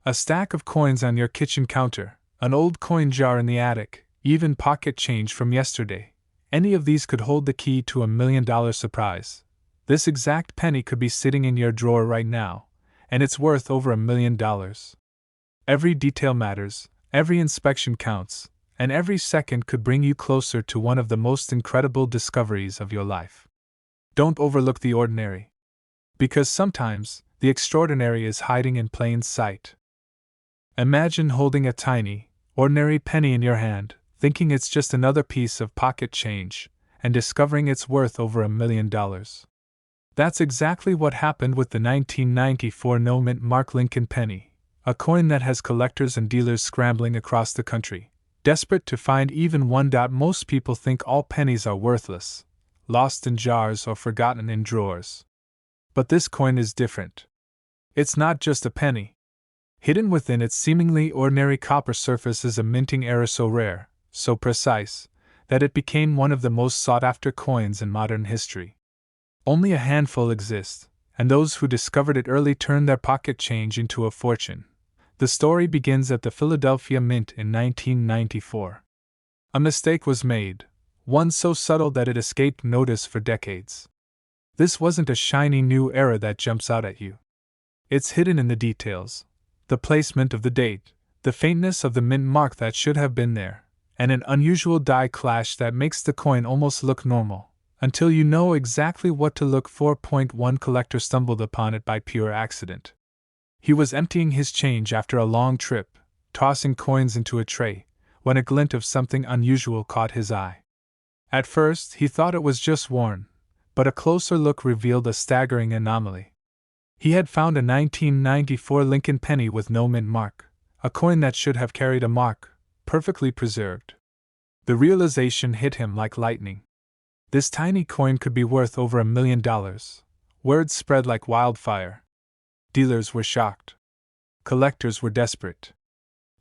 A stack of coins on your kitchen counter, an old coin jar in the attic, even pocket change from yesterday. Any of these could hold the key to $1 million surprise. This exact penny could be sitting in your drawer right now, and it's worth over $1 million. Every detail matters, every inspection counts, and every second could bring you closer to one of the most incredible discoveries of your life. Don't overlook the ordinary. Because sometimes, the extraordinary is hiding in plain sight. Imagine holding a tiny, ordinary penny in your hand, thinking it's just another piece of pocket change, and discovering it's worth over $1 million. That's exactly what happened with the 1994 No Mint Mark Lincoln penny, a coin that has collectors and dealers scrambling across the country, desperate to find even one. Most people think all pennies are worthless, lost in jars or forgotten in drawers. But this coin is different. It's not just a penny. Hidden within its seemingly ordinary copper surface is a minting error so rare, so precise, that it became one of the most sought-after coins in modern history. Only a handful exist, and those who discovered it early turned their pocket change into a fortune. The story begins at the Philadelphia Mint in 1994. A mistake was made, one so subtle that it escaped notice for decades. This wasn't a shiny new error that jumps out at you. It's hidden in the details. The placement of the date, the faintness of the mint mark that should have been there, and an unusual die clash that makes the coin almost look normal, until you know exactly what to look for. One collector stumbled upon it by pure accident. He was emptying his change after a long trip, tossing coins into a tray, when a glint of something unusual caught his eye. At first, he thought it was just worn, but a closer look revealed a staggering anomaly. He had found a 1994 Lincoln penny with no mint mark, a coin that should have carried a mark, perfectly preserved. The realization hit him like lightning. This tiny coin could be worth over $1 million. Word spread like wildfire. Dealers were shocked. Collectors were desperate.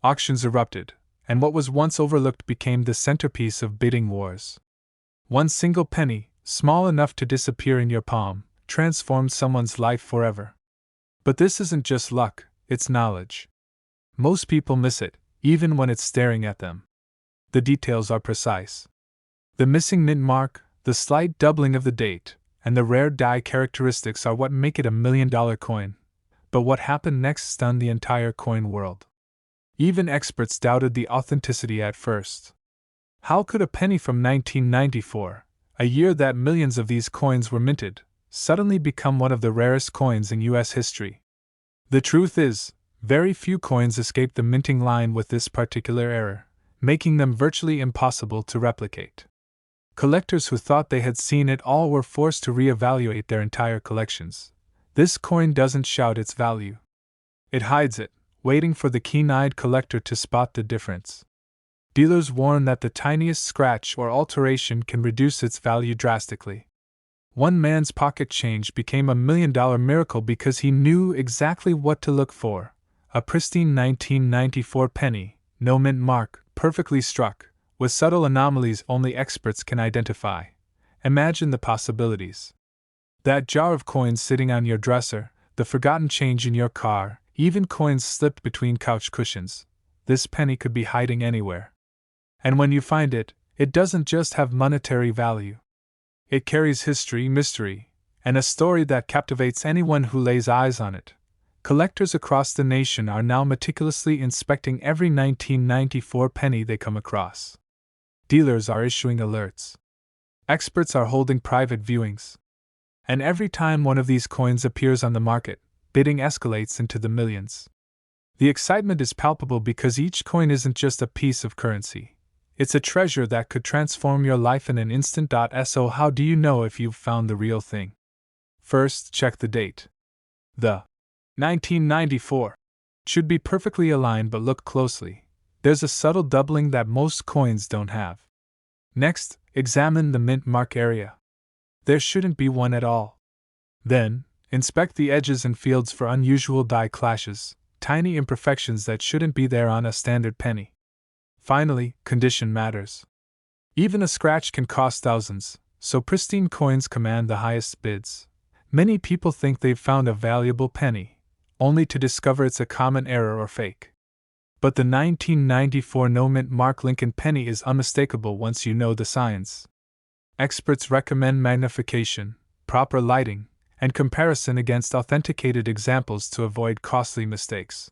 Auctions erupted, and what was once overlooked became the centerpiece of bidding wars. One single penny, small enough to disappear in your palm, transformed someone's life forever. But this isn't just luck, it's knowledge. Most people miss it, even when it's staring at them. The details are precise. The missing mint mark, the slight doubling of the date, and the rare die characteristics are what make it $1 million coin. But what happened next stunned the entire coin world. Even experts doubted the authenticity at first. How could a penny from 1994, a year that millions of these coins were minted, suddenly become one of the rarest coins in U.S. history? The truth is, very few coins escaped the minting line with this particular error, making them virtually impossible to replicate. Collectors who thought they had seen it all were forced to reevaluate their entire collections. This coin doesn't shout its value. It hides it, waiting for the keen-eyed collector to spot the difference. Dealers warn that the tiniest scratch or alteration can reduce its value drastically. One man's pocket change became $1 million miracle because he knew exactly what to look for. A pristine 1994 penny, no mint mark, perfectly struck, with subtle anomalies only experts can identify. Imagine the possibilities. That jar of coins sitting on your dresser, the forgotten change in your car, even coins slipped between couch cushions. This penny could be hiding anywhere. And when you find it, it doesn't just have monetary value. It carries history, mystery, and a story that captivates anyone who lays eyes on it. Collectors across the nation are now meticulously inspecting every 1994 penny they come across. Dealers are issuing alerts. Experts are holding private viewings. And every time one of these coins appears on the market, bidding escalates into the millions. The excitement is palpable because each coin isn't just a piece of currency. It's a treasure that could transform your life in an instant. So, how do you know if you've found the real thing? First, check the date. The 1994 should be perfectly aligned, but look closely. There's a subtle doubling that most coins don't have. Next, examine the mint mark area. There shouldn't be one at all. Then, inspect the edges and fields for unusual die clashes, tiny imperfections that shouldn't be there on a standard penny. Finally, condition matters. Even a scratch can cost thousands, so pristine coins command the highest bids. Many people think they've found a valuable penny, only to discover it's a common error or fake. But the 1994 no-mint mark Lincoln penny is unmistakable once you know the signs. Experts recommend magnification, proper lighting, and comparison against authenticated examples to avoid costly mistakes.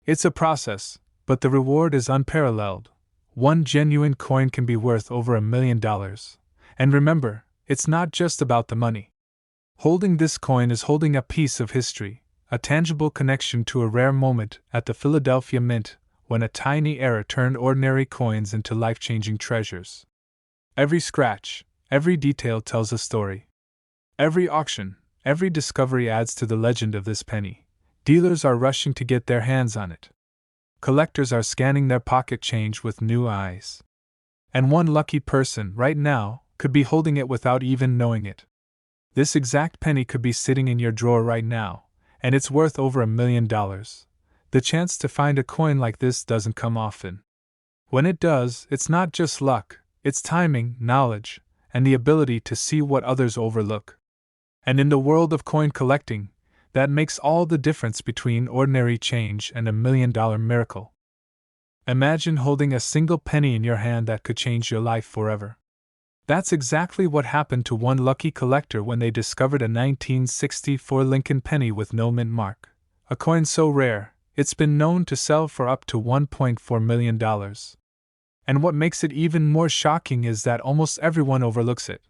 It's a process, but the reward is unparalleled. One genuine coin can be worth over $1 million. And remember, it's not just about the money. Holding this coin is holding a piece of history, a tangible connection to a rare moment at the Philadelphia Mint when a tiny error turned ordinary coins into life-changing treasures. Every scratch, every detail tells a story. Every auction, every discovery adds to the legend of this penny. Dealers are rushing to get their hands on it. Collectors are scanning their pocket change with new eyes. And one lucky person, right now, could be holding it without even knowing it. This exact penny could be sitting in your drawer right now, and it's worth over $1 million. The chance to find a coin like this doesn't come often. When it does, it's not just luck, it's timing, knowledge, and the ability to see what others overlook. And in the world of coin collecting, that makes all the difference between ordinary change and $1 million miracle. Imagine holding a single penny in your hand that could change your life forever. That's exactly what happened to one lucky collector when they discovered a 1964 Lincoln penny with no mint mark, a coin so rare, it's been known to sell for up to $1.4 million. And what makes it even more shocking is that almost everyone overlooks it.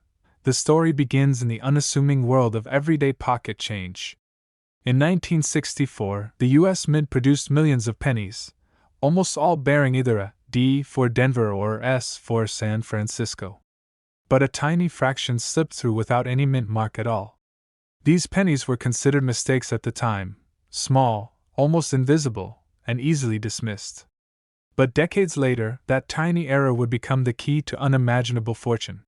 The story begins in the unassuming world of everyday pocket change. In 1964, the U.S. Mint produced millions of pennies, almost all bearing either a D for Denver or S for San Francisco. But a tiny fraction slipped through without any mint mark at all. These pennies were considered mistakes at the time, small, almost invisible, and easily dismissed. But decades later, that tiny error would become the key to unimaginable fortune.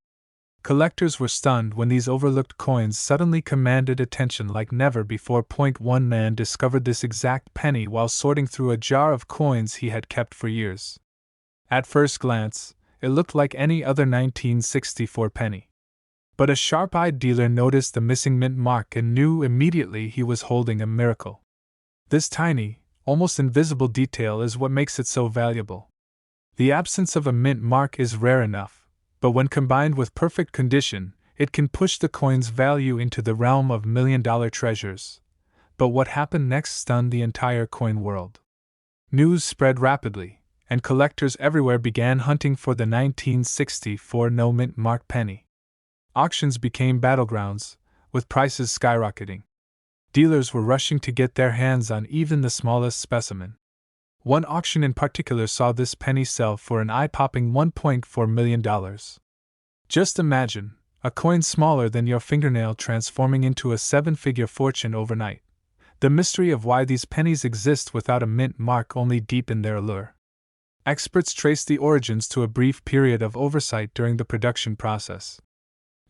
Collectors were stunned when these overlooked coins suddenly commanded attention like never before. One man discovered this exact penny while sorting through a jar of coins he had kept for years. At first glance, it looked like any other 1964 penny. But a sharp-eyed dealer noticed the missing mint mark and knew immediately he was holding a miracle. This tiny, almost invisible detail is what makes it so valuable. The absence of a mint mark is rare enough, but when combined with perfect condition, it can push the coin's value into the realm of million-dollar treasures. But what happened next stunned the entire coin world. News spread rapidly, and collectors everywhere began hunting for the 1964 no-mint mark penny. Auctions became battlegrounds, with prices skyrocketing. Dealers were rushing to get their hands on even the smallest specimen. One auction in particular saw this penny sell for an eye-popping $1.4 million. Just imagine, a coin smaller than your fingernail transforming into a seven-figure fortune overnight. The mystery of why these pennies exist without a mint mark only deepened their allure. Experts traced the origins to a brief period of oversight during the production process.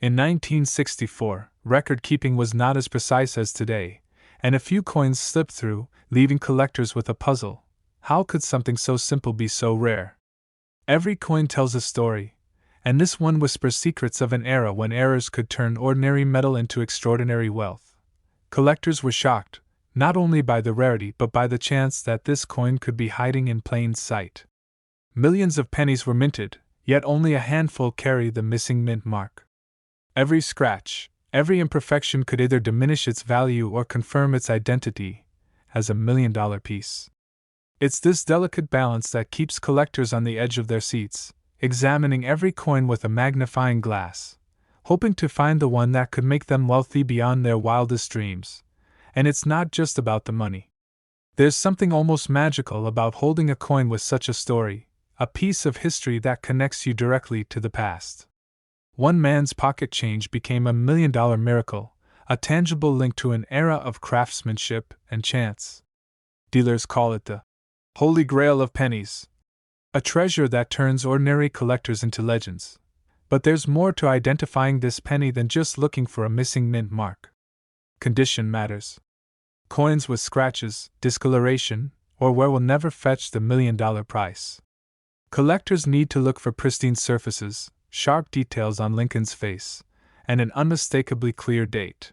In 1964, record-keeping was not as precise as today, and a few coins slipped through, leaving collectors with a puzzle. How could something so simple be so rare? Every coin tells a story, and this one whispers secrets of an era when errors could turn ordinary metal into extraordinary wealth. Collectors were shocked, not only by the rarity but by the chance that this coin could be hiding in plain sight. Millions of pennies were minted, yet only a handful carry the missing mint mark. Every scratch, every imperfection could either diminish its value or confirm its identity as $1 million piece. It's this delicate balance that keeps collectors on the edge of their seats, examining every coin with a magnifying glass, hoping to find the one that could make them wealthy beyond their wildest dreams. And it's not just about the money. There's something almost magical about holding a coin with such a story, a piece of history that connects you directly to the past. One man's pocket change became $1 million miracle, a tangible link to an era of craftsmanship and chance. Dealers call it the Holy Grail of pennies, a treasure that turns ordinary collectors into legends. But there's more to identifying this penny than just looking for a missing mint mark. Condition matters. Coins with scratches, discoloration, or wear will never fetch the $1 million price. Collectors need to look for pristine surfaces, sharp details on Lincoln's face, and an unmistakably clear date.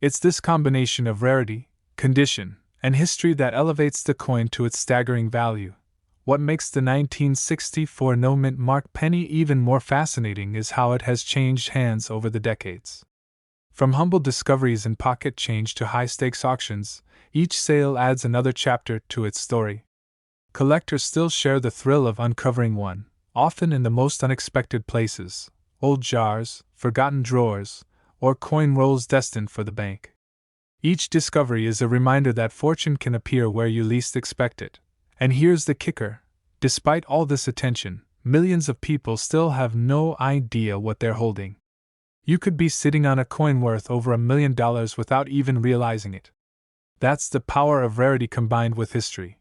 It's this combination of rarity, condition, and history that elevates the coin to its staggering value. What makes the 1964 no-mint mark penny even more fascinating is how it has changed hands over the decades. From humble discoveries in pocket change to high-stakes auctions, each sale adds another chapter to its story. Collectors still share the thrill of uncovering one, often in the most unexpected places: old jars, forgotten drawers, or coin rolls destined for the bank. Each discovery is a reminder that fortune can appear where you least expect it. And here's the kicker: despite all this attention, millions of people still have no idea what they're holding. You could be sitting on a coin worth over $1 million without even realizing it. That's the power of rarity combined with history.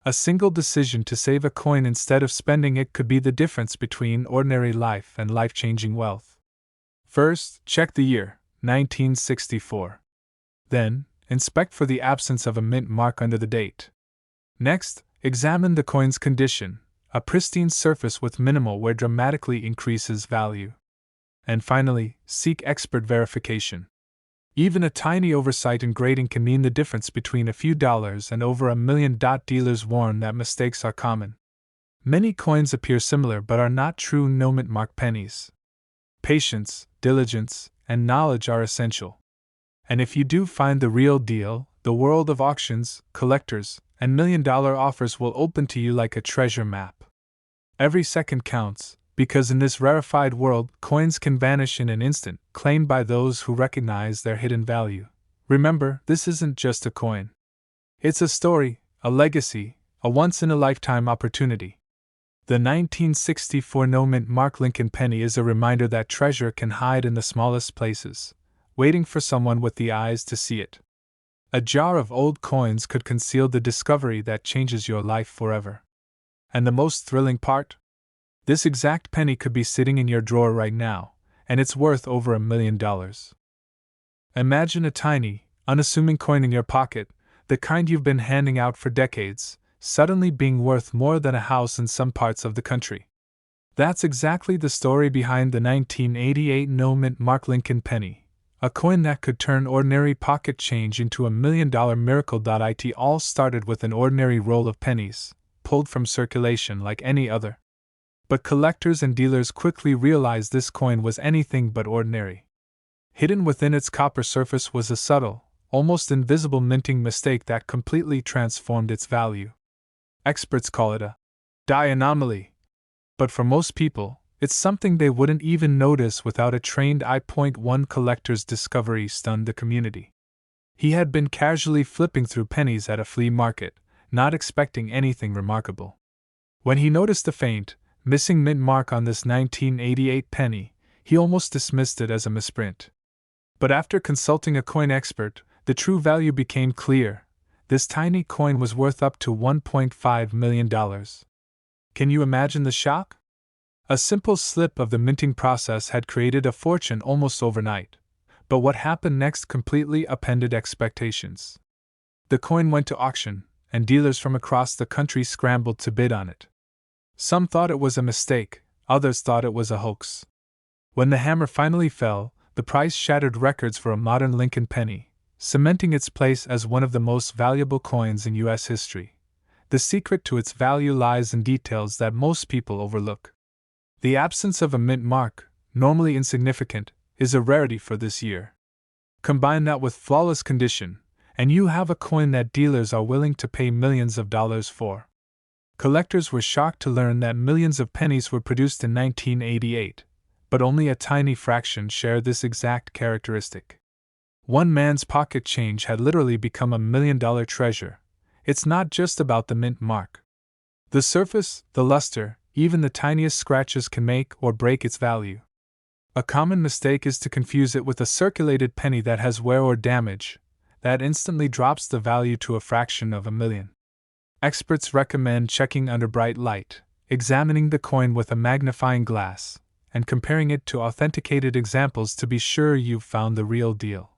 A single decision to save a coin instead of spending it could be the difference between ordinary life and life-changing wealth. First, check the year, 1964. Then, inspect for the absence of a mint mark under the date. Next, examine the coin's condition. A pristine surface with minimal wear dramatically increases value. And finally, seek expert verification. Even a tiny oversight in grading can mean the difference between a few dollars and over $1 million. Dealers warn that mistakes are common. Many coins appear similar but are not true no-mint mark pennies. Patience, diligence, and knowledge are essential. And if you do find the real deal, the world of auctions, collectors, and $1 million offers will open to you like a treasure map. Every second counts, because in this rarefied world, coins can vanish in an instant, claimed by those who recognize their hidden value. Remember, this isn't just a coin. It's a story, a legacy, a once-in-a-lifetime opportunity. The 1964 no-mint mark Lincoln penny is a reminder that treasure can hide in the smallest places, waiting for someone with the eyes to see it. A jar of old coins could conceal the discovery that changes your life forever. And the most thrilling part? This exact penny could be sitting in your drawer right now, and it's worth over $1 million. Imagine a tiny, unassuming coin in your pocket, the kind you've been handing out for decades, suddenly being worth more than a house in some parts of the country. That's exactly the story behind the 1988 no-mint mark Lincoln penny, a coin that could turn ordinary pocket change into $1 million miracle. It all started with an ordinary roll of pennies, pulled from circulation like any other. But collectors and dealers quickly realized this coin was anything but ordinary. Hidden within its copper surface was a subtle, almost invisible minting mistake that completely transformed its value. Experts call it a die anomaly. But for most people, it's something they wouldn't even notice without a trained eye. One collector's discovery stunned the community. He had been casually flipping through pennies at a flea market, not expecting anything remarkable. When he noticed the faint, missing mint mark on this 1988 penny, he almost dismissed it as a misprint. But after consulting a coin expert, the true value became clear. This tiny coin was worth up to $1.5 million. Can you imagine the shock? A simple slip of the minting process had created a fortune almost overnight. But what happened next completely upended expectations. The coin went to auction, and dealers from across the country scrambled to bid on it. Some thought it was a mistake, others thought it was a hoax. When the hammer finally fell, the price shattered records for a modern Lincoln penny, cementing its place as one of the most valuable coins in U.S. history. The secret to its value lies in details that most people overlook. The absence of a mint mark, normally insignificant, is a rarity for this year. Combine that with flawless condition, and you have a coin that dealers are willing to pay millions of dollars for. Collectors were shocked to learn that millions of pennies were produced in 1988, but only a tiny fraction shared this exact characteristic. One man's pocket change had literally become $1 million treasure. It's not just about the mint mark. The surface, the luster, even the tiniest scratches can make or break its value. A common mistake is to confuse it with a circulated penny that has wear or damage, that instantly drops the value to a fraction of a million. Experts recommend checking under bright light, examining the coin with a magnifying glass, and comparing it to authenticated examples to be sure you've found the real deal.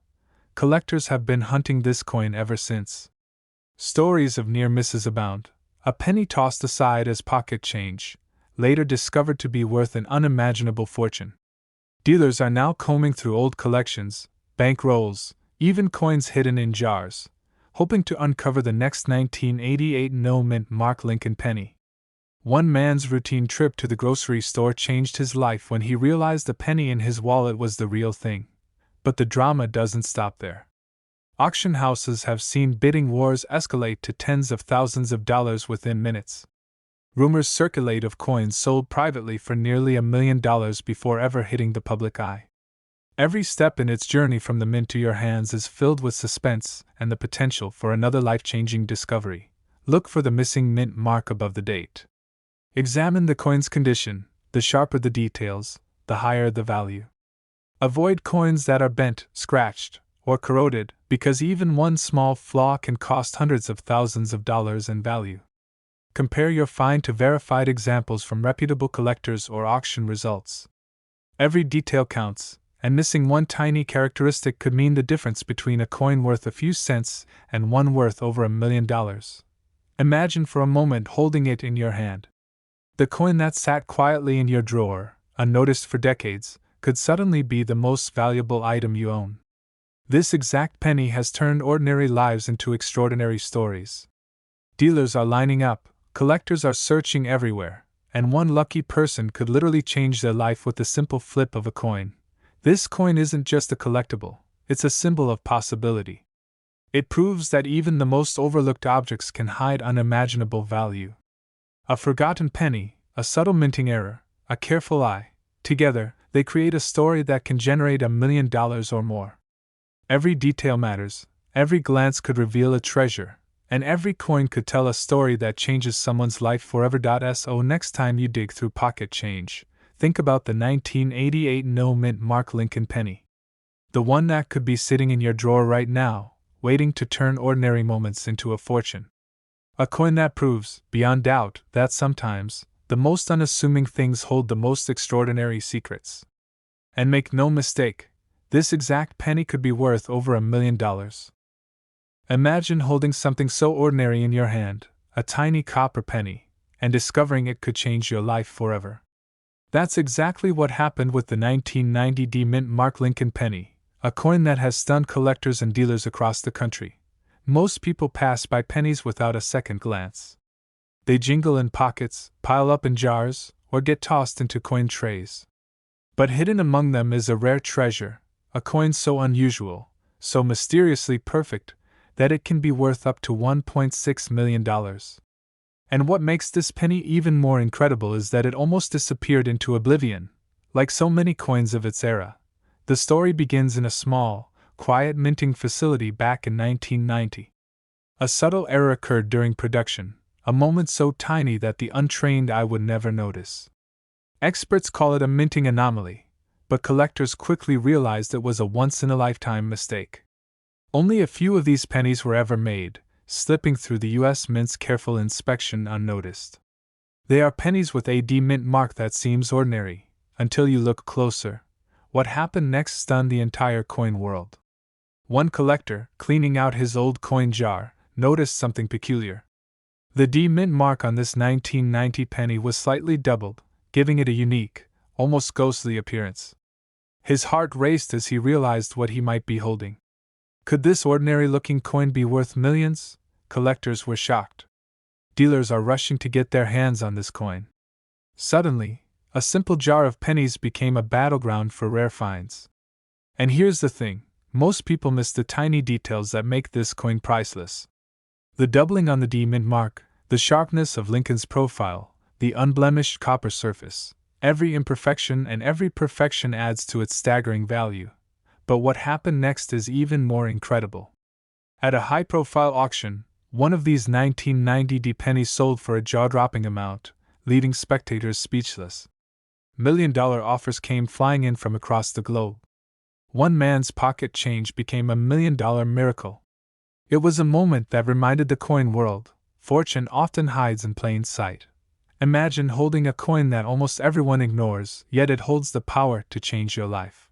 Collectors have been hunting this coin ever since. Stories of near misses abound. A penny tossed aside as pocket change, later discovered to be worth an unimaginable fortune. Dealers are now combing through old collections, bank rolls, even coins hidden in jars, hoping to uncover the next 1988 no-mint Mark Lincoln penny. One man's routine trip to the grocery store changed his life when he realized the penny in his wallet was the real thing. But the drama doesn't stop there. Auction houses have seen bidding wars escalate to tens of thousands of dollars within minutes. Rumors circulate of coins sold privately for nearly $1 million before ever hitting the public eye. Every step in its journey from the mint to your hands is filled with suspense and the potential for another life-changing discovery. Look for the missing mint mark above the date. Examine the coin's condition. The sharper the details, the higher the value. Avoid coins that are bent, scratched, or corroded, because even one small flaw can cost hundreds of thousands of dollars in value. Compare your find to verified examples from reputable collectors or auction results. Every detail counts, and missing one tiny characteristic could mean the difference between a coin worth a few cents and one worth over $1 million. Imagine for a moment holding it in your hand. The coin that sat quietly in your drawer, unnoticed for decades, could suddenly be the most valuable item you own. This exact penny has turned ordinary lives into extraordinary stories. Dealers are lining up, collectors are searching everywhere, and one lucky person could literally change their life with the simple flip of a coin. This coin isn't just a collectible, it's a symbol of possibility. It proves that even the most overlooked objects can hide unimaginable value. A forgotten penny, a subtle minting error, a careful eye, together, they create a story that can generate $1 million or more. Every detail matters, every glance could reveal a treasure, and every coin could tell a story that changes someone's life forever. So next time you dig through pocket change, think about the 1988 no-mint Mark Lincoln penny. The one that could be sitting in your drawer right now, waiting to turn ordinary moments into a fortune. A coin that proves, beyond doubt, that sometimes, the most unassuming things hold the most extraordinary secrets. And make no mistake, this exact penny could be worth over $1 million. Imagine holding something so ordinary in your hand, a tiny copper penny, and discovering it could change your life forever. That's exactly what happened with the 1990 D-mint Mark Lincoln penny, a coin that has stunned collectors and dealers across the country. Most people pass by pennies without a second glance. They jingle in pockets, pile up in jars, or get tossed into coin trays. But hidden among them is a rare treasure, a coin so unusual, so mysteriously perfect, that it can be worth up to $1.6 million. And what makes this penny even more incredible is that it almost disappeared into oblivion, like so many coins of its era. The story begins in a small, quiet minting facility back in 1990. A subtle error occurred during production, a moment so tiny that the untrained eye would never notice. Experts call it a minting anomaly, but collectors quickly realized it was a once-in-a-lifetime mistake. Only a few of these pennies were ever made, slipping through the U.S. Mint's careful inspection unnoticed. They are pennies with a D-mint mark that seems ordinary, until you look closer. What happened next stunned the entire coin world. One collector, cleaning out his old coin jar, noticed something peculiar. The D-mint mark on this 1990 penny was slightly doubled, giving it a unique, almost ghostly appearance. His heart raced as he realized what he might be holding. Could this ordinary-looking coin be worth millions? Collectors were shocked. Dealers are rushing to get their hands on this coin. Suddenly, a simple jar of pennies became a battleground for rare finds. And here's the thing, most people miss the tiny details that make this coin priceless. The doubling on the D-mint mark, the sharpness of Lincoln's profile, the unblemished copper surface, every imperfection and every perfection adds to its staggering value. But what happened next is even more incredible. At a high-profile auction, One of these 1990 pennies sold for a jaw-dropping amount, leaving spectators speechless. $1 million offers came flying in from across the globe. One man's pocket change became $1 million miracle. It was a moment that reminded the coin world, fortune often hides in plain sight. Imagine holding a coin that almost everyone ignores, yet it holds the power to change your life.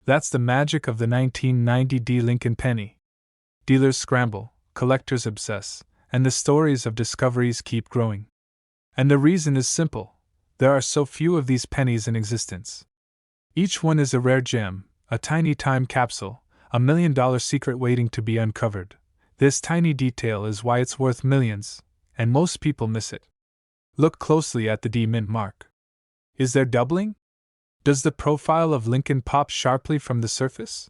That's the magic of the 1990 Lincoln penny. Dealers scramble, collectors obsess, and the stories of discoveries keep growing. And the reason is simple: there are so few of these pennies in existence. Each one is a rare gem, a tiny time capsule, $1 million secret waiting to be uncovered. This tiny detail is why it's worth millions, and most people miss it. Look closely at the D mint mark. Is there doubling? Does the profile of Lincoln pop sharply from the surface?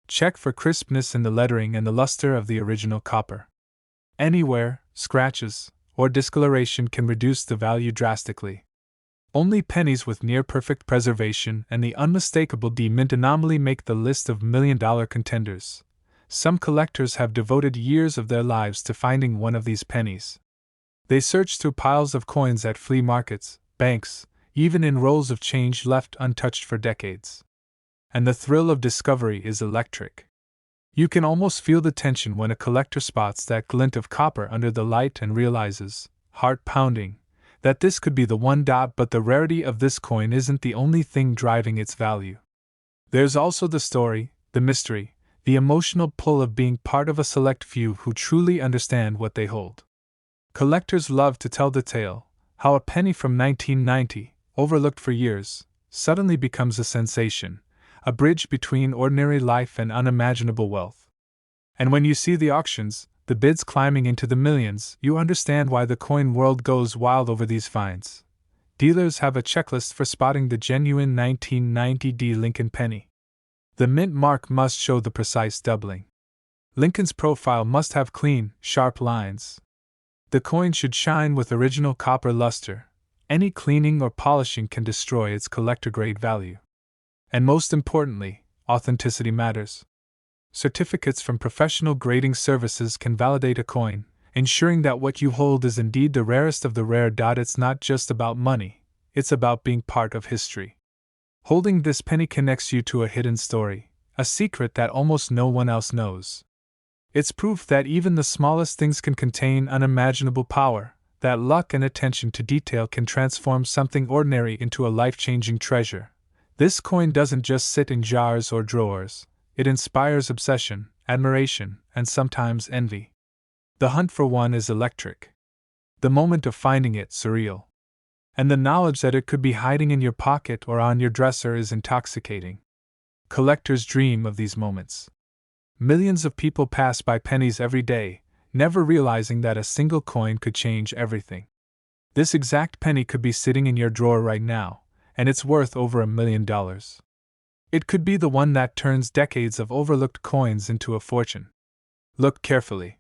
Check for crispness in the lettering and the luster of the original copper. Any wear, scratches, or discoloration can reduce the value drastically. Only pennies with near-perfect preservation and the unmistakable D mint anomaly make the list of $1 million contenders. Some collectors have devoted years of their lives to finding one of these pennies. They search through piles of coins at flea markets, banks, even in rolls of change left untouched for decades. And the thrill of discovery is electric. You can almost feel the tension when a collector spots that glint of copper under the light and realizes, heart pounding, that this could be the one. But the rarity of this coin isn't the only thing driving its value. There's also the story, the mystery, the emotional pull of being part of a select few who truly understand what they hold. Collectors love to tell the tale, how a penny from 1990, overlooked for years, suddenly becomes a sensation, a bridge between ordinary life and unimaginable wealth. And when you see the auctions, the bids climbing into the millions, you understand why the coin world goes wild over these finds. Dealers have a checklist for spotting the genuine 1990 Lincoln penny. The mint mark must show the precise doubling. Lincoln's profile must have clean, sharp lines. The coin should shine with original copper luster. Any cleaning or polishing can destroy its collector-grade value. And most importantly, authenticity matters. Certificates from professional grading services can validate a coin, ensuring that what you hold is indeed the rarest of the rare. It's not just about money, it's about being part of history. Holding this penny connects you to a hidden story, a secret that almost no one else knows. It's proof that even the smallest things can contain unimaginable power, that luck and attention to detail can transform something ordinary into a life-changing treasure. This coin doesn't just sit in jars or drawers, it inspires obsession, admiration, and sometimes envy. The hunt for one is electric. The moment of finding it surreal. And the knowledge that it could be hiding in your pocket or on your dresser is intoxicating. Collectors dream of these moments. Millions of people pass by pennies every day, never realizing that a single coin could change everything. This exact penny could be sitting in your drawer right now, and it's worth over $1 million. It could be the one that turns decades of overlooked coins into a fortune. Look carefully.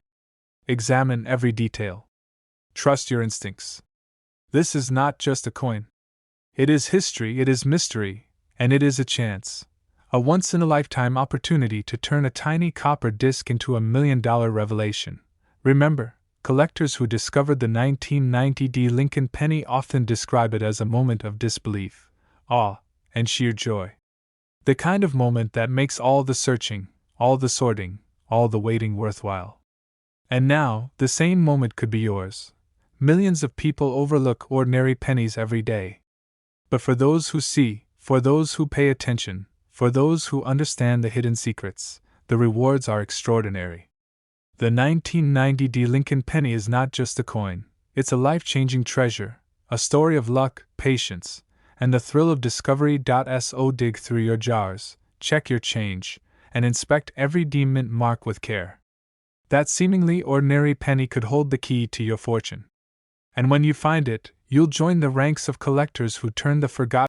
Examine every detail. Trust your instincts. This is not just a coin. It is history, it is mystery, and it is a chance. A once-in-a-lifetime opportunity to turn a tiny copper disc into $1 million revelation. Remember, collectors who discovered the 1990 Lincoln penny often describe it as a moment of disbelief, awe, and sheer joy. The kind of moment that makes all the searching, all the sorting, all the waiting worthwhile. And now, the same moment could be yours. Millions of people overlook ordinary pennies every day. But for those who see, for those who pay attention, for those who understand the hidden secrets, the rewards are extraordinary. The 1990 Lincoln penny is not just a coin, it's a life-changing treasure, a story of luck, patience, and the thrill of discovery. So dig through your jars, check your change, and inspect every D mint mark with care. That seemingly ordinary penny could hold the key to your fortune. And when you find it, you'll join the ranks of collectors who turn the forgotten